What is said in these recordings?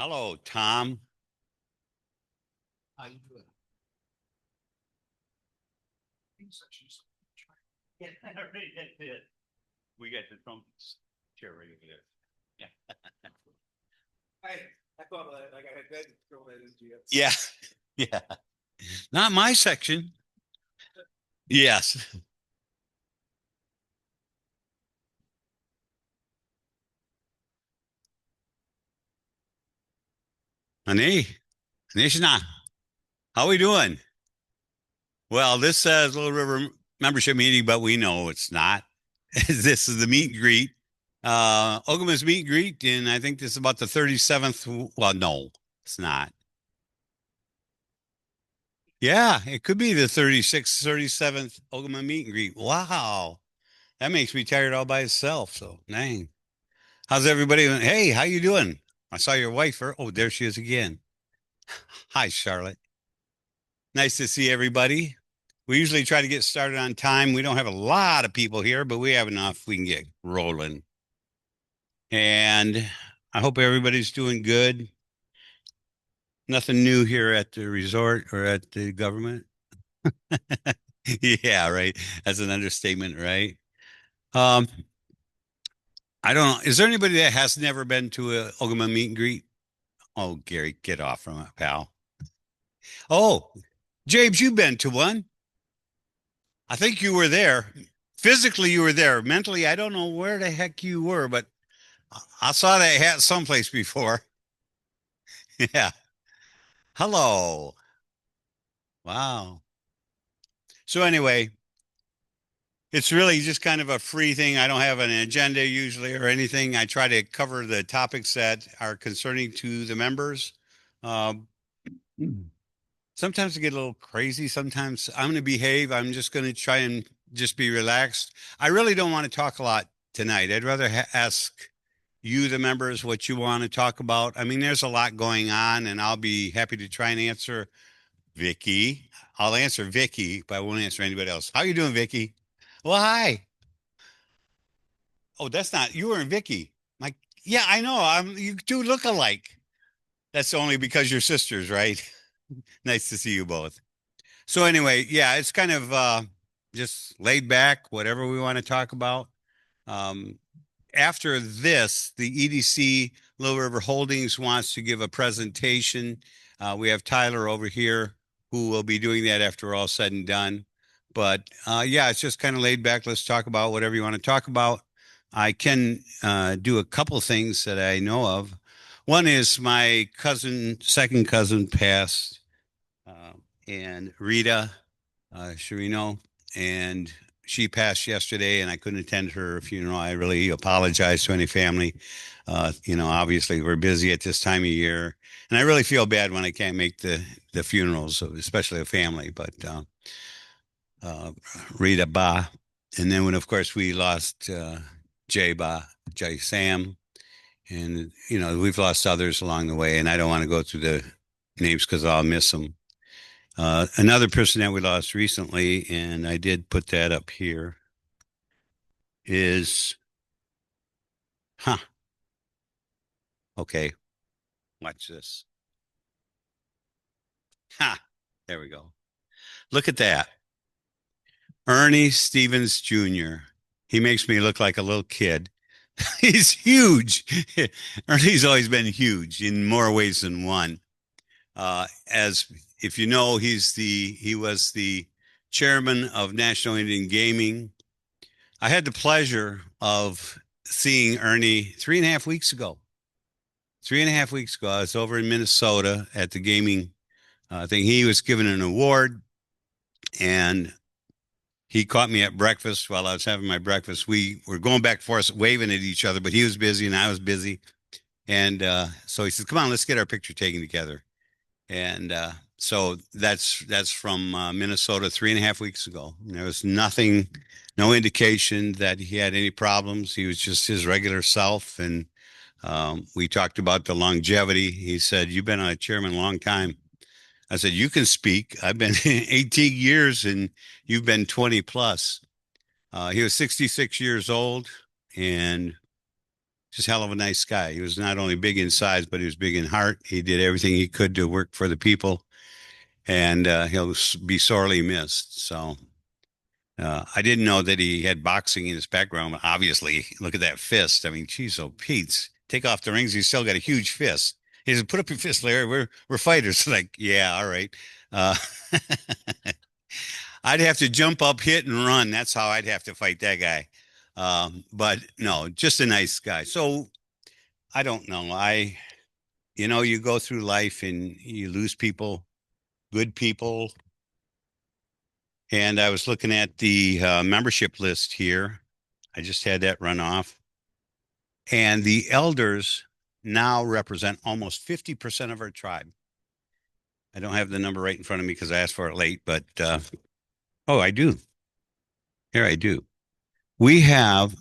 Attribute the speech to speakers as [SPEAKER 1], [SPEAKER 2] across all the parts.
[SPEAKER 1] Hello, Tom.
[SPEAKER 2] How you doing? Sections.
[SPEAKER 1] Yeah, right, that's it. We got the Trump chair right over there. Yeah.
[SPEAKER 2] I thought like I had that throw that into you.
[SPEAKER 1] Yeah. Yeah. Not my section. Yes. Honey, Nishna, how we doing? Well, this says Little River membership meeting, but we know it's not. This is the meet and greet. Ogama's meet and greet, and I think this is about the 37th. Well, no, it's not. Yeah, it could be the 36th, 37th Ogama meet and greet. Wow. That makes me tired all by itself. So, dang. How's everybody? Hey, how you doing? I saw your wife. Oh, there she is again. Hi, Charlotte. Nice to see everybody. We usually try to get started on time. We don't have a lot of people here, but we have enough. We can get rolling. And I hope everybody's doing good. Nothing new here at the resort or at the government. Yeah, right. That's an understatement, right? Um, I don't know. Is there anybody that has never been to a Ogama meet and greet? Oh, Gary, get off from it, pal. Oh, James, you've been to one. I think you were there. Physically, you were there. Mentally, I don't know where the heck you were, but I saw that hat someplace before. Yeah. Hello. Wow. So anyway, it's really just kind of a free thing. I don't have an agenda usually or anything. I try to cover the topics that are concerning to the members. Um, Sometimes I get a little crazy. Sometimes I'm going to behave. I'm just going to try and just be relaxed. I really don't want to talk a lot tonight. I'd rather ask you, the members, what you want to talk about. I mean, there's a lot going on, and I'll be happy to try and answer Vicky. I'll answer Vicky, but I won't answer anybody else. How you doing, Vicky? Well, hi. Oh, that's not you and Vicky. Like, yeah, I know. You two look alike. That's only because you're sisters, right? Nice to see you both. So anyway, yeah, it's kind of just laid back, whatever we want to talk about. Um, After this, the EDC Little River Holdings wants to give a presentation. We have Tyler over here who will be doing that after all said and done. But yeah, it's just kind of laid back. Let's talk about whatever you want to talk about. I can do a couple things that I know of. One is my cousin, second cousin passed, uh, and Rita Sherino, and she passed yesterday, and I couldn't attend her funeral. I really apologize to any family. Obviously we're busy at this time of year, and I really feel bad when I can't make the funerals, especially a family. But uh, Rita Ba, and then when of course we lost Jay Ba, Jay Sam, and we've lost others along the way, and I don't want to go through the names because I'll miss them. Another person that we lost recently, and I did put that up here, is, huh, okay, watch this. Ha, there we go. Look at that. Ernie Stevens Jr. He makes me look like a little kid. He's huge. Ernie's always been huge in more ways than one. As if you know, he was the chairman of National Indian Gaming. I had the pleasure of seeing Ernie 3.5 weeks ago. 3.5 weeks ago, I was over in Minnesota at the gaming thing. He was given an award, and he caught me at breakfast while I was having my breakfast. We were going back and forth, waving at each other, but he was busy and I was busy. And so he said, "Come on, let's get our picture taken together." And so that's from Minnesota 3.5 weeks ago. There was nothing, no indication that he had any problems. He was just his regular self. And we talked about the longevity. He said, "You've been a chairman a long time." I said, "You can speak. I've been 18 years and you've been 20 plus." He was 66 years old, and just hell of a nice guy. He was not only big in size, but he was big in heart. He did everything he could to work for the people, and he'll be sorely missed. So I didn't know that he had boxing in his background. Obviously, look at that fist. I mean, geez, oh Pete's take off the rings. He's still got a huge fist. He said, "Put up your fist, Larry. We're fighters." Like, yeah, all right. Uh, I'd have to jump up, hit, and run. That's how I'd have to fight that guy. But no, just a nice guy. So I don't know. You go through life and you lose people, good people. And I was looking at the membership list here. I just had that run off. And the elders now represent almost 50% of our tribe. I don't have the number right in front of me because I asked for it late, but oh, I do. Here I do. We have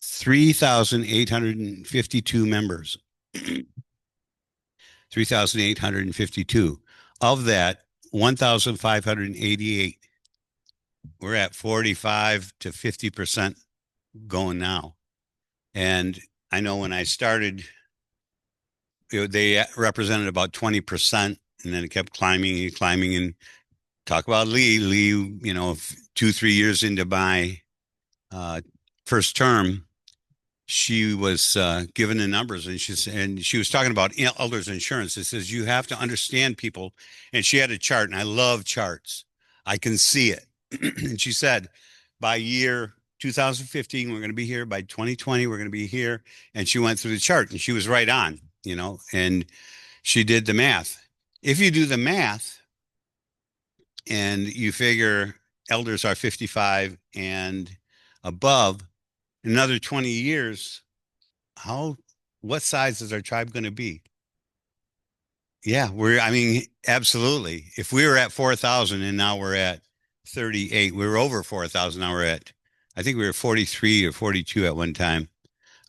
[SPEAKER 1] 3,852 members. 3,852. Of that, 1,588. We're at 45 to 50% going now. And I know when I started, they represented about 20%, and then it kept climbing and climbing. And talk about Lee, 2, 3 years into my first term, she was given the numbers, and she was talking about elders insurance. It says you have to understand people, and she had a chart, and I love charts. I can see it. And she said, by year 2015, we're going to be here. By 2020, we're going to be here. And she went through the chart, and she was right on, and she did the math. If you do the math and you figure elders are 55 and above, another 20 years, what size is our tribe going to be? Yeah, absolutely. If we were at 4,000 and now we're at 38, we were over 4,000. Now I think we were 43 or 42 at one time.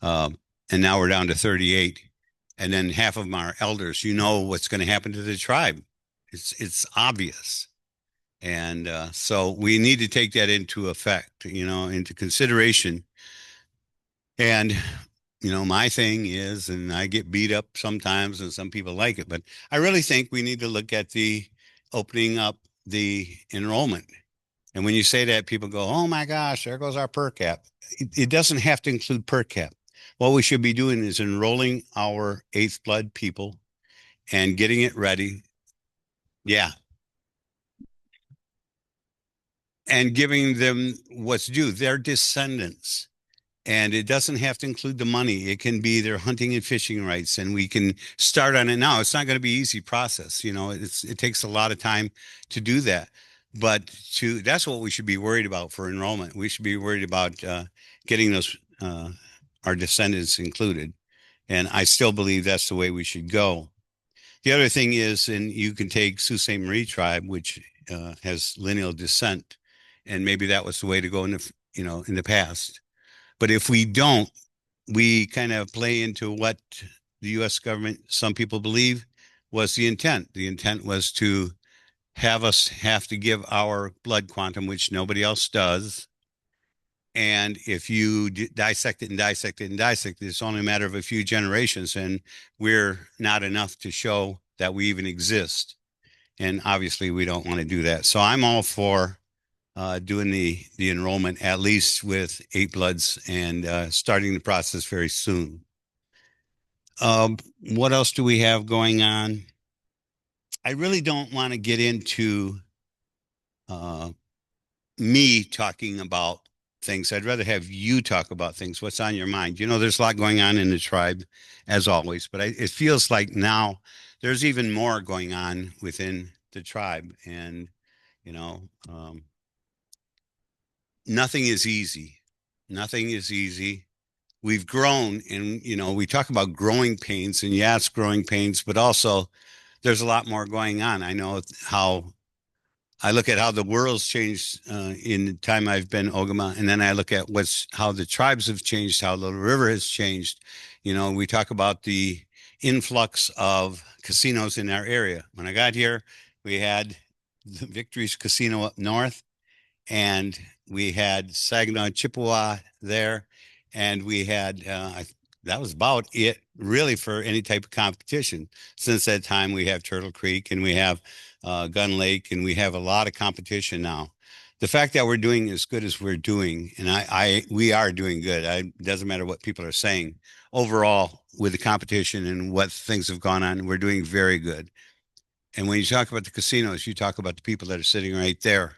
[SPEAKER 1] And now we're down to 38. And then half of them are elders. You know what's going to happen to the tribe. It's obvious. And so we need to take that into effect, into consideration. And, my thing is, and I get beat up sometimes and some people like it, but I really think we need to look at the opening up the enrollment. And when you say that, people go, oh my gosh, there goes our per cap. It doesn't have to include per cap. What we should be doing is enrolling our eighth blood people and getting it ready. Yeah. And giving them what's due, their descendants. And it doesn't have to include the money. It can be their hunting and fishing rights, and we can start on it now. It's not going to be an easy process. It takes a lot of time to do that. But that's what we should be worried about for enrollment. We should be worried about getting those our descendants included. And I still believe that's the way we should go. The other thing is, and you can take Sault Ste. Marie tribe, which has lineal descent, and maybe that was the way to go in the past. But if we don't, we kind of play into what the U.S. government, some people believe, was the intent. The intent was to have us have to give our blood quantum, which nobody else does. And if you dissect it and dissect it and dissect it, it's only a matter of a few generations, and we're not enough to show that we even exist. And obviously, we don't want to do that. So I'm all for doing the enrollment, at least with 8 bloods, and starting the process very soon. What else do we have going on? I really don't want to get into me talking about things. I'd rather have you talk about things. What's on your mind? There's a lot going on in the tribe, as always, but it feels like now there's even more going on within the tribe, and nothing is easy. Nothing is easy. We've grown, and we talk about growing pains, and yeah, it's growing pains, but also there's a lot more going on. I know how I look at how the world's changed in the time I've been Ogama, and then I look at how the tribes have changed, how the river has changed. We talk about the influx of casinos in our area. When I got here, we had the Victory's Casino up north, and we had Saginaw Chippewa there, and we had that was about it really for any type of competition. Since that time, we have Turtle Creek and we have Gun Lake and we have a lot of competition now. The fact that we're doing as good as we're doing, and we are doing good. It doesn't matter what people are saying. Overall, with the competition and what things have gone on, we're doing very good. And when you talk about the casinos, you talk about the people that are sitting right there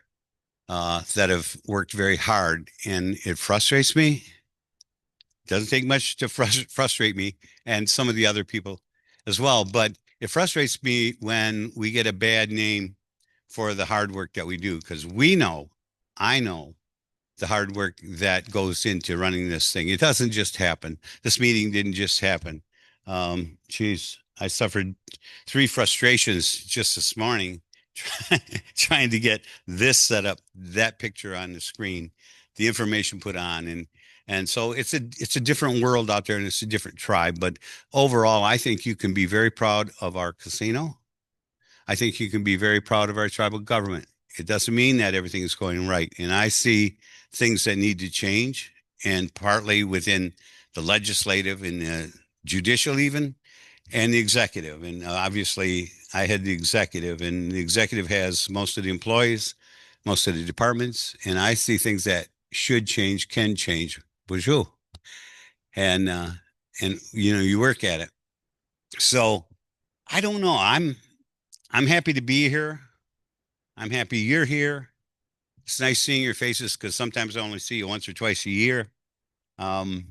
[SPEAKER 1] that have worked very hard, and it frustrates me. Doesn't take much to frustrate me and some of the other people as well. But it frustrates me when we get a bad name for the hard work that we do because I know the hard work that goes into running this thing. It doesn't just happen. This meeting didn't just happen. Geez, I suffered 3 frustrations just this morning trying to get this set up, that picture on the screen, the information put on, and so it's a different world out there and it's a different tribe. But overall, I think you can be very proud of our casino. I think you can be very proud of our tribal government. It doesn't mean that everything is going right. And I see things that need to change, and partly within the legislative and the judicial even, and the executive. And obviously I had the executive, and the executive has most of the employees, most of the departments. And I see things that should change, can change. Bonjour. And you work at it. So I don't know. I'm happy to be here. I'm happy you're here. It's nice seeing your faces because sometimes I only see you once or twice a year. Um,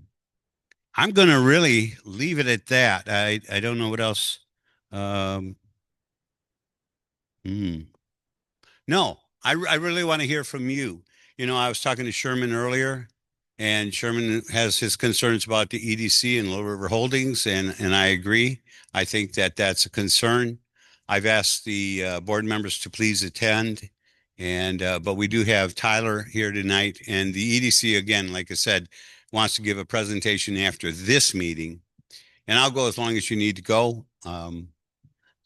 [SPEAKER 1] I'm going to really leave it at that. I don't know what else. Um, hmm. No, I really want to hear from you. I was talking to Sherman earlier, and Sherman has his concerns about the EDC and Little River Holdings, and I agree. I think that that's a concern. I've asked the board members to please attend, and but we do have Tyler here tonight, and the EDC again, like I said, wants to give a presentation after this meeting, and I'll go as long as you need to go.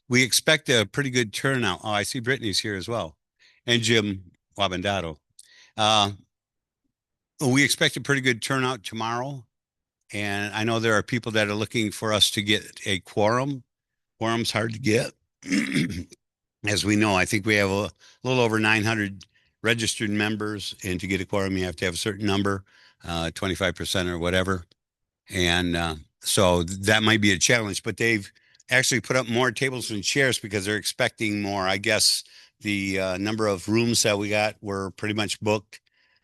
[SPEAKER 1] We expect a pretty good turnout. Oh, I see Brittany's here as well, and Jim Wabandato. Uh, we expect a pretty good turnout tomorrow. And I know there are people that are looking for us to get a quorum. Quorum's hard to get. As we know, I think we have a little over 900 registered members. And to get a quorum, you have to have a certain number, 25% or whatever. And so that might be a challenge, but they've actually put up more tables and chairs because they're expecting more. I guess the number of rooms that we got were pretty much booked.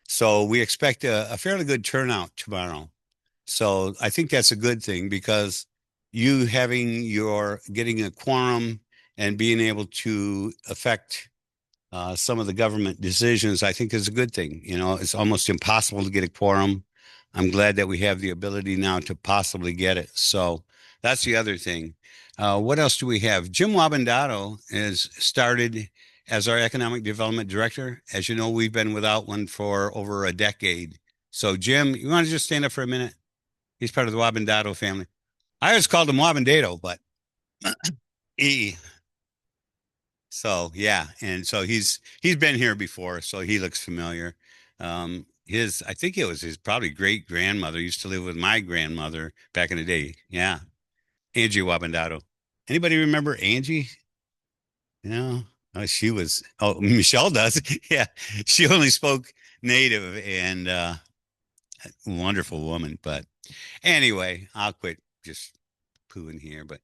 [SPEAKER 1] So we expect a fairly good turnout tomorrow. So I think that's a good thing because you getting a quorum and being able to affect some of the government decisions, I think is a good thing. It's almost impossible to get a quorum. I'm glad that we have the ability now to possibly get it. So that's the other thing. What else do we have? Jim Wabandato is started as our economic development director. As you know, we've been without one for over a decade. So Jim, you want to just stand up for a minute? He's part of the Wabandato family. I always called him Wabandato, but E. So yeah, and so he's been here before, so he looks familiar. I think it was his probably great grandmother used to live with my grandmother back in the day. Yeah, Angie Wabandato. Anybody remember Angie? Oh, she was. Oh, Michelle does. Yeah, she only spoke native and wonderful woman. But anyway, I'll quit just pooing here. But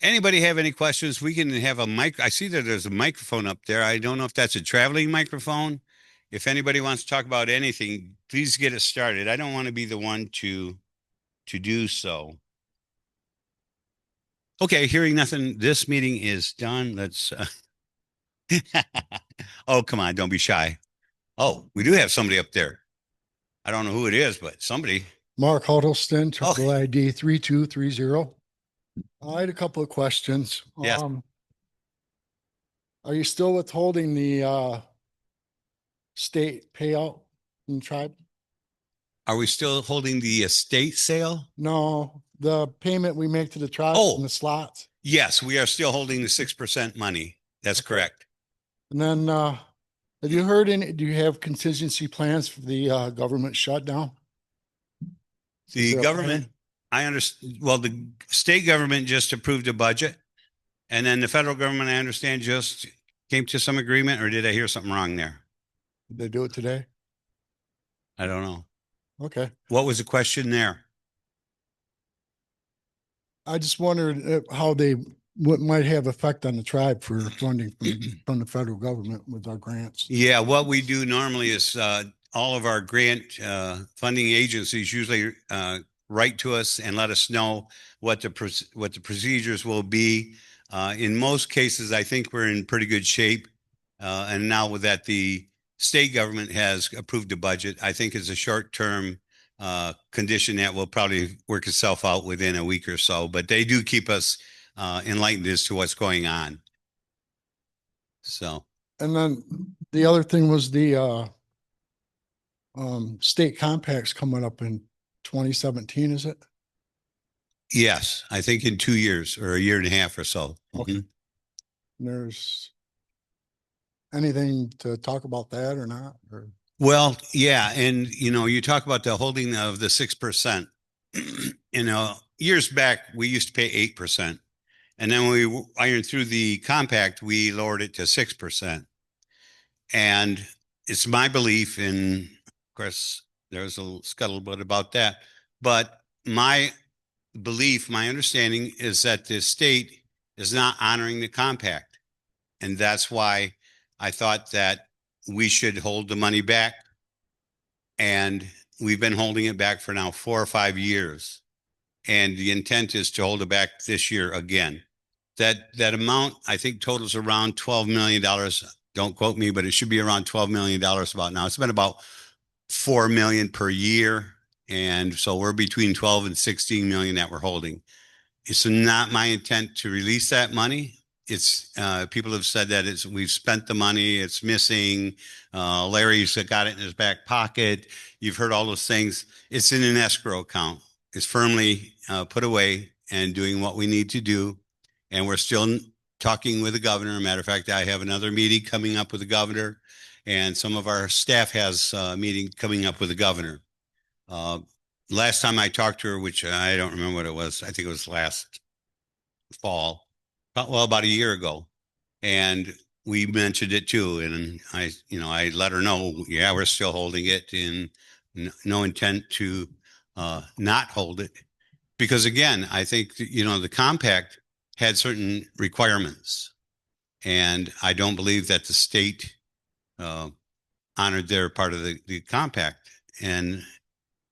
[SPEAKER 1] anybody have any questions? We can have a mic. I see that there's a microphone up there. I don't know if that's a traveling microphone. If anybody wants to talk about anything, please get it started. I don't want to be the one to do so. Okay, hearing nothing, this meeting is done. Let's Oh, come on, don't be shy. Oh, we do have somebody up there. I don't know who it is, but somebody.
[SPEAKER 3] Mark Huddleston,
[SPEAKER 1] Oh.
[SPEAKER 3] triple ID 3230. I had a couple of questions.
[SPEAKER 1] Yes.
[SPEAKER 3] Are you still withholding the state payout in tribe?
[SPEAKER 1] Are we still holding the estate sale?
[SPEAKER 3] No, the payment we make to the tribe
[SPEAKER 1] Oh.
[SPEAKER 3] in the slots.
[SPEAKER 1] Yes, we are still holding the 6% money. That's correct.
[SPEAKER 3] And then have you heard do you have contingency plans for the government shutdown?
[SPEAKER 1] The
[SPEAKER 3] there a
[SPEAKER 1] government, I understand. Well, the state government just approved a budget, and then the federal government, I understand, just came to some agreement, or did I hear something wrong there?
[SPEAKER 3] Did they do it today?
[SPEAKER 1] I don't know.
[SPEAKER 3] Okay.
[SPEAKER 1] What was the question there?
[SPEAKER 3] I just wondered how they, what might have effect on the tribe for funding from the federal government with our grants.
[SPEAKER 1] Yeah, what we do normally is all of our grant funding agencies usually write to us and let us know what the procedures will be. In most cases, I think we're in pretty good shape. And now with that, the state government has approved a budget. I think it's a short-term condition that will probably work itself out within a week or so, but they do keep us enlightened as to what's going on. So.
[SPEAKER 3] And then the other thing was the state compacts coming up in 2017, is it?
[SPEAKER 1] Yes, I think in 2 years or a year and a half or so.
[SPEAKER 3] Okay.
[SPEAKER 1] Mhm.
[SPEAKER 3] There's anything to talk about that or not? Or
[SPEAKER 1] Well, yeah, and you talk about the holding of the 6%. Years back we used to pay 8%, and then when we ironed through the compact, we lowered it to 6%. And it's my belief, and of course, there's a scuttlebutt about that, but my belief, my understanding is that the state is not honoring the compact. And that's why I thought that we should hold the money back. And we've been holding it back for now 4 or 5 years. And the intent is to hold it back this year again. That amount, I think, totals around $12 million. Don't quote me, but it should be around $12 million about now. It's been about 4 million per year. And so we're between 12 and 16 million that we're holding. It's not my intent to release that money. It's people have said that we've spent the money, it's missing. Larry's got it in his back pocket. You've heard all those things. It's in an escrow account. It's firmly put away and doing what we need to do. And we're still talking with the governor. Matter of fact, I have another meeting coming up with the governor, and some of our staff has a meeting coming up with the governor. Last time I talked to her, which I don't remember what it was, I think it was last fall, about a year ago. And we mentioned it too. And I let her know, yeah, we're still holding it, and no intent to not hold it. Because again, I think, the compact had certain requirements, and I don't believe that the state honored their part of the compact. And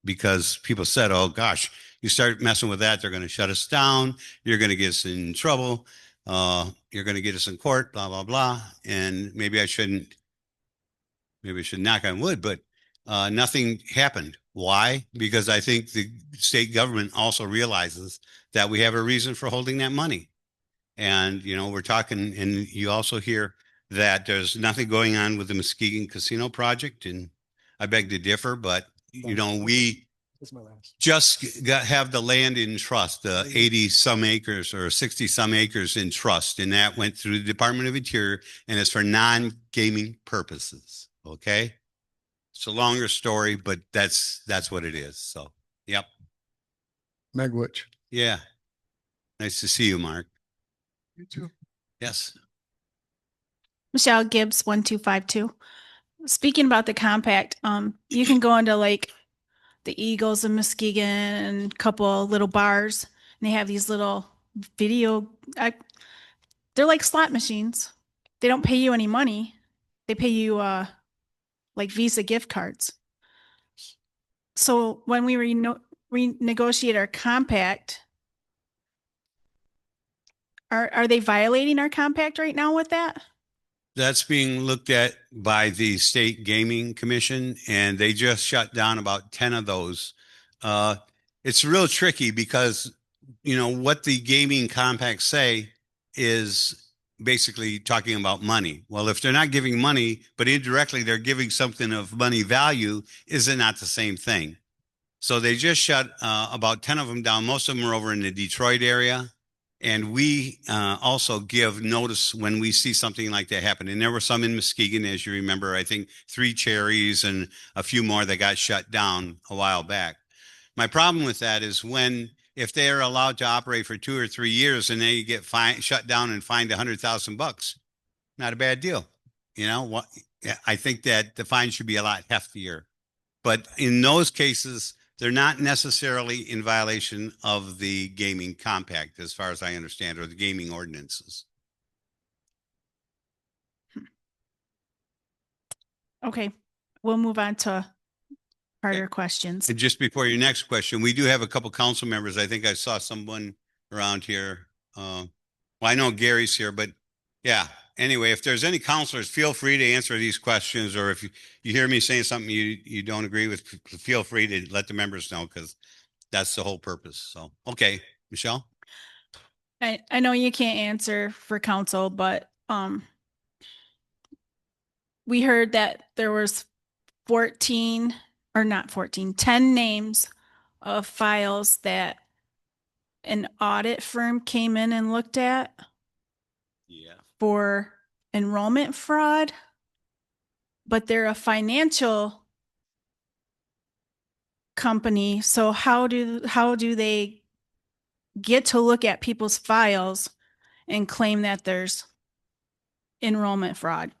[SPEAKER 1] because people said, oh gosh, you start messing with that, they're going to shut us down. You're going to get us in trouble. You're going to get us in court, blah, blah, blah. And maybe I should knock on wood, but nothing happened. Why? Because I think the state government also realizes that we have a reason for holding that money. And, we're talking, and you also hear that there's nothing going on with the Muskegon Casino project. And I beg to differ, but we
[SPEAKER 3] that's my last.
[SPEAKER 1] just have the land in trust, the 80 some acres or 60 some acres in trust. And that went through the Department of Interior, and it's for non-gaming purposes. Okay. It's a longer story, but that's what it is. So, yep.
[SPEAKER 3] Megwitch.
[SPEAKER 1] Yeah. Nice to see you, Mark.
[SPEAKER 3] You too.
[SPEAKER 1] Yes.
[SPEAKER 4] Michelle Gibbs, 1252. Speaking about the compact, you can go into like the Eagles of Muskegon and a couple little bars, and they have these little video. They're like slot machines. They don't pay you any money. They pay you like Visa gift cards. So when we renegotiate our compact, are they violating our compact right now with that?
[SPEAKER 1] That's being looked at by the State Gaming Commission, and they just shut down about 10 of those. It's real tricky because, what the gaming compacts say is basically talking about money. Well, if they're not giving money, but indirectly they're giving something of money value, is it not the same thing? So they just shut about 10 of them down. Most of them are over in the Detroit area. And we also give notice when we see something like that happen. And there were some in Muskegon, as you remember, I think 3 Cherries and a few more that got shut down a while back. My problem with that is when if they are allowed to operate for 2 or 3 years and they get fined, shut down and fined $100,000, not a bad deal. You know what? Yeah, I think that the fine should be a lot heftier. But in those cases, they're not necessarily in violation of the gaming compact, as far as I understand, or the gaming ordinances.
[SPEAKER 4] Okay, we'll move on to harder questions.
[SPEAKER 1] And just before your next question, we do have a couple council members. I think I saw someone around here. Well, I know Gary's here, but yeah. Anyway, if there's any counselors, feel free to answer these questions, or if you hear me saying something you don't agree with, feel free to let the members know, because that's the whole purpose. So, okay, Michelle?
[SPEAKER 4] I know you can't answer for council, but we heard that there was 14 or not 14, 10 names of files that an audit firm came in and looked at
[SPEAKER 1] Yeah.
[SPEAKER 4] for enrollment fraud, but they're a financial company. So how do they get to look at people's files and claim that there's enrollment fraud?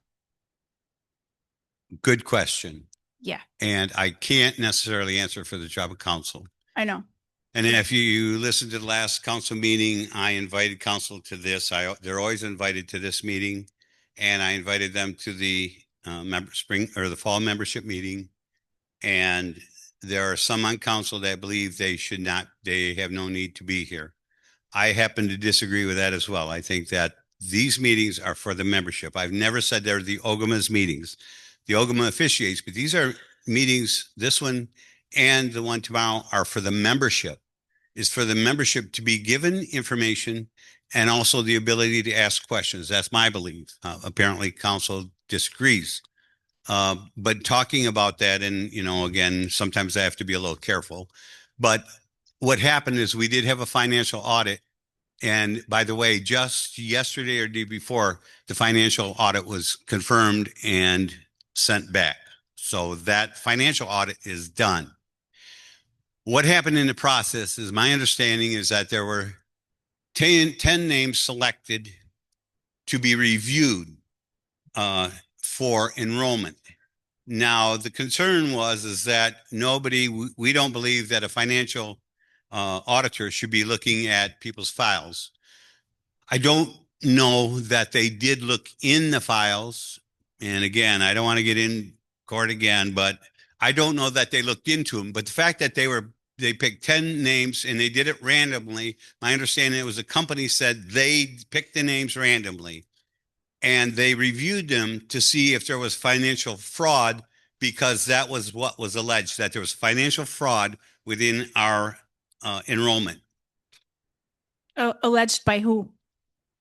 [SPEAKER 1] Good question.
[SPEAKER 4] Yeah,
[SPEAKER 1] And I can't necessarily answer for the job of council.
[SPEAKER 4] I know.
[SPEAKER 1] And if you listen to the last council meeting, I invited council to this. They're always invited to this meeting, and I invited them to the spring or the fall membership meeting. And there are some on council that believe they have no need to be here. I happen to disagree with that as well. I think that these meetings are for the membership. I've never said they're the OGMA's meetings. The OGMA officiates, but these are meetings, this one and the one tomorrow, are for the membership. Is for the membership to be given information and also the ability to ask questions. That's my belief. Apparently council disagrees. But talking about that, and, again, sometimes I have to be a little careful, but what happened is we did have a financial audit. And by the way, just yesterday or the day before, the financial audit was confirmed and sent back. So that financial audit is done. What happened in the process is, my understanding is that there were 10 names selected to be reviewed for enrollment. Now, the concern is that we don't believe that a financial auditor should be looking at people's files. I don't know that they did look in the files. And again, I don't want to get in court again, but I don't know that they looked into them. But the fact that they picked 10 names and they did it randomly. My understanding, it was a company said they picked the names randomly and they reviewed them to see if there was financial fraud, because that was what was alleged, that there was financial fraud within our enrollment.
[SPEAKER 4] Alleged by who?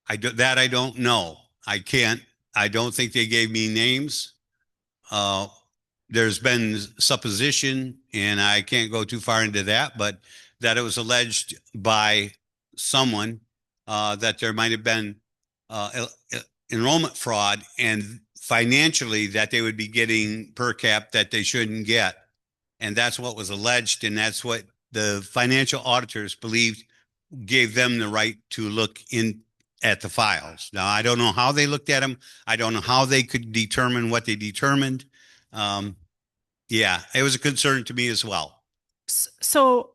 [SPEAKER 1] I don't know. I don't think they gave me names. There's been supposition, and I can't go too far into that, but that it was alleged by someone that there might have been enrollment fraud, and financially that they would be getting per cap that they shouldn't get. And that's what was alleged. And that's what the financial auditors believed gave them the right to look in at the files. Now, I don't know how they looked at them. I don't know how they could determine what they determined. Yeah, it was a concern to me as well.
[SPEAKER 4] So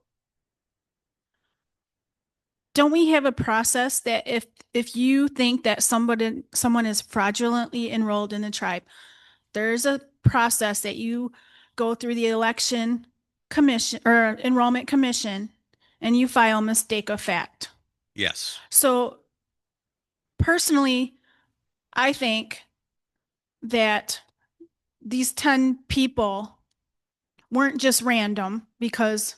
[SPEAKER 4] don't we have a process that if you think that someone is fraudulently enrolled in the tribe, there's a process that you go through the election commission or enrollment commission and you file mistake of fact?
[SPEAKER 1] Yes.
[SPEAKER 4] So personally, I think that these 10 people weren't just random, because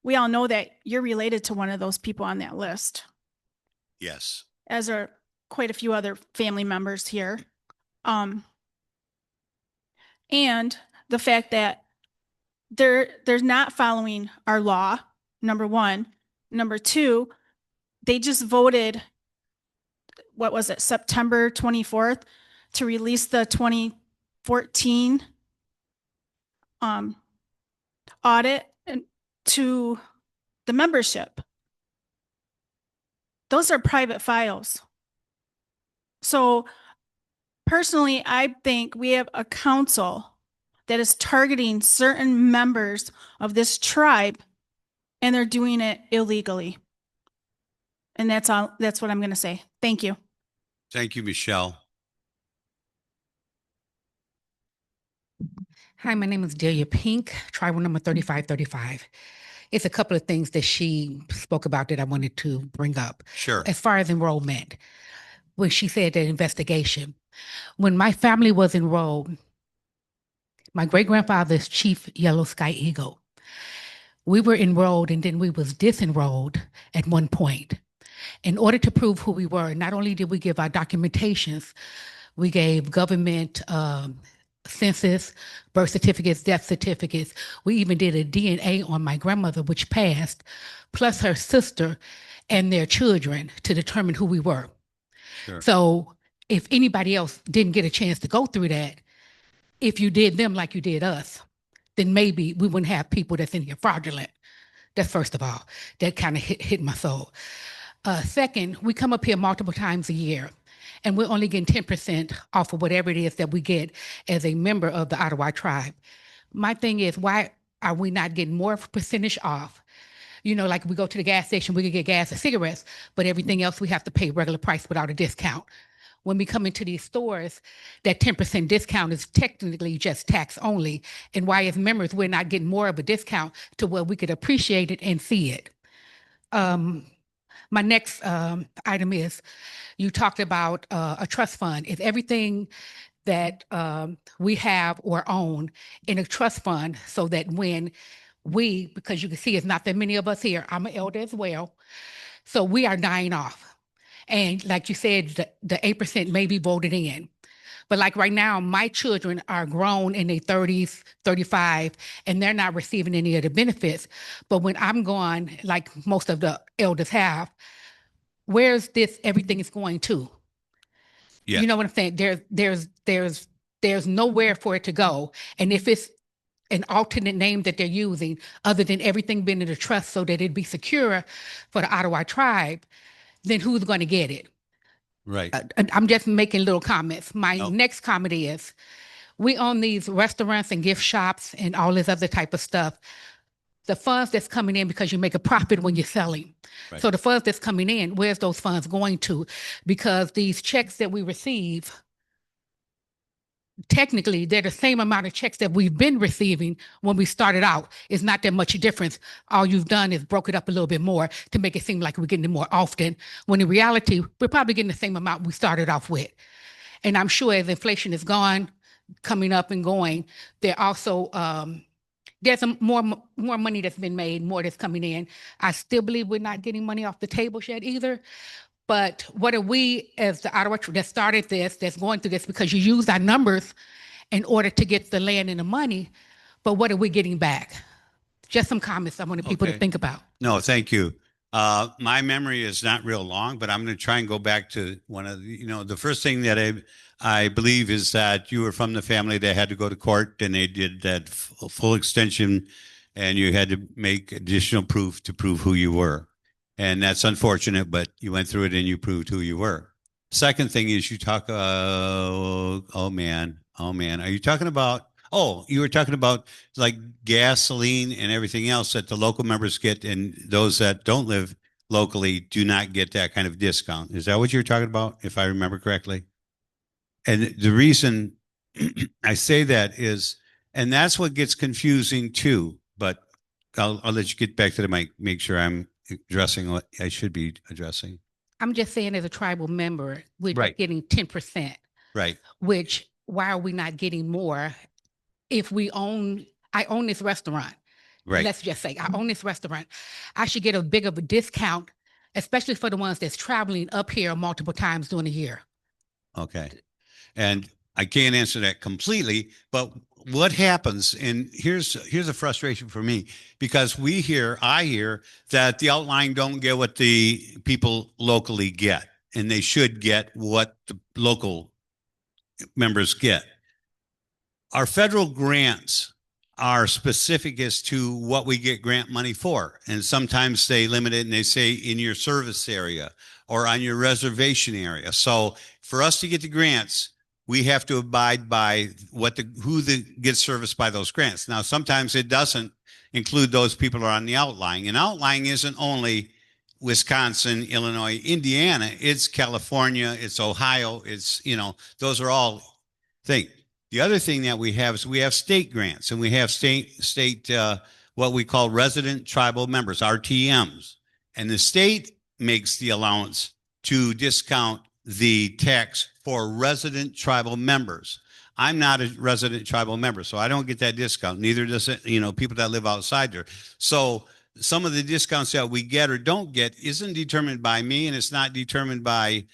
[SPEAKER 4] we all know that you're related to one of those people on that list,
[SPEAKER 1] Yes.
[SPEAKER 4] as are quite a few other family members here. And the fact that they're not following our law, number one. Number two, they just voted, what was it, September 24th, to release the 2014 audit to the membership. Those are private files. So personally, I think we have a council that is targeting certain members of this tribe, and they're doing it illegally. And that's all, that's what I'm going to say. Thank you.
[SPEAKER 1] Thank you, Michelle.
[SPEAKER 5] Hi, my name is Delia Pink, tribal number 3535. It's a couple of things that she spoke about that I wanted to bring up.
[SPEAKER 1] Sure.
[SPEAKER 5] As far as enrollment, when she said that investigation, when my family was enrolled, my great-grandfather is Chief Yellow Sky Eagle. We were enrolled and then we was disenrolled at one point. In order to prove who we were, not only did we give our documentations, we gave government census, birth certificates, death certificates. We even did a DNA on my grandmother, which passed, plus her sister and their children to determine who we were.
[SPEAKER 1] Sure.
[SPEAKER 5] So if anybody else didn't get a chance to go through that, if you did them like you did us, then maybe we wouldn't have people that's in here fraudulent. That's first of all, that kind of hit my soul. Second, we come up here multiple times a year, and we're only getting 10% off of whatever it is that we get as a member of the Ottawa tribe. My thing is, why are we not getting more percentage off? You know, like we go to the gas station, we can get gas and cigarettes, but everything else we have to pay regular price without a discount. When we come into these stores, that 10% discount is technically just tax only. And why, as members, we're not getting more of a discount to where we could appreciate it and see it. My next item is, you talked about a trust fund. Is everything that we have or own in a trust fund so that when we, because you can see it's not that many of us here, I'm an elder as well, so we are dying off. And like you said, the 8% may be voted in. But like right now, my children are grown in their 30s, 35, and they're not receiving any of the benefits. But when I'm gone, like most of the elders have, where's this everything is going to?
[SPEAKER 1] Yeah.
[SPEAKER 5] You know what I'm saying? There's nowhere for it to go. And if it's an alternate name that they're using, other than everything being in a trust so that it'd be secure for the Ottawa tribe, then who's going to get it?
[SPEAKER 1] Right.
[SPEAKER 5] I'm just making little comments. My
[SPEAKER 1] Oh.
[SPEAKER 5] next comment is, we own these restaurants and gift shops and all this other type of stuff. The funds that's coming in, because you make a profit when you're selling.
[SPEAKER 1] Right.
[SPEAKER 5] So the funds that's coming in, where's those funds going to? Because these checks that we receive, technically, they're the same amount of checks that we've been receiving when we started out. It's not that much difference. All you've done is broke it up a little bit more to make it seem like we're getting it more often, when in reality, we're probably getting the same amount we started off with. And I'm sure as inflation is gone, coming up and going, there also, there's more money that's been made, more that's coming in. I still believe we're not getting money off the table yet either. But what are we, as the Ottawa that started this, that's going through this, because you use our numbers in order to get the land and the money, but what are we getting back? Just some comments I wanted people to
[SPEAKER 1] Okay.
[SPEAKER 5] think about.
[SPEAKER 1] No, thank you. My memory is not real long, but I'm going to try and go back to one of the, the first thing that I believe is that you were from the family that had to go to court, and they did that full extension, and you had to make additional proof to prove who you were. And that's unfortunate, but you went through it and you proved who you were. Second thing is you talk, oh man. Are you talking about, you were talking about like gasoline and everything else that the local members get, and those that don't live locally do not get that kind of discount. Is that what you're talking about, if I remember correctly? And the reason I say that is, and that's what gets confusing too, but I'll let you get back to the mic, make sure I'm addressing what I should be addressing.
[SPEAKER 5] I'm just saying, as a tribal member, we're
[SPEAKER 1] Right.
[SPEAKER 5] getting 10%,
[SPEAKER 1] Right.
[SPEAKER 5] which, why are we not getting more? If I own this restaurant.
[SPEAKER 1] Right.
[SPEAKER 5] Let's just say I own this restaurant. I should get a big of a discount, especially for the ones that's traveling up here multiple times during the year.
[SPEAKER 1] Okay. And I can't answer that completely, but what happens, and here's a frustration for me, because I hear that the outlying don't get what the people locally get, and they should get what the local members get. Our federal grants are specific as to what we get grant money for. And sometimes they limit it and they say in your service area or on your reservation area. So for us to get the grants, we have to abide by who gets serviced by those grants. Now, sometimes it doesn't include those people who are on the outlying. And outlying isn't only Wisconsin, Illinois, Indiana, it's California, it's Ohio, it's, those are all things. The other thing that we have is we have state grants, and we have state what we call resident tribal members, RTMs. And the state makes the allowance to discount the tax for resident tribal members. I'm not a resident tribal member, so I don't get that discount. Neither does it, people that live outside there. So some of the discounts that we get or don't get isn't determined by me, and it's not determined by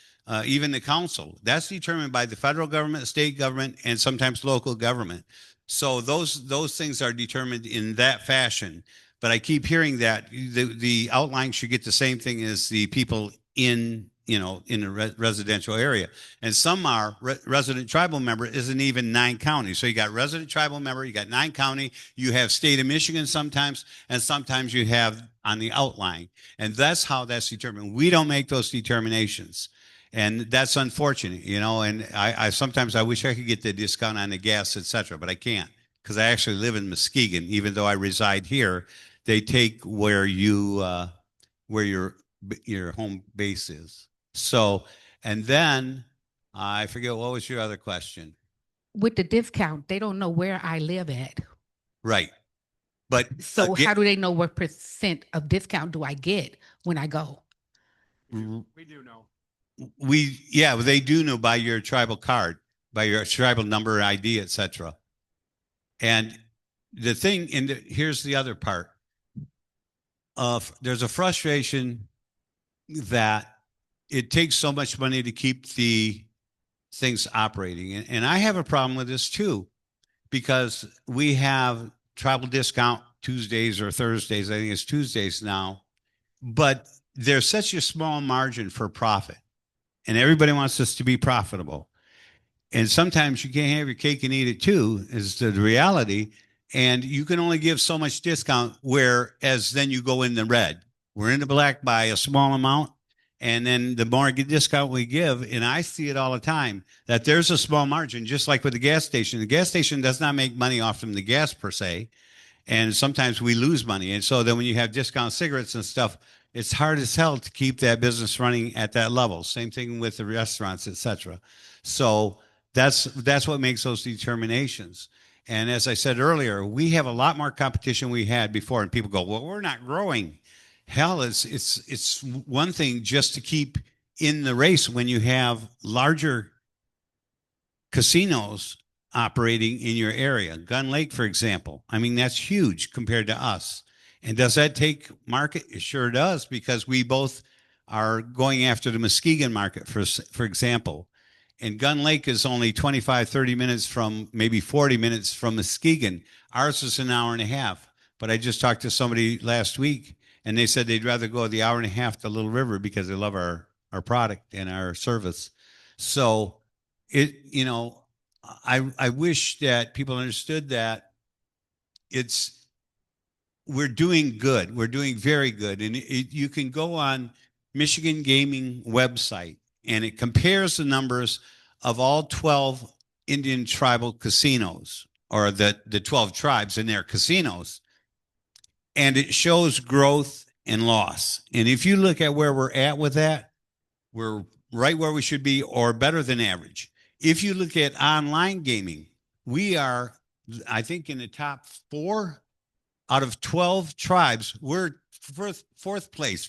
[SPEAKER 1] even the council. That's determined by the federal government, state government, and sometimes local government. So those things are determined in that fashion. But I keep hearing that the outlying should get the same thing as the people in the residential area. And some are resident tribal member isn't even 9 counties. So you got resident tribal member, you got 9 county, you have state of Michigan sometimes, and sometimes you have on the outlying. And that's how that's determined. We don't make those determinations. And that's unfortunate, and I sometimes I wish I could get the discount on the gas, et cetera, but I can't because I actually live in Muskegon. Even though I reside here, they take where your home base is. So, and then I forget, what was your other question?
[SPEAKER 5] With the discount, they don't know where I live at.
[SPEAKER 1] Right. But
[SPEAKER 5] So how do they know what % of discount do I get when I go?
[SPEAKER 2] We do know.
[SPEAKER 1] they do know by your tribal card, by your tribal number, ID, etc. And the thing, here's the other part of there's a frustration that it takes so much money to keep the things operating. And I have a problem with this too, because we have tribal discount Tuesdays or Thursdays. I think it's Tuesdays now, but there's such a small margin for profit. And everybody wants us to be profitable. And sometimes you can't have your cake and eat it too, is the reality. And you can only give so much discount, whereas then you go in the red. We're in the black by a small amount. And then the more discount we give, and I see it all the time, that there's a small margin, just like with the gas station. The gas station does not make money off from the gas per se. And sometimes we lose money. And so then when you have discount cigarettes and stuff, it's hard as hell to keep that business running at that level. Same thing with the restaurants, et cetera. So that's what makes those determinations. And as I said earlier, we have a lot more competition we had before, and people go, well, we're not growing. Hell, it's one thing just to keep in the race when you have larger casinos operating in your area. Gun Lake, for example. I mean, that's huge compared to us. And does that take market? It sure does, because we both are going after the Muskegon market, for example. And Gun Lake is only 25, 30 minutes from, maybe 40 minutes from Muskegon. Ours is an hour and a half. But I just talked to somebody last week, and they said they'd rather go the hour and a half to Little River because they love our product and our service. So I wish that people understood that we're doing good. We're doing very good. And you can go on Michigan Gaming website, and it compares the numbers of all 12 Indian tribal casinos, or the 12 tribes in their casinos. And it shows growth and loss. And if you look at where we're at with that, we're right where we should be, or better than average. If you look at online gaming, we are, I think, in the top 4 out of 12 tribes. We're fourth place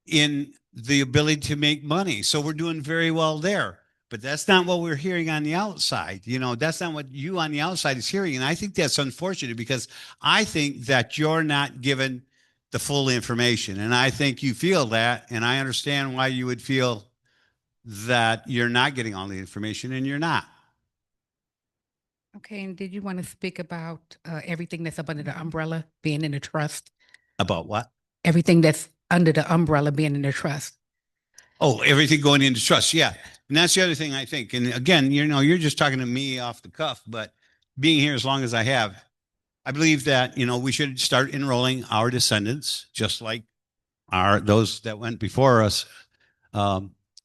[SPEAKER 1] in the ability to make money. So we're doing very well there. But that's not what we're hearing on the outside. That's not what you on the outside is hearing. And I think that's unfortunate, because I think that you're not given the full information. And I think you feel that. And I understand why you would feel that you're not getting all the information, and you're not.
[SPEAKER 5] Okay, and did you want to speak about everything that's up under the umbrella being in the trust?
[SPEAKER 1] About what?
[SPEAKER 5] Everything that's under the umbrella being in the trust.
[SPEAKER 1] Oh, everything going into trust. Yeah. And that's the other thing I think. And again, you're just talking to me off the cuff, but being here as long as I have, I believe that, we should start enrolling our descendants, just like those that went before us,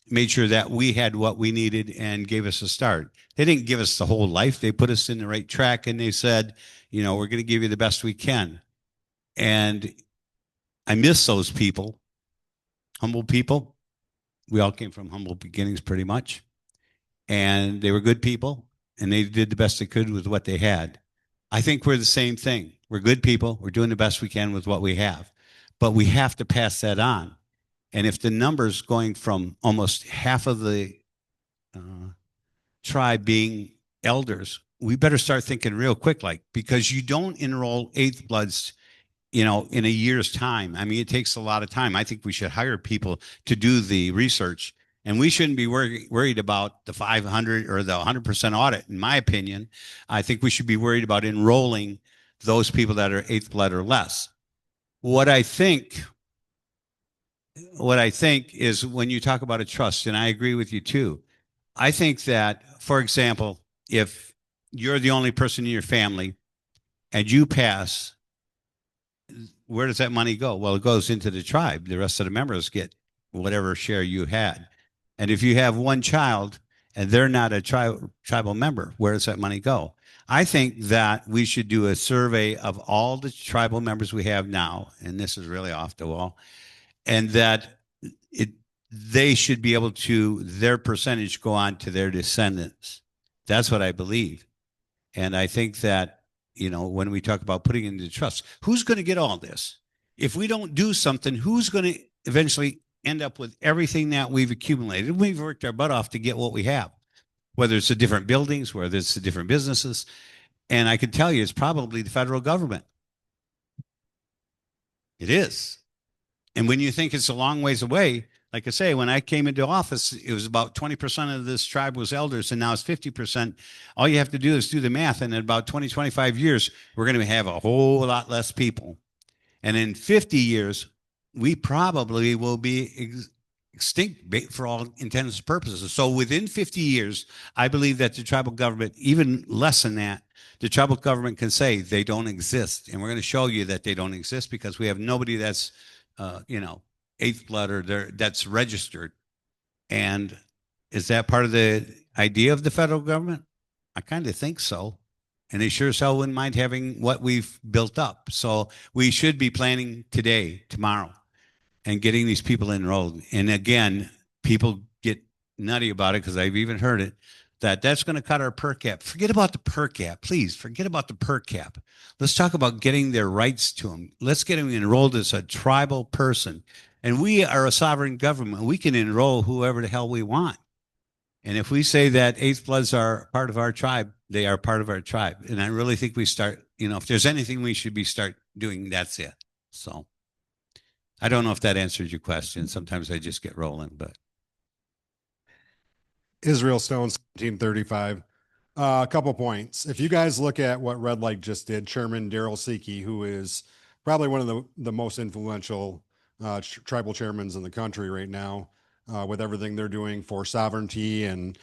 [SPEAKER 1] made sure that we had what we needed and gave us a start. They didn't give us the whole life. They put us in the right track and they said, we're going to give you the best we can. And I miss those people, humble people. We all came from humble beginnings pretty much. And they were good people and they did the best they could with what they had. I think we're the same thing. We're good people. We're doing the best we can with what we have, but we have to pass that on. And if the numbers going from almost half of the tribe being elders, we better start thinking real quick, because you don't enroll eighth bloods, in a year's time. I mean, it takes a lot of time. I think we should hire people to do the research, and we shouldn't be worried about the 500 or the 100% audit. In my opinion, I think we should be worried about enrolling those people that are eighth blood or less. What I think is when you talk about a trust, and I agree with you too, I think that, for example, if you're the only person in your family and you pass, where does that money go? Well, it goes into the tribe. The rest of the members get whatever share you had. And if you have one child and they're not a tribal member, where does that money go? I think that we should do a survey of all the tribal members we have now, and this is really off the wall, and that they should be able to, their percentage go on to their descendants. That's what I believe. And I think that, when we talk about putting into trust, who's going to get all this? If we don't do something, who's going to eventually end up with everything that we've accumulated? We've worked our butt off to get what we have, whether it's the different buildings, whether it's the different businesses. And I can tell you, it's probably the federal government. It is. And when you think it's a long ways away, like I say, when I came into office, it was about 20% of this tribe was elders, and now it's 50%. All you have to do is do the math. And in about 20, 25 years, we're going to have a whole lot less people. And in 50 years, we probably will be extinct for all intents and purposes. So within 50 years, I believe that the tribal government, even less than that, the tribal government can say they don't exist. And we're going to show you that they don't exist because we have nobody that's, eighth blood or that's registered. And is that part of the idea of the federal government? I kind of think so. And they sure as hell wouldn't mind having what we've built up. So we should be planning today, tomorrow, and getting these people enrolled. And again, people get nutty about it because I've even heard it, that's going to cut our per cap. Forget about the per cap. Please forget about the per cap. Let's talk about getting their rights to them. Let's get them enrolled as a tribal person. And we are a sovereign government. We can enroll whoever the hell we want. And if we say that eighth bloods are part of our tribe, they are part of our tribe. And I really think we start, if there's anything we should be start doing, that's it. So I don't know if that answers your question. Sometimes I just get rolling, but.
[SPEAKER 2] Israel Stone, 1735. A couple points. If you guys look at what Red Light just did, Chairman Daryl Seekey, who is probably one of the most influential tribal chairmen in the country right now, with everything they're doing for sovereignty and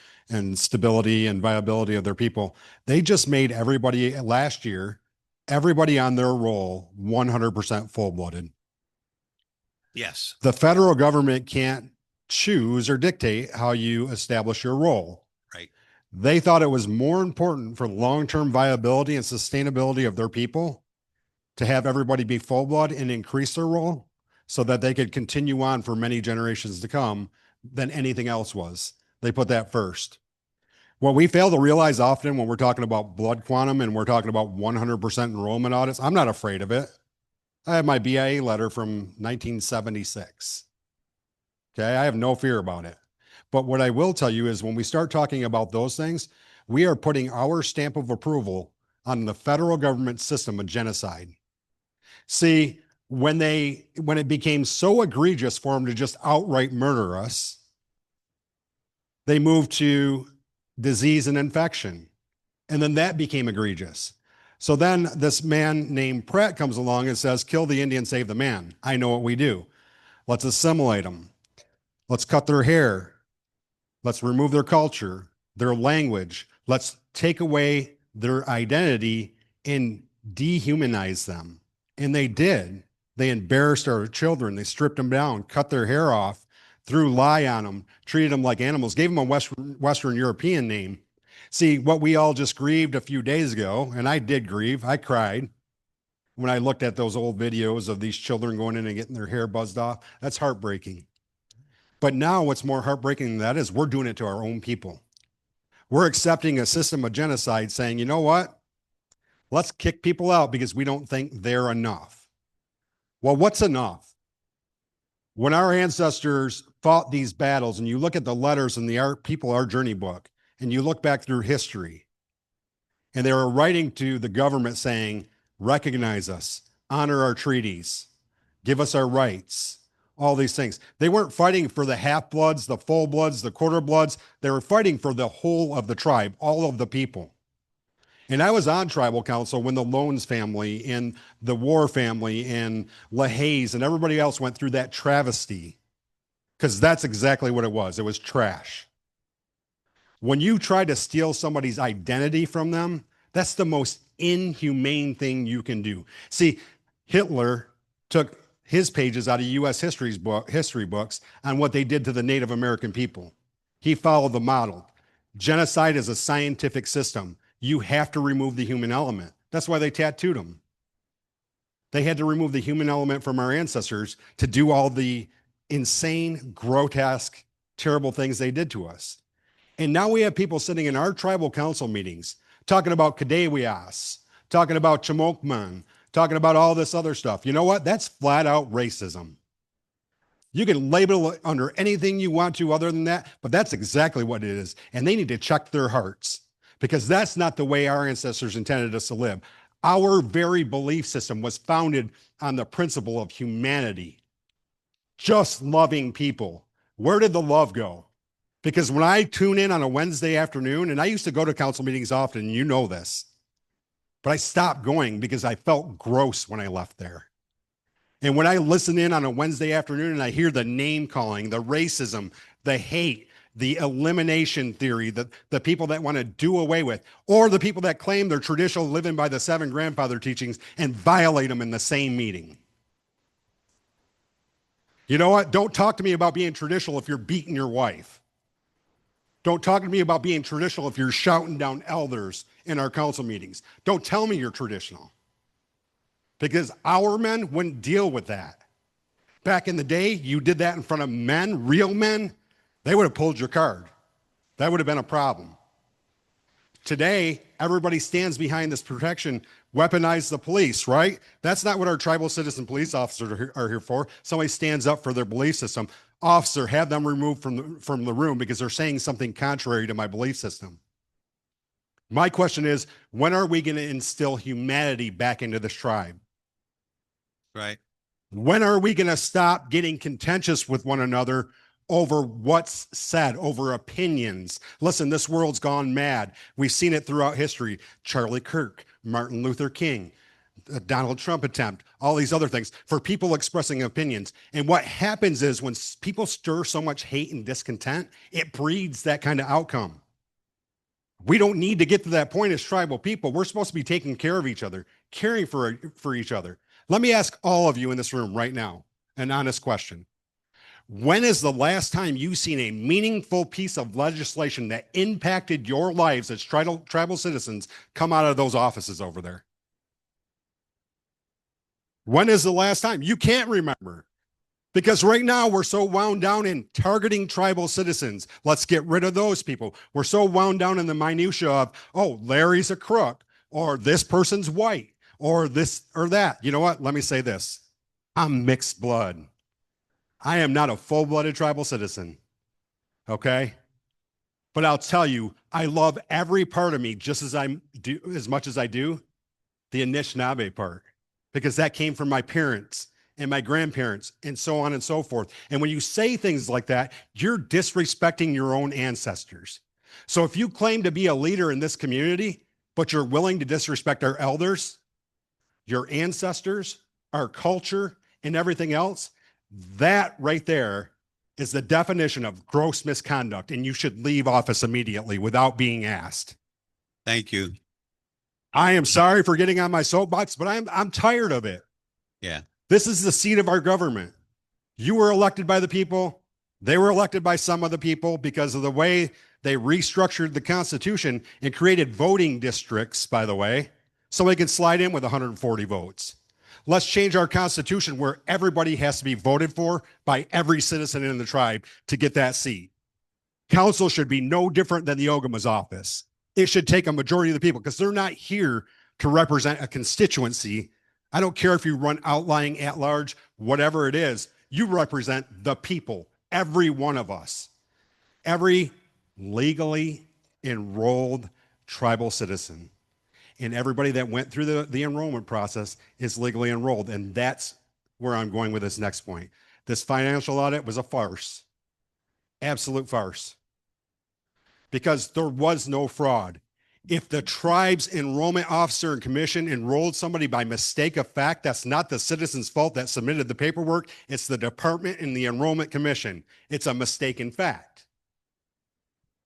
[SPEAKER 2] stability and viability of their people, they just made everybody last year, everybody on their roll 100% full-blooded.
[SPEAKER 1] Yes.
[SPEAKER 2] The federal government can't choose or dictate how you establish your role.
[SPEAKER 1] Right.
[SPEAKER 2] They thought it was more important for long-term viability and sustainability of their people to have everybody be full blood and increase their role so that they could continue on for many generations to come than anything else was. They put that first. What we fail to realize often when we're talking about blood quantum and we're talking about 100% enrollment audits, I'm not afraid of it. I have my BIA letter from 1976. Okay, I have no fear about it. But what I will tell you is when we start talking about those things, we are putting our stamp of approval on the federal government system of genocide. See, when it became so egregious for them to just outright murder us, they moved to disease and infection. And then that became egregious. So then this man named Pratt comes along and says, kill the Indian, save the man. I know what we do. Let's assimilate them. Let's cut their hair. Let's remove their culture, their language. Let's take away their identity and dehumanize them. And they did. They embarrassed our children. They stripped them down, cut their hair off, threw lye on them, treated them like animals, gave them a Western European name. See, what we all just grieved a few days ago, and I did grieve, I cried when I looked at those old videos of these children going in and getting their hair buzzed off. That's heartbreaking. But now what's more heartbreaking than that is we're doing it to our own people. We're accepting a system of genocide saying, you know what? Let's kick people out because we don't think they're enough. Well, what's enough? When our ancestors fought these battles and you look at the letters in the Our Journey book and you look back through history and they were writing to the government saying, recognize us, honor our treaties, give us our rights, all these things. They weren't fighting for the half-bloods, the full-bloods, the quarter-bloods. They were fighting for the whole of the tribe, all of the people. And I was on tribal council when the Loans family and the War family and LaHaye and everybody else went through that travesty, because that's exactly what it was. It was trash. When you try to steal somebody's identity from them, that's the most inhumane thing you can do. See, Hitler took his pages out of U.S. history books on what they did to the Native American people. He followed the model. Genocide is a scientific system. You have to remove the human element. That's why they tattooed them. They had to remove the human element from our ancestors to do all the insane, grotesque, terrible things they did to us. And now we have people sitting in our tribal council meetings talking about Kadewias, talking about Chamokman, talking about all this other stuff. You know what? That's flat out racism. You can label it under anything you want to other than that, but that's exactly what it is. And they need to check their hearts, because that's not the way our ancestors intended us to live. Our very belief system was founded on the principle of humanity, just loving people. Where did the love go? Because when I tune in on a Wednesday afternoon, and I used to go to council meetings often, you know this, but I stopped going because I felt gross when I left there. And when I listen in on a Wednesday afternoon and I hear the name calling, the racism, the hate, the elimination theory, the people that want to do away with, or the people that claim they're traditional living by the 7 grandfather teachings and violate them in the same meeting. You know what? Don't talk to me about being traditional if you're beating your wife. Don't talk to me about being traditional if you're shouting down elders in our council meetings. Don't tell me you're traditional, because our men wouldn't deal with that. Back in the day, you did that in front of men, real men, they would have pulled your card. That would have been a problem. Today, everybody stands behind this protection, weaponize the police, right? That's not what our tribal citizen police officers are here for. Somebody stands up for their belief system. Officer, have them removed from the room because they're saying something contrary to my belief system. My question is, when are we going to instill humanity back into this tribe?
[SPEAKER 1] Right.
[SPEAKER 2] When are we going to stop getting contentious with one another over what's said, over opinions? Listen, this world's gone mad. We've seen it throughout history. Charlie Kirk, Martin Luther King, Donald Trump attempt, all these other things, for people expressing opinions. And what happens is when people stir so much hate and discontent, it breeds that kind of outcome. We don't need to get to that point as tribal people. We're supposed to be taking care of each other, caring for each other. Let me ask all of you in this room right now an honest question. When is the last time you've seen a meaningful piece of legislation that impacted your lives as tribal citizens come out of those offices over there? When is the last time? You can't remember, because right now we're so wound down in targeting tribal citizens. Let's get rid of those people. We're so wound down in the minutia of, oh, Larry's a crook, or this person's white, or this or that. You know what? Let me say this. I'm mixed blood. I am not a full-blooded tribal citizen, okay? But I'll tell you, I love every part of me just as much as I do the Anishinaabe part, because that came from my parents and my grandparents and so on and so forth. And when you say things like that, you're disrespecting your own ancestors. So if you claim to be a leader in this community, but you're willing to disrespect our elders, your ancestors, our culture, and everything else, that right there is the definition of gross misconduct, and you should leave office immediately without being asked.
[SPEAKER 1] Thank you.
[SPEAKER 2] I am sorry for getting on my soapbox, but I'm tired of it.
[SPEAKER 1] Yeah.
[SPEAKER 2] This is the seat of our government. You were elected by the people. They were elected by some of the people because of the way they restructured the Constitution and created voting districts, by the way, so they can slide in with 140 votes. Let's change our Constitution where everybody has to be voted for by every citizen in the tribe to get that seat. Council should be no different than the Ogama's office. It should take a majority of the people because they're not here to represent a constituency. I don't care if you run outlying, at large, whatever it is, you represent the people, every one of us, every legally enrolled tribal citizen. And everybody that went through the enrollment process is legally enrolled. And that's where I'm going with this next point. This financial audit was a farce, absolute farce, because there was no fraud. If the tribe's enrollment officer and commission enrolled somebody by mistake of fact, that's not the citizen's fault that submitted the paperwork. It's the department and the enrollment commission. It's a mistaken fact.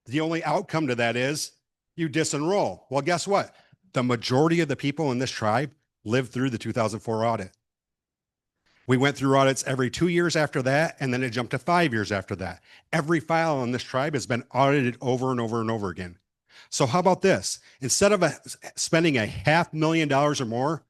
[SPEAKER 2] The only outcome to that is you disenroll. Well, guess what? The majority of the people in this tribe lived through the 2004 audit. We went through audits every 2 years after that, and then it jumped to 5 years after that. Every file on this tribe has been audited over and over and over again. So how about this? Instead of spending $500,000 or more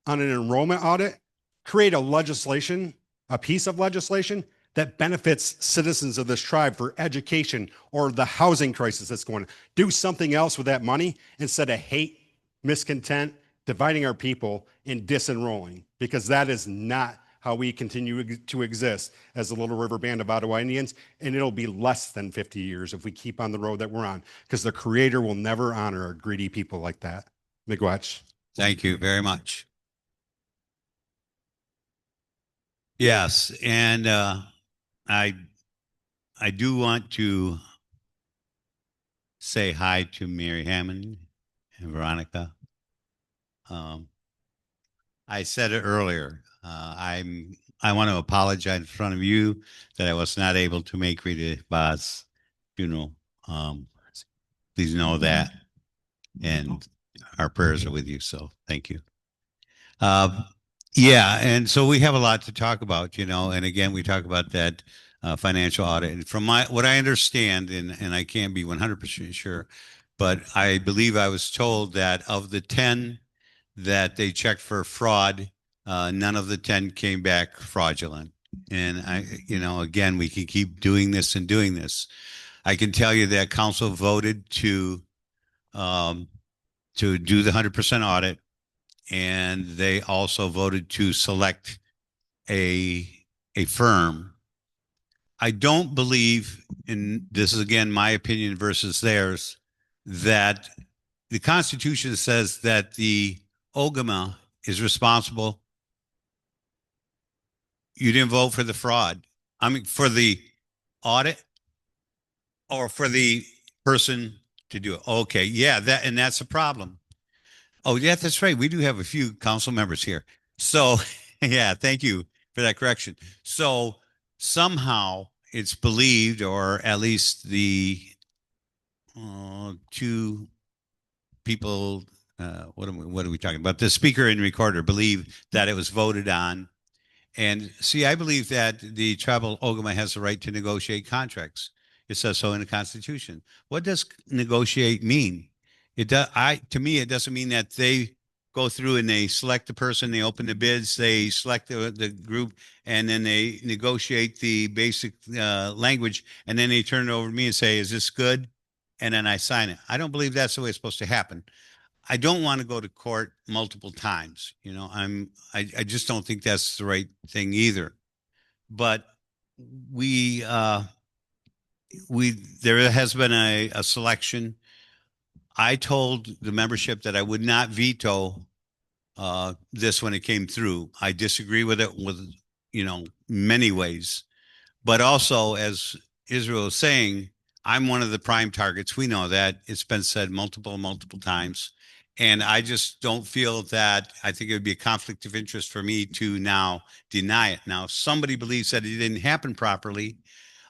[SPEAKER 2] on an enrollment audit, create a piece of legislation that benefits citizens of this tribe for education or the housing crisis that's going on. Do something else with that money instead of hate, miscontent, dividing our people, and disenrolling, because that is not how we continue to exist as the Little River Band of Ottawa Indians. And it'll be less than 50 years if we keep on the road that we're on, because the Creator will never honor greedy people like that. Miigwech.
[SPEAKER 1] Thank you very much. Yes, and I do want to say hi to Mary Hammond and Veronica. I said it earlier. I want to apologize in front of you that I was not able to make Rita Ba's funeral. Please know that, and our prayers are with you. So thank you. Yeah, and so we have a lot to talk about, and again, we talk about that financial audit. And from what I understand, and I can't be 100% sure, but I believe I was told that of the 10 that they checked for fraud, none of the 10 came back fraudulent. And again, we can keep doing this and doing this. I can tell you that council voted to do the 100% audit, and they also voted to select a firm. I don't believe, and this is again my opinion versus theirs, that the Constitution says that the Ogama is responsible. You didn't vote for the fraud. I mean, for the audit or for the person to do it. Okay, yeah, that's a problem. Oh, yeah, that's right. We do have a few council members here. So, yeah, thank you for that correction. So somehow it's believed, or at least the two people, what are we talking about? The speaker and recorder believe that it was voted on. And see, I believe that the tribal Ogama has the right to negotiate contracts. It says so in the Constitution. What does negotiate mean? To me, it doesn't mean that they go through and they select the person, they open the bids, they select the group, and then they negotiate the basic language, and then they turn it over to me and say, is this good? And then I sign it. I don't believe that's the way it's supposed to happen. I don't want to go to court multiple times. I just don't think that's the right thing either. But there has been a selection. I told the membership that I would not veto this when it came through. I disagree with it with, many ways. But also, as Israel is saying, I'm one of the prime targets. We know that. It's been said multiple times. And I just don't feel that. I think it would be a conflict of interest for me to now deny it. Now, if somebody believes that it didn't happen properly,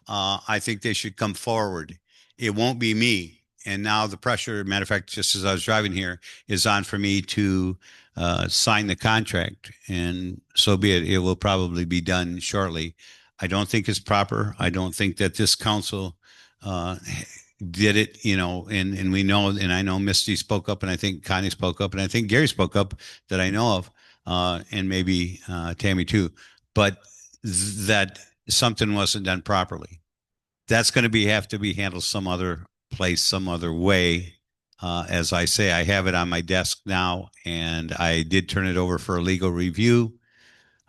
[SPEAKER 1] I think they should come forward. It won't be me. And now the pressure, matter of fact, just as I was driving here, is on for me to sign the contract. And so be it. It will probably be done shortly. I don't think it's proper. I don't think that this council did it, and we know, and I know Misty spoke up, and I think Connie spoke up, and I think Gary spoke up that I know of, and maybe Tammy too, but that something wasn't done properly. That's going to have to be handled some other place, some other way. As I say, I have it on my desk now, and I did turn it over for a legal review.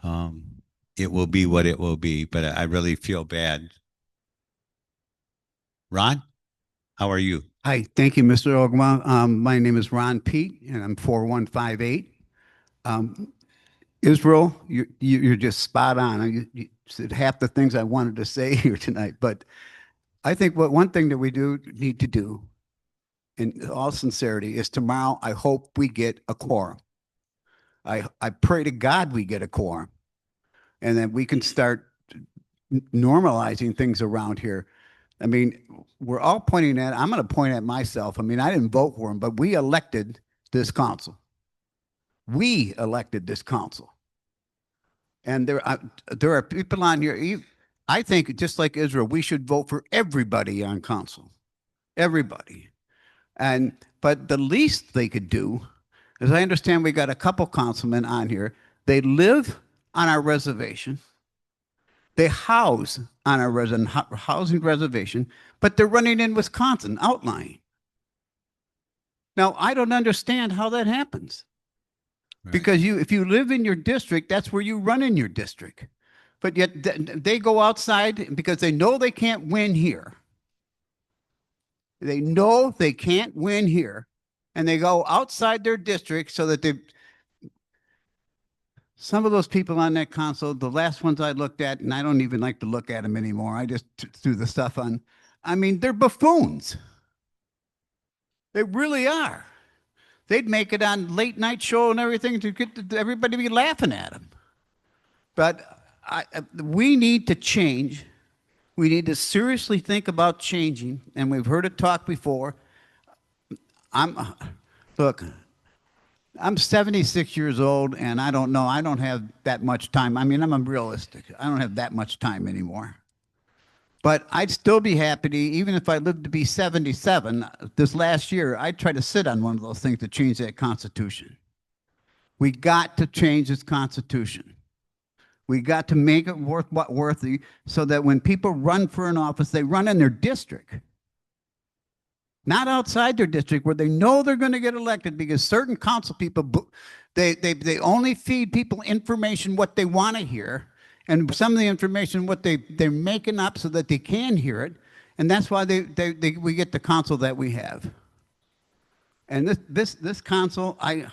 [SPEAKER 1] It will be what it will be, but I really feel bad. Ron, how are you?
[SPEAKER 6] Hi, thank you, Mr. Ogama. My name is Ron Pete, and I'm 4158. Israel, you're just spot on. You said half the things I wanted to say here tonight, but I think one thing that we do need to do, in all sincerity, is tomorrow I hope we get a quorum. I pray to God we get a quorum, and then we can start normalizing things around here. I mean, we're all pointing at, I'm going to point at myself. I mean, I didn't vote for him, but we elected this council. We elected this council. And there are people on here, I think just like Israel, we should vote for everybody on council. Everybody. But the least they could do, as I understand, we got a couple councilmen on here, they live on our reservation. They house on our housing reservation, but they're running in Wisconsin, outlying. Now, I don't understand how that happens.
[SPEAKER 1] Right.
[SPEAKER 6] Because if you live in your district, that's where you run in your district. But yet they go outside because they know they can't win here. They know they can't win here. And they go outside their district so that some of those people on that console, the last ones I looked at, and I don't even like to look at them anymore. I just threw the stuff on. I mean, they're buffoons. They really are. They'd make it on late night show and everything to get everybody to be laughing at them. But we need to change. We need to seriously think about changing. And we've heard it talk before. Look, I'm 76 years old, and I don't know. I don't have that much time. I mean, I'm realistic. I don't have that much time anymore. But I'd still be happy to, even if I lived to be 77, this last year, I'd try to sit on one of those things to change that Constitution. We got to change this Constitution. We got to make it worthy so that when people run for an office, they run in their district. Not outside their district where they know they're going to get elected, because certain council people, they only feed people information what they want to hear, and some of the information what they're making up so that they can hear it, and that's why we get the council that we have. And this council, I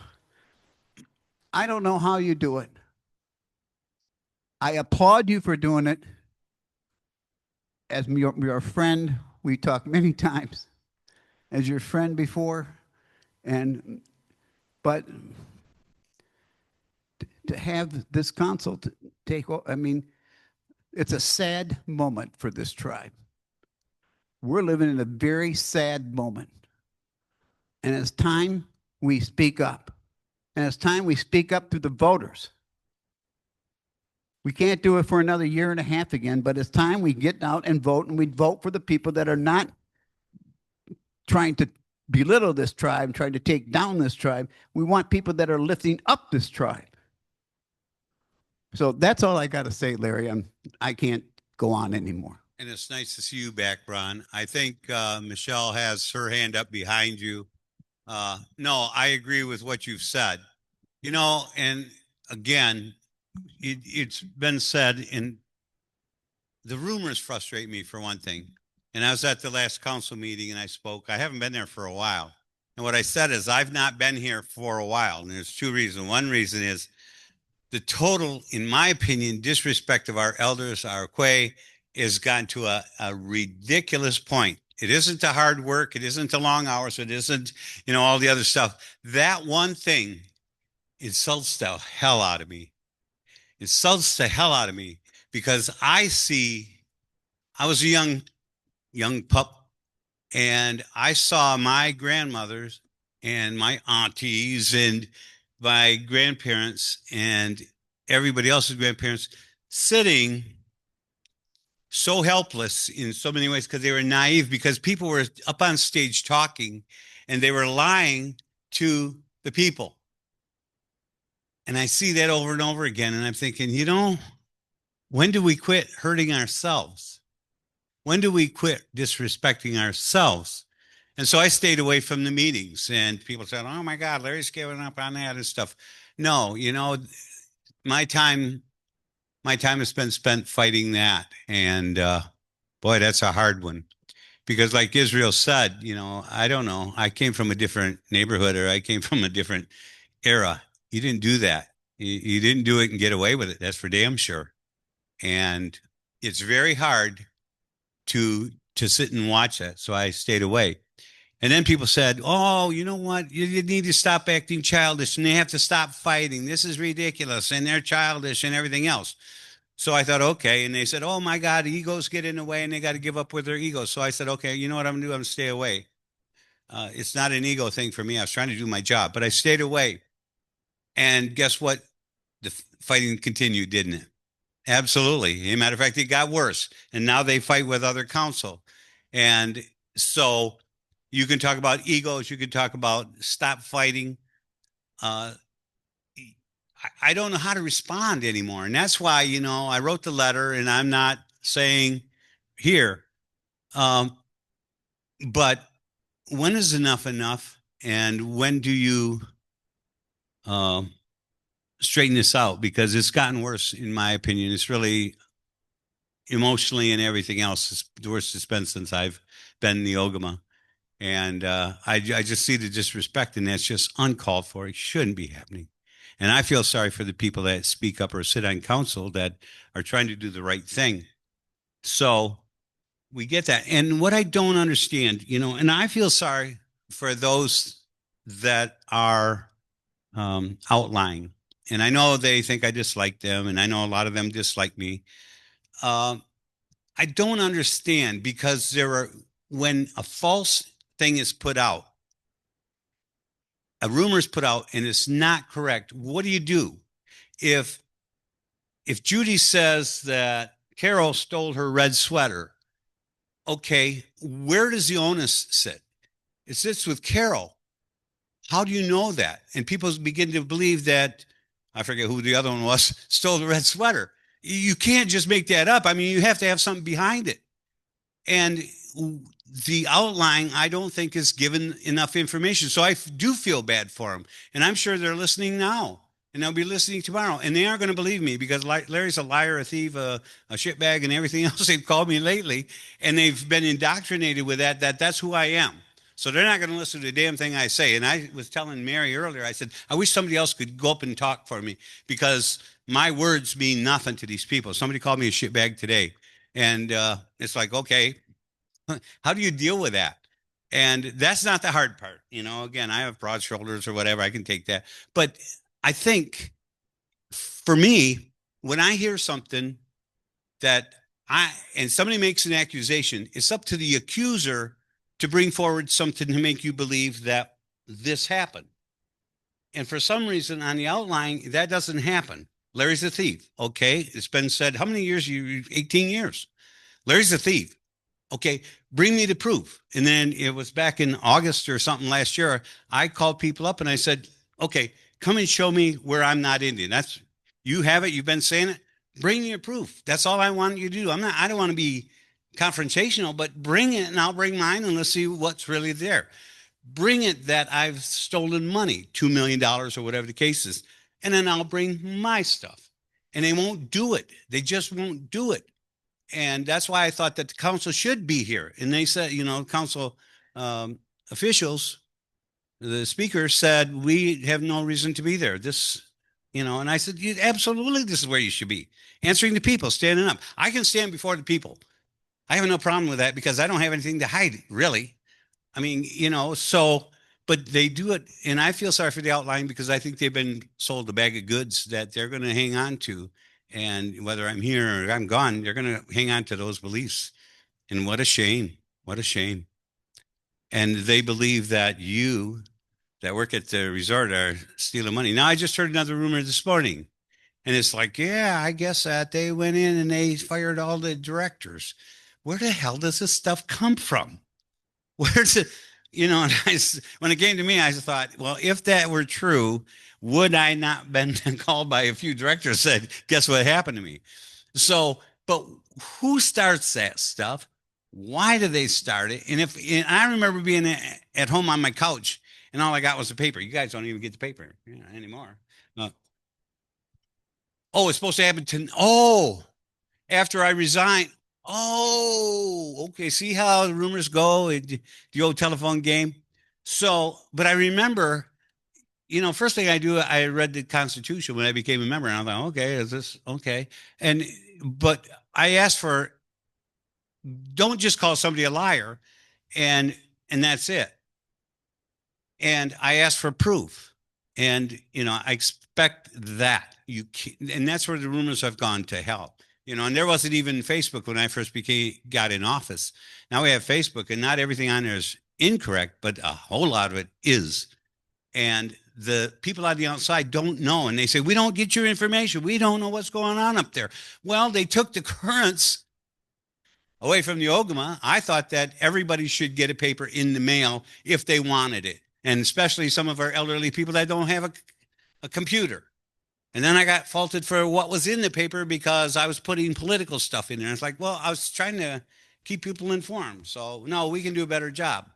[SPEAKER 6] don't know how you do it. I applaud you for doing it. As your friend, we talked many times. As your friend before, but to have this council to take, I mean, it's a sad moment for this tribe. We're living in a very sad moment. And it's time we speak up. And it's time we speak up to the voters. We can't do it for another year and a half again, but it's time we get out and vote, and we vote for the people that are not trying to belittle this tribe, trying to take down this tribe. We want people that are lifting up this tribe. So that's all I got to say, Larry. I can't go on anymore.
[SPEAKER 1] And it's nice to see you back, Ron. I think Michelle has her hand up behind you. No, I agree with what you've said. And again, it's been said, and the rumors frustrate me for one thing. And I was at the last council meeting and I spoke. I haven't been there for a while. And what I said is I've not been here for a while. And there's two reasons. One reason is the total, in my opinion, disrespect of our elders, our Quay, has gotten to a ridiculous point. It isn't the hard work. It isn't the long hours. It isn't, all the other stuff. That one thing insults the hell out of me. Insults the hell out of me, because I was a young pup, And I saw my grandmothers and my aunties and my grandparents and everybody else's grandparents sitting so helpless in so many ways because they were naive, because people were up on stage talking and they were lying to the people. And I see that over and over again. And I'm thinking, when do we quit hurting ourselves? When do we quit disrespecting ourselves? And so I stayed away from the meetings, and people said, "Oh my God, Larry's giving up on that and stuff." No, my time has been spent fighting that. And boy, that's a hard one, because like Israel said, I don't know. I came from a different neighborhood, or I came from a different era. You didn't do that. You didn't do it and get away with it. That's for damn sure. And it's very hard to sit and watch that. So I stayed away. And then people said, "Oh, you know what? You need to stop acting childish, and they have to stop fighting. This is ridiculous, and they're childish and everything else." So I thought, okay. And they said, "Oh my God, egos get in the way and they got to give up with their egos." So I said, okay, you know what I'm gonna do? I'm gonna stay away. It's not an ego thing for me. I was trying to do my job, but I stayed away. And guess what? The fighting continued, didn't it? Absolutely. As a matter of fact, it got worse. And now they fight with other council. And so you can talk about egos. You can talk about stop fighting. I don't know how to respond anymore. And that's why, I wrote the letter, and I'm not saying here. But when is enough enough? And when do you straighten this out? Because it's gotten worse, in my opinion. It's really emotionally and everything else. It's the worst it's been since I've been in the Ogama. And I just see the disrespect, and that's just uncalled for. It shouldn't be happening. And I feel sorry for the people that speak up or sit on council that are trying to do the right thing. So we get that. And what I don't understand, and I feel sorry for those that are outlying. And I know they think I dislike them, and I know a lot of them dislike me. I don't understand, because when a false thing is put out, a rumor is put out, and it's not correct, what do you do? If Judy says that Carol stole her red sweater, okay, where does the onus sit? It sits with Carol. How do you know that? And people begin to believe that, I forget who the other one was, stole the red sweater. You can't just make that up. I mean, you have to have something behind it. And the outline, I don't think, is given enough information. So I do feel bad for them. And I'm sure they're listening now, and they'll be listening tomorrow. And they aren't going to believe me, because Larry's a liar, a thief, a shitbag, and everything else they've called me lately. And they've been indoctrinated with that's who I am. So they're not going to listen to the damn thing I say. And I was telling Mary earlier, I said, I wish somebody else could go up and talk for me, because my words mean nothing to these people. Somebody called me a shitbag today. And it's like, okay, how do you deal with that? And that's not the hard part. Again, I have broad shoulders or whatever. I can take that. But I think for me, when I hear something and somebody makes an accusation, it's up to the accuser to bring forward something to make you believe that this happened. And for some reason on the outline, that doesn't happen. Larry's a thief. Okay. It's been said, how many years? 18 years. Larry's a thief. Okay, bring me the proof. And then it was back in August or something last year, I called people up and I said, okay, come and show me where I'm not Indian. You have it. You've been saying it. Bring me your proof. That's all I want you to do. I don't want to be confrontational, but bring it, and I'll bring mine, and let's see what's really there. Bring it that I've stolen money, $2 million or whatever the case is. And then I'll bring my stuff. And they won't do it. They just won't do it. And that's why I thought that the council should be here. And they said, council officials, the speaker said, we have no reason to be there. And I said, absolutely, this is where you should be. Answering the people, standing up. I can stand before the people. I have no problem with that, because I don't have anything to hide, really. I mean, but they do it. And I feel sorry for the outline, because I think they've been sold a bag of goods that they're going to hang on to. And whether I'm here or I'm gone, they're going to hang on to those beliefs. And what a shame. What a shame. And they believe that you that work at the resort are stealing money. Now, I just heard another rumor this morning, and it's like, yeah, I guess that they went in and they fired all the directors. Where the hell does this stuff come from? Where's it? You know, and when it came to me, I thought, well, if that were true, would I not been called by a few directors said, guess what happened to me? So, but who starts that stuff? Why do they start it? And I remember being at home on my couch and all I got was the paper. You guys don't even get the paper anymore. Oh, it's supposed to happen after I resigned. Oh, okay. See how the rumors go, the old telephone game. So, but I remember, first thing I read the Constitution when I became a member, and I thought, okay, is this okay? But I asked for, don't just call somebody a liar, and that's it. And I asked for proof, and I expect that and that's where the rumors have gone to hell. And there wasn't even Facebook when I first got in office. Now we have Facebook, and not everything on there is incorrect, but a whole lot of it is. And the people on the outside don't know. And they say, we don't get your information. We don't know what's going on up there. Well, they took the currents away from the Ogama. I thought that everybody should get a paper in the mail if they wanted it. And especially some of our elderly people that don't have a computer. And then I got faulted for what was in the paper because I was putting political stuff in there. It's like, well, I was trying to keep people informed. So no, we can do a better job.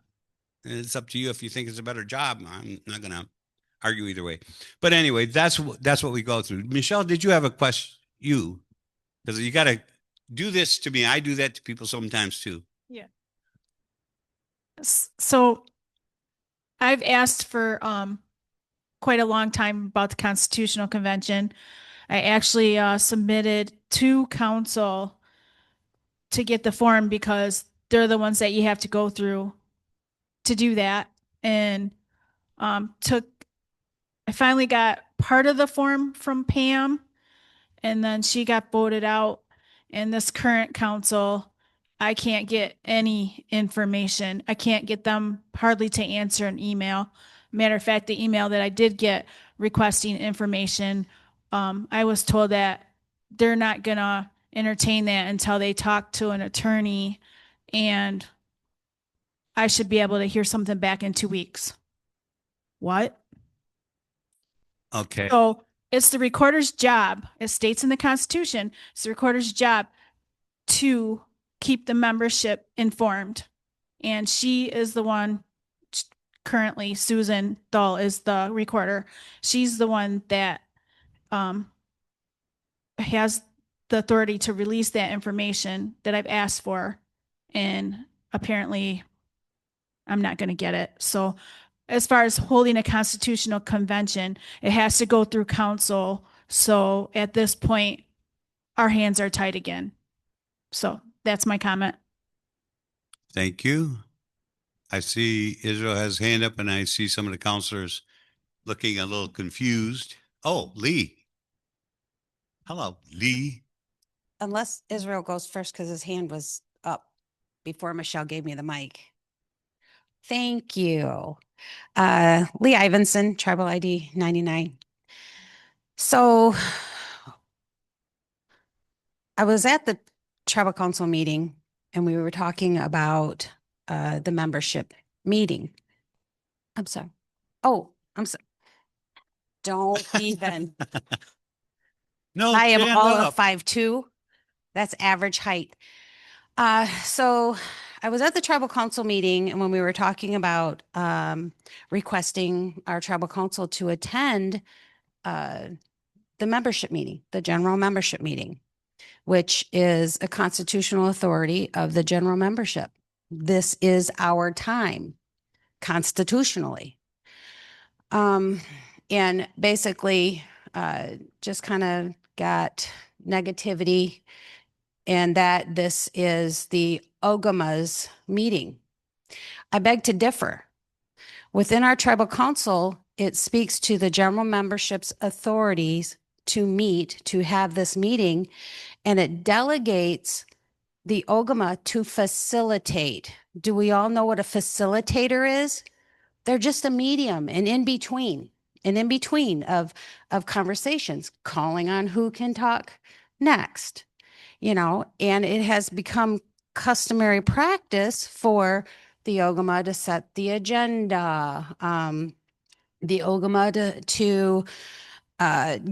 [SPEAKER 1] And it's up to you if you think it's a better job. I'm not going to argue either way. But anyway, that's what we go through. Michelle, did you have a question? Because you got to do this to me. I do that to people sometimes too.
[SPEAKER 4] Yeah. So I've asked for quite a long time about the Constitutional Convention. I actually submitted to council to get the form because they're the ones that you have to go through to do that. And I finally got part of the form from Pam, and then she got voted out. And this current council, I can't get any information. I can't get them hardly to answer an email. Matter of fact, the email that I did get requesting information, I was told that they're not gonna entertain that until they talk to an attorney, and I should be able to hear something back in 2 weeks. What?
[SPEAKER 1] Okay.
[SPEAKER 4] So it's the recorder's job. It states in the Constitution, it's the recorder's job to keep the membership informed. And she is the one, currently Susan Dahl is the recorder. She's the one that has the authority to release that information that I've asked for. And apparently I'm not going to get it. So as far as holding a constitutional convention, it has to go through council. So at this point, our hands are tied again. So that's my comment.
[SPEAKER 1] Thank you. I see Israel has hand up, and I see some of the counselors looking a little confused. Oh, Lee. Hello, Lee.
[SPEAKER 7] Unless Israel goes first because his hand was up before Michelle gave me the mic. Thank you. Lee Ivinson, Tribal ID 99. So I was at the Tribal Council meeting and we were talking about the membership meeting. I'm sorry. Oh, I'm sorry. Don't even.
[SPEAKER 1] No,
[SPEAKER 7] I am
[SPEAKER 1] stand
[SPEAKER 7] all
[SPEAKER 1] up.
[SPEAKER 7] of 5'2". That's average height. So I was at the tribal council meeting, and when we were talking about requesting our tribal council to attend the membership meeting, the general membership meeting, which is a constitutional authority of the general membership. This is our time constitutionally. And basically just kind of got negativity, and that this is the Ogama's meeting. I beg to differ. Within our tribal council, it speaks to the general membership's authorities to meet, to have this meeting, and it delegates the Ogama to facilitate Do we all know what a facilitator is? They're just a medium and in between, of conversations, calling on who can talk next, and it has become customary practice for the Ogama to set the agenda, the Ogama to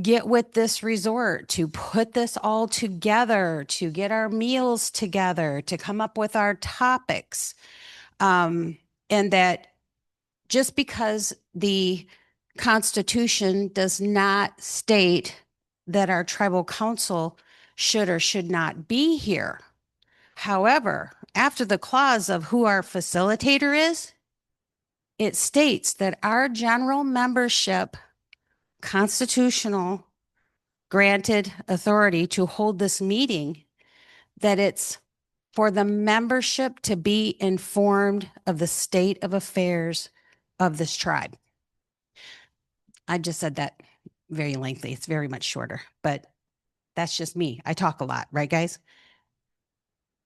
[SPEAKER 7] get with this resort, to put this all together, to get our meals together, to come up with our topics. And that just because the Constitution does not state that our tribal council should or should not be here. However, after the clause of who our facilitator is, it states that our general membership constitutional granted authority to hold this meeting, that it's for the membership to be informed of the state of affairs of this tribe. I just said that very lengthy. It's very much shorter, but that's just me. I talk a lot, right, guys?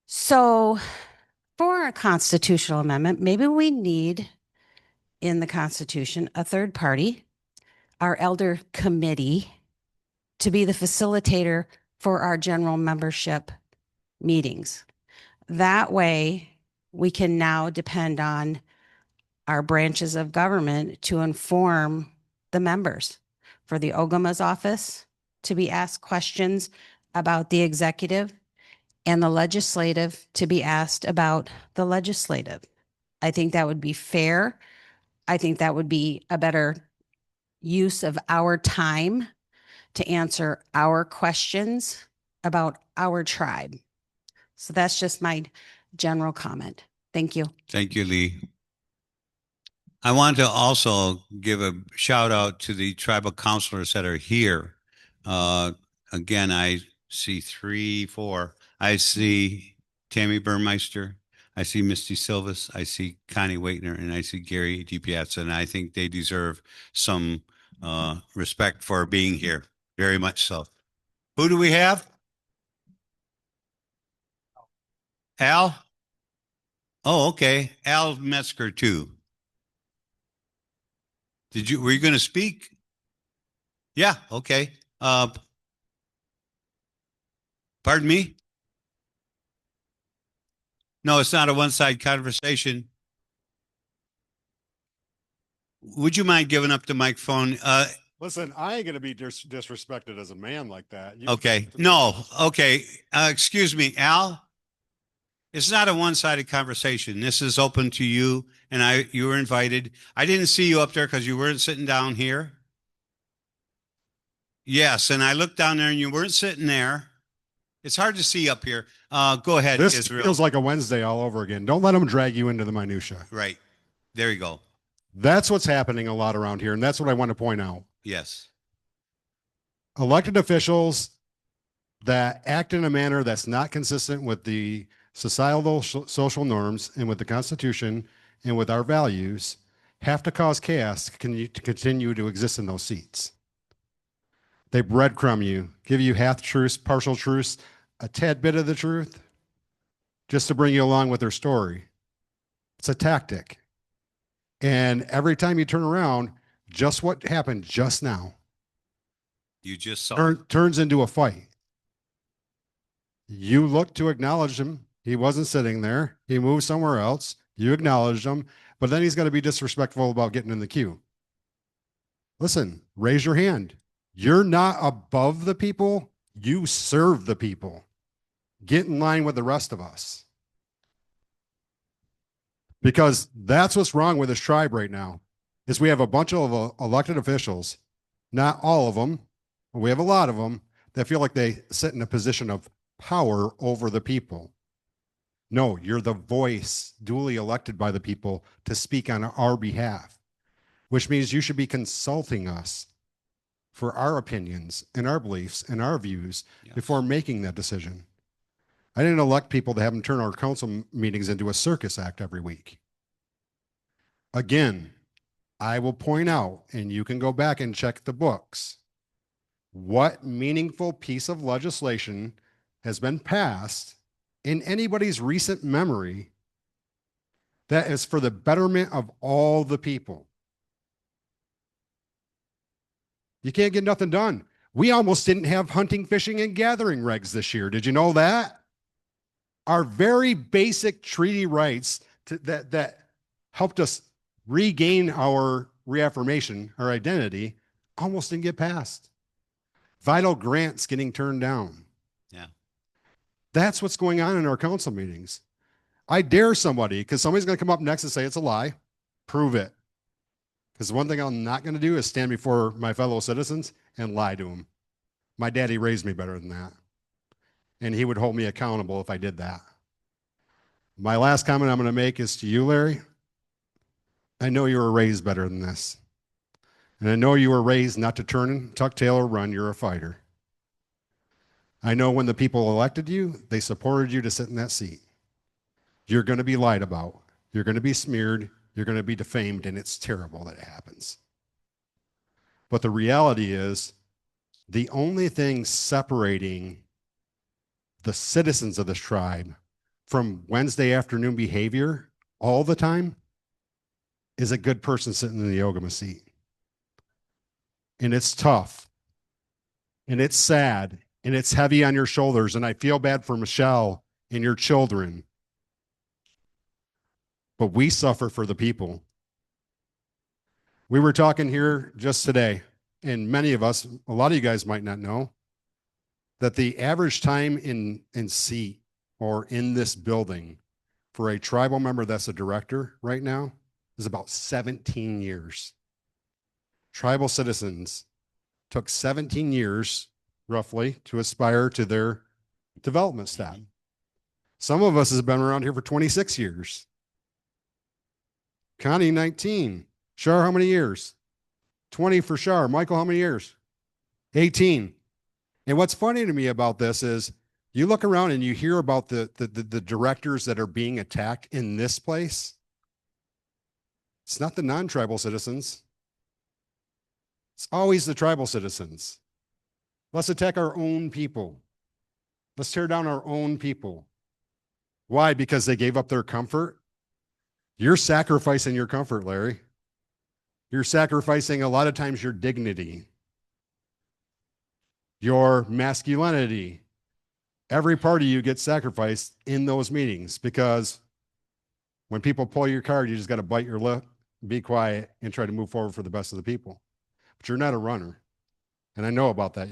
[SPEAKER 7] So for a constitutional amendment, maybe we need in the Constitution a third party, our elder committee, to be the facilitator for our general membership meetings. That way, we can now depend on our branches of government to inform the members. For the Ogama's office to be asked questions about the executive, and the legislative to be asked about the legislative. I think that would be fair. I think that would be a better use of our time to answer our questions about our tribe. So that's just my general comment. Thank you.
[SPEAKER 1] Thank you, Lee. I want to also give a shout out to the tribal counselors that are here. Again, I see 3, 4. I see Tammy Burmeister. I see Misty Silvas. I see Connie Waitner, and I see Gary DiPiazza. And I think they deserve some respect for being here. Very much so. Who do we have? Al? Oh, okay. Al Metzger too. Were you going to speak? Yeah, okay. Pardon me? No, it's not a one-side conversation. Would you mind giving up the microphone?
[SPEAKER 2] Listen, I ain't gonna be disrespected as a man like that.
[SPEAKER 1] Okay. No. Okay. Excuse me, Al. It's not a one-sided conversation. This is open to you, and you were invited. I didn't see you up there because you weren't sitting down here. Yes, and I looked down there and you weren't sitting there. It's hard to see up here. Go ahead,
[SPEAKER 2] This
[SPEAKER 1] Israel.
[SPEAKER 2] feels like a Wednesday all over again. Don't let them drag you into the minutia.
[SPEAKER 1] Right. There you go.
[SPEAKER 2] That's what's happening a lot around here, and that's what I want to point out.
[SPEAKER 1] Yes.
[SPEAKER 2] Elected officials that act in a manner that's not consistent with the societal social norms and with the Constitution and with our values have to cause chaos to continue to exist in those seats. They breadcrumb you, give you half truths, partial truths, a tad bit of the truth, just to bring you along with their story. It's a tactic. And every time you turn around, just what happened just now
[SPEAKER 1] You just saw.
[SPEAKER 2] turns into a fight. You look to acknowledge him. He wasn't sitting there. He moved somewhere else. You acknowledged him, but then he's going to be disrespectful about getting in the queue. Listen, raise your hand. You're not above the people. You serve the people. Get in line with the rest of us. Because that's what's wrong with this tribe right now, is we have a bunch of elected officials, not all of them, but we have a lot of them that feel like they sit in a position of power over the people. No, you're the voice duly elected by the people to speak on our behalf, which means you should be consulting us for our opinions and our beliefs and our views
[SPEAKER 1] Yes.
[SPEAKER 2] before making that decision. I didn't elect people to have them turn our council meetings into a circus act every week. Again, I will point out, and you can go back and check the books, what meaningful piece of legislation has been passed in anybody's recent memory That is for the betterment of all the people. You can't get nothing done. We almost didn't have hunting, fishing, and gathering regs this year. Did you know that? Our very basic treaty rights that helped us regain our reaffirmation, our identity, almost didn't get passed. Vital grants getting turned down.
[SPEAKER 1] Yeah.
[SPEAKER 2] That's what's going on in our council meetings. I dare somebody, because somebody's going to come up next and say it's a lie, prove it. Because one thing I'm not going to do is stand before my fellow citizens and lie to them. My daddy raised me better than that. And he would hold me accountable if I did that. My last comment I'm going to make is to you, Larry. I know you were raised better than this. And I know you were raised not to turn, tuck tail, or run. You're a fighter. I know when the people elected you, they supported you to sit in that seat. You're going to be lied about. You're going to be smeared. You're going to be defamed, and it's terrible that it happens. But the reality is, the only thing separating the citizens of this tribe from Wednesday afternoon behavior all the time is a good person sitting in the Ogama seat. And it's tough, and it's sad, and it's heavy on your shoulders. And I feel bad for Michelle and your children. But we suffer for the people. We were talking here just today, and many of us, a lot of you guys might not know, that the average time in seat or in this building for a tribal member that's a director right now is about 17 years. Tribal citizens took 17 years, roughly, to aspire to their development staff. Some of us have been around here for 26 years. Connie, 19. Shar, how many years? 20 for Shar. Michael, how many years? 18. And what's funny to me about this is you look around and you hear about the directors that are being attacked in this place. It's not the non-tribal citizens. It's always the tribal citizens. Let's attack our own people. Let's tear down our own people. Why? Because they gave up their comfort? You're sacrificing your comfort, Larry. You're sacrificing a lot of times your dignity, your masculinity. Every part of you gets sacrificed in those meetings because when people pull your card, you just got to bite your lip, be quiet, and try to move forward for the best of the people. But you're not a runner. And I know about that.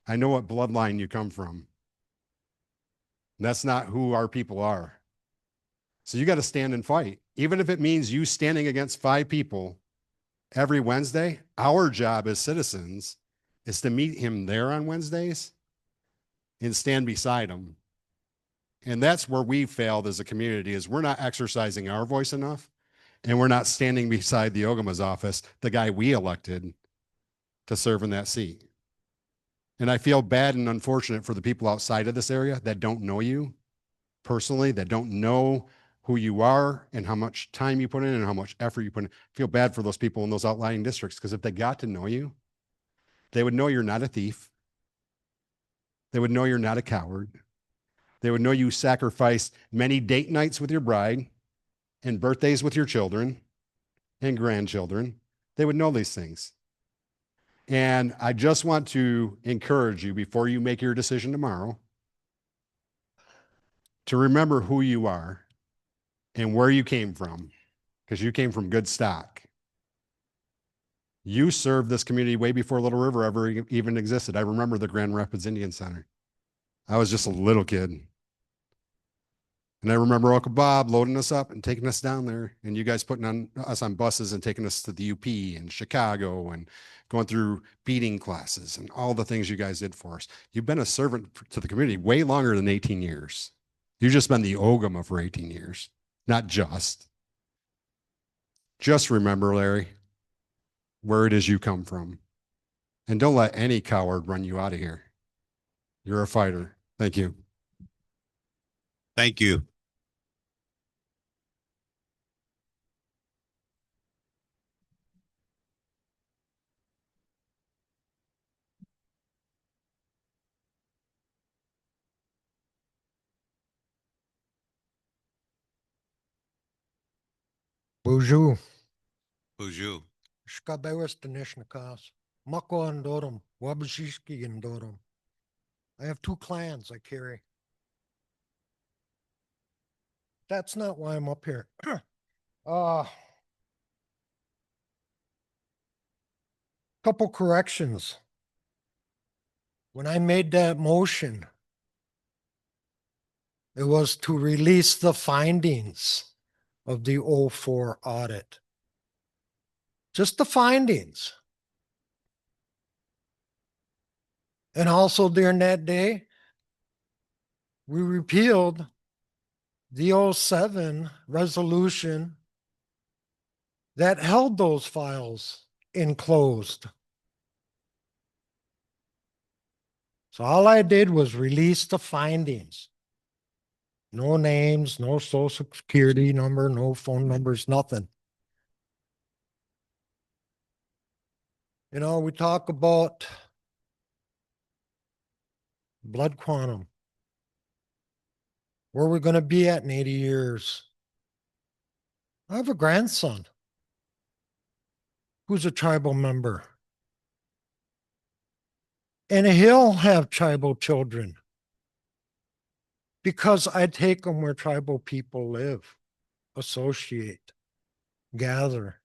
[SPEAKER 2] I know what bloodline you come from. And that's not who our people are. So you got to stand and fight. Even if it means you standing against 5 people every Wednesday, our job as citizens is to meet him there on Wednesdays and stand beside him. And that's where we failed as a community is we're not exercising our voice enough, and we're not standing beside the Ogama's office, the guy we elected to serve in that seat. And I feel bad and unfortunate for the people outside of this area that don't know you personally, that don't know who you are and how much time you put in and how much effort you put in. I feel bad for those people in those outlying districts because if they got to know you, they would know you're not a thief. They would know you're not a coward. They would know you sacrificed many date nights with your bride and birthdays with your children and grandchildren. They would know these things. And I just want to encourage you before you make your decision tomorrow to remember who you are and where you came from, because you came from good stock. You served this community way before Little River ever even existed. I remember the Grand Rapids Indian Center. I was just a little kid. And I remember Uncle Bob loading us up and taking us down there, and you guys putting us on buses and taking us to the UP and Chicago and going through beating classes and all the things you guys did for us. You've been a servant to the community way longer than 18 years. You've just been the Ogama for 18 years, not just. Just remember, Larry, where it is you come from. And don't let any coward run you out of here. You're a fighter. Thank you.
[SPEAKER 1] Thank you.
[SPEAKER 3] Bonjour.
[SPEAKER 1] Who's you?
[SPEAKER 3] Shkaberis Danishnikas. Mako Andorum. Wabashishki Andorum. I have 2 clans I carry. That's not why I'm up here. Couple corrections. When I made that motion, it was to release the findings of the 04 audit. Just the findings. And also during that day, we repealed the 07 resolution that held those files enclosed. So all I did was release the findings. No names, no social security number, no phone numbers, nothing. You know, we talk about blood quantum. Where we're going to be at in 80 years. I have a grandson who's a tribal member. And he'll have tribal children because I take them where tribal people live, associate, gather.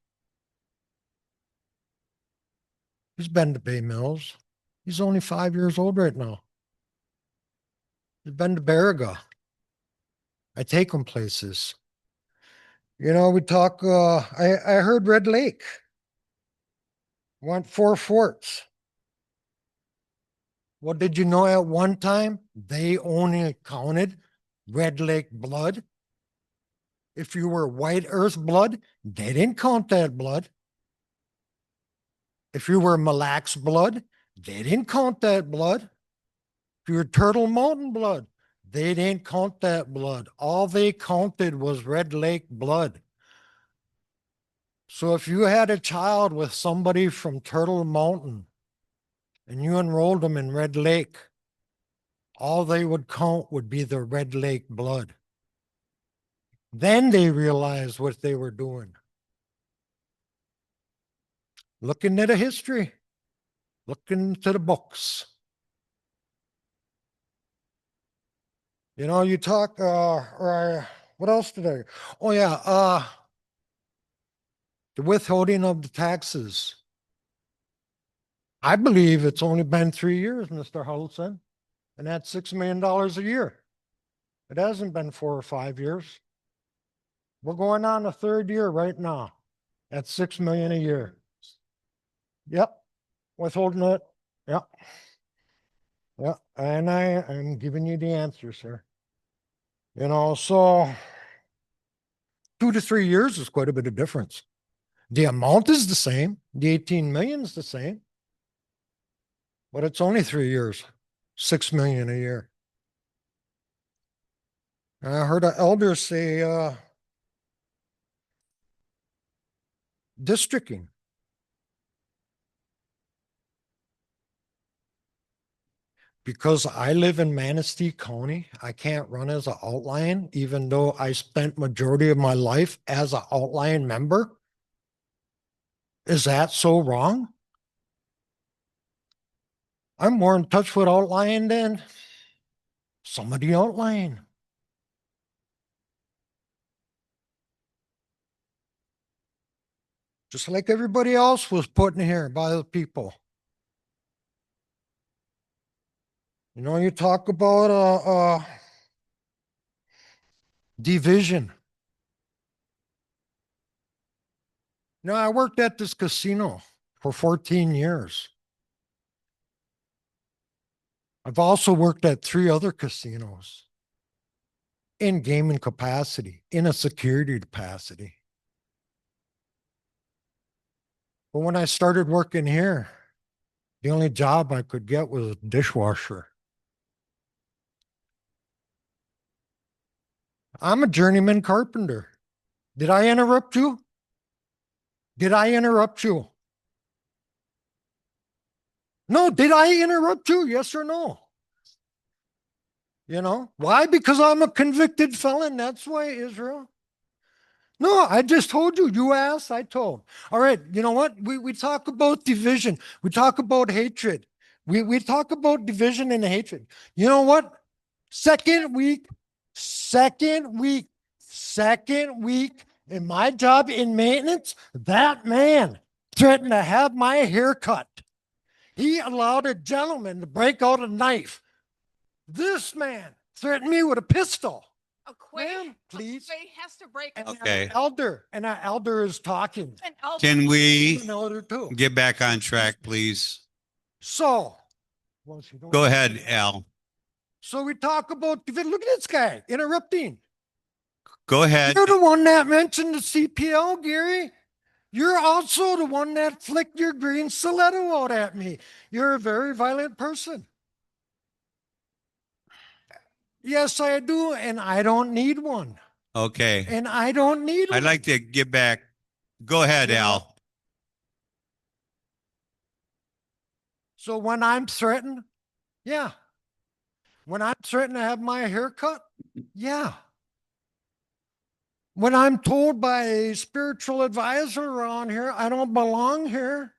[SPEAKER 3] He's been to Bay Mills. He's only 5 years old right now. He's been to Baraga. I take him places. You know, we talk, I heard Red Lake want 4 forts. Well, did you know at one time they only counted Red Lake blood? If you were White Earth blood, they didn't count that blood. If you were Mille Lacs blood, they didn't count that blood. If you were Turtle Mountain blood, they didn't count that blood. All they counted was Red Lake blood. So if you had a child with somebody from Turtle Mountain and you enrolled them in Red Lake, all they would count would be the Red Lake blood. Then they realized what they were doing. Looking at a history, looking to the books. You know, you talk, what else did I? Oh yeah, the withholding of the taxes. I believe it's only been 3 years, Mr. Huddleston, and that's $6 million a year. It hasn't been 4 or 5 years. We're going on the 3rd year right now at $6 million a year. Yep, withholding it. Yep. Yeah, and I'm giving you the answer, sir. You know, so 2 to 3 years is quite a bit of difference. The amount is the same. The 18 million is the same. But it's only 3 years, 6 million a year. And I heard an elder say, districting. Because I live in Manistee County, I can't run as an outline, even though I spent majority of my life as an outline member. Is that so wrong? I'm more in touch with outline than somebody outline. Just like everybody else was put in here by the people. You know, you talk about division. You know, I worked at this casino for 14 years. I've also worked at 3 other casinos in gaming capacity, in a security capacity. But when I started working here, the only job I could get was a dishwasher. I'm a journeyman carpenter. Did I interrupt you? Did I interrupt you? No, did I interrupt you? Yes or no? You know, why? Because I'm a convicted felon. That's why, Israel. No, I just told you. You asked, I told. All right, you know what? We talk about division. We talk about hatred. We talk about division and hatred. You know what? Second week, second week, second week in my job in maintenance, that man threatened to have my hair cut. He allowed a gentleman to break out a knife. This man threatened me with a pistol. Ma'am, please.
[SPEAKER 5] has to break.
[SPEAKER 3] And
[SPEAKER 1] Okay.
[SPEAKER 3] and our elder is talking.
[SPEAKER 1] Can we
[SPEAKER 3] An elder too.
[SPEAKER 1] get back on track, please?
[SPEAKER 3] So. well, she don't-
[SPEAKER 1] Go ahead, Al.
[SPEAKER 3] So we talk about, look at this guy interrupting.
[SPEAKER 1] Go ahead.
[SPEAKER 3] You're the one that mentioned the CPL, Gary. You're also the one that flicked your green stiletto out at me. You're a very violent person. Yes, I do. And I don't need one.
[SPEAKER 1] Okay.
[SPEAKER 3] And I don't need
[SPEAKER 1] I'd
[SPEAKER 3] one.
[SPEAKER 1] like to get back. Go ahead,
[SPEAKER 3] Yeah.
[SPEAKER 1] Al.
[SPEAKER 3] So when I'm threatened, yeah. When I'm threatened to have my hair cut, yeah. When I'm told by a spiritual advisor around here, I don't belong here,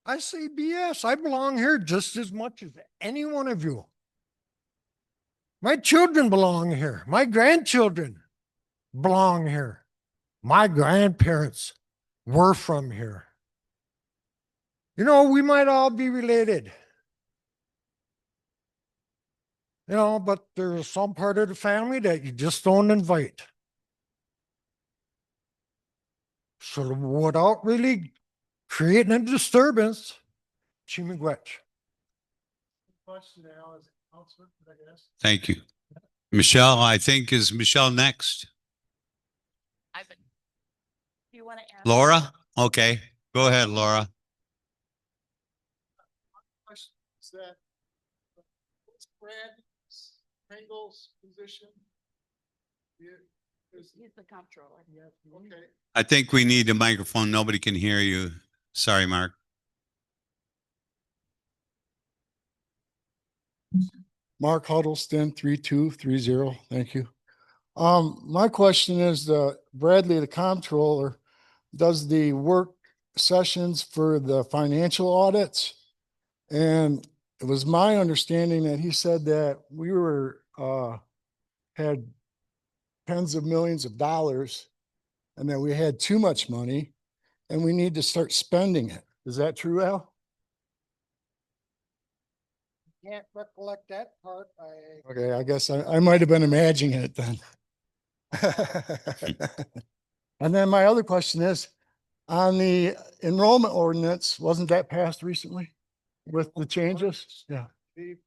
[SPEAKER 3] I say BS. I belong here just as much as any one of you. My children belong here. My grandchildren belong here. My grandparents were from here. You know, we might all be related. You know, but there's some part of the family that you just don't invite. So without really creating a disturbance, Chimigwech.
[SPEAKER 1] Thank you. Michelle, I think, is Michelle next?
[SPEAKER 7] Do you want to ask?
[SPEAKER 1] Laura? Okay. Go ahead, Laura.
[SPEAKER 8] Is that what's Brad Pringle's position?
[SPEAKER 7] He's the comptroller.
[SPEAKER 8] Okay.
[SPEAKER 1] I think we need a microphone. Nobody can hear you. Sorry, Mark.
[SPEAKER 8] Mark Huddleston, 3230. Thank you. My question is, Bradley, the comptroller, does the work sessions for the financial audits. And it was my understanding that he said that we were, had tens of millions of dollars and that we had too much money and we need to start spending it. Is that true, Al?
[SPEAKER 3] Can't recollect that part.
[SPEAKER 8] Okay, I guess I might have been imagining it then. And then my other question is, on the enrollment ordinance, wasn't that passed recently with the changes? Yeah,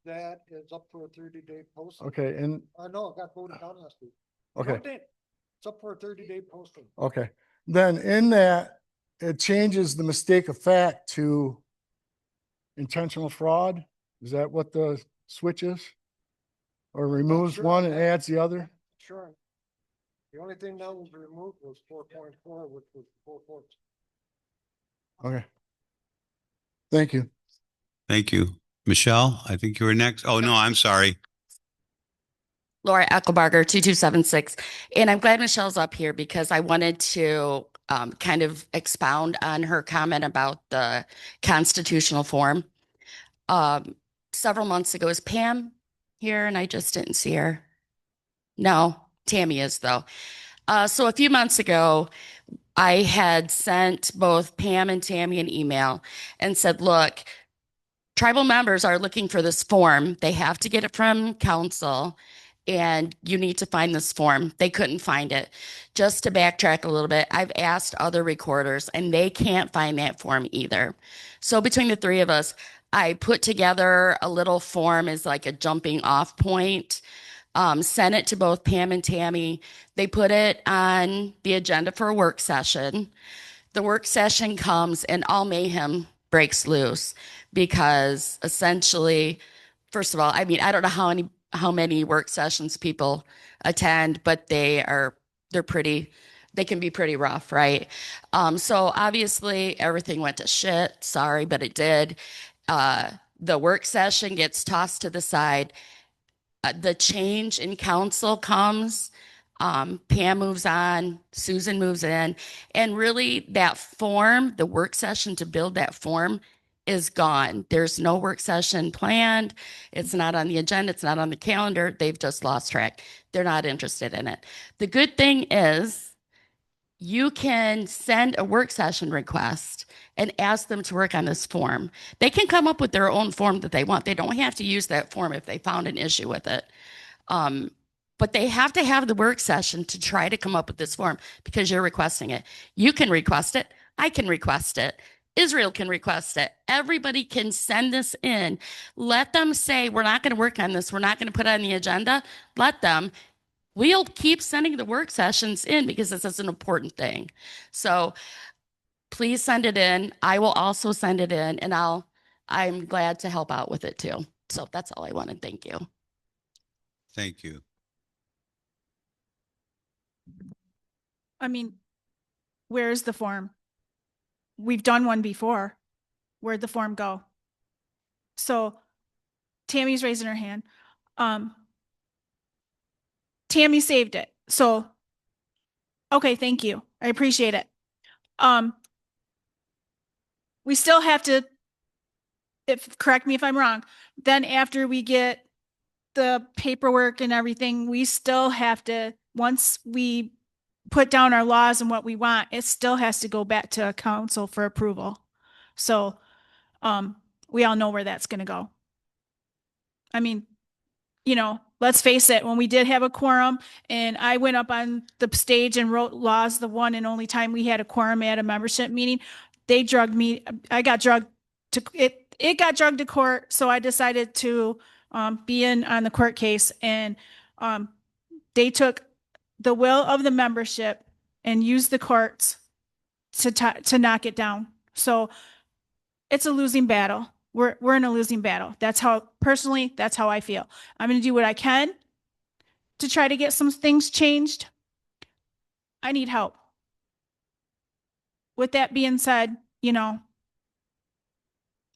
[SPEAKER 3] That is up for a 30-day posting.
[SPEAKER 8] okay, and,
[SPEAKER 3] No, it got voted down last week.
[SPEAKER 8] okay,
[SPEAKER 3] It's up for a 30-day posting.
[SPEAKER 8] okay. Then in that, it changes the mistake of fact to intentional fraud. Is that what the switch is? Or removes
[SPEAKER 3] sure.
[SPEAKER 8] one and adds the other?
[SPEAKER 3] Sure. The only thing that was removed was 4.4, which was 4.4.
[SPEAKER 8] Okay. Thank you.
[SPEAKER 1] Thank you. Michelle, I think you were next. Oh, no, I'm sorry.
[SPEAKER 9] Laura Eckelbarger, 2276. And I'm glad Michelle's up here because I wanted to kind of expound on her comment about the constitutional form. Several months ago, is Pam here? And I just didn't see her. No, Tammy is though. So a few months ago, I had sent both Pam and Tammy an email and said, look, tribal members are looking for this form. They have to get it from council and you need to find this form. They couldn't find it. Just to backtrack a little bit, I've asked other recorders and they can't find that form either. So between the three of us, I put together a little form as like a jumping off point, sent it to both Pam and Tammy. They put it on the agenda for a work session. The work session comes and all mayhem breaks loose because essentially, first of all, I mean, I don't know how many work sessions people attend, but they can be pretty rough, right? So obviously everything went to shit. Sorry, but it did. The work session gets tossed to the side. The change in council comes. Pam moves on, Susan moves in, and really that form, the work session to build that form is gone. There's no work session planned. It's not on the agenda. It's not on the calendar. They've just lost track. They're not interested in it. The good thing is you can send a work session request and ask them to work on this form. They can come up with their own form that they want. They don't have to use that form if they found an issue with it. But they have to have the work session to try to come up with this form because you're requesting it. You can request it. I can request it. Israel can request it. Everybody can send this in. Let them say, we're not going to work on this. We're not going to put it on the agenda. Let them. We'll keep sending the work sessions in because this is an important thing. So please send it in. I will also send it in, and I'm glad to help out with it too. So that's all I wanted. Thank you.
[SPEAKER 1] Thank you.
[SPEAKER 4] I mean, where's the form? We've done one before. Where'd the form go? So Tammy's raising her hand. Tammy saved it. So, okay, thank you. I appreciate it. We still have to, correct me if I'm wrong, then after we get the paperwork and everything, we still have to, once we put down our laws and what we want, it still has to go back to council for approval. So, we all know where that's going to go. I mean, you know, let's face it, when we did have a quorum and I went up on the stage and wrote laws, the one and only time we had a quorum at a membership meeting, they drugged me. I got drugged to it got drugged to court. So I decided to be in on the court case, and they took the will of the membership and used the courts to knock it down. So it's a losing battle. We're in a losing battle. That's how I feel. I'm going to do what I can to try to get some things changed. I need help. With that being said, you know,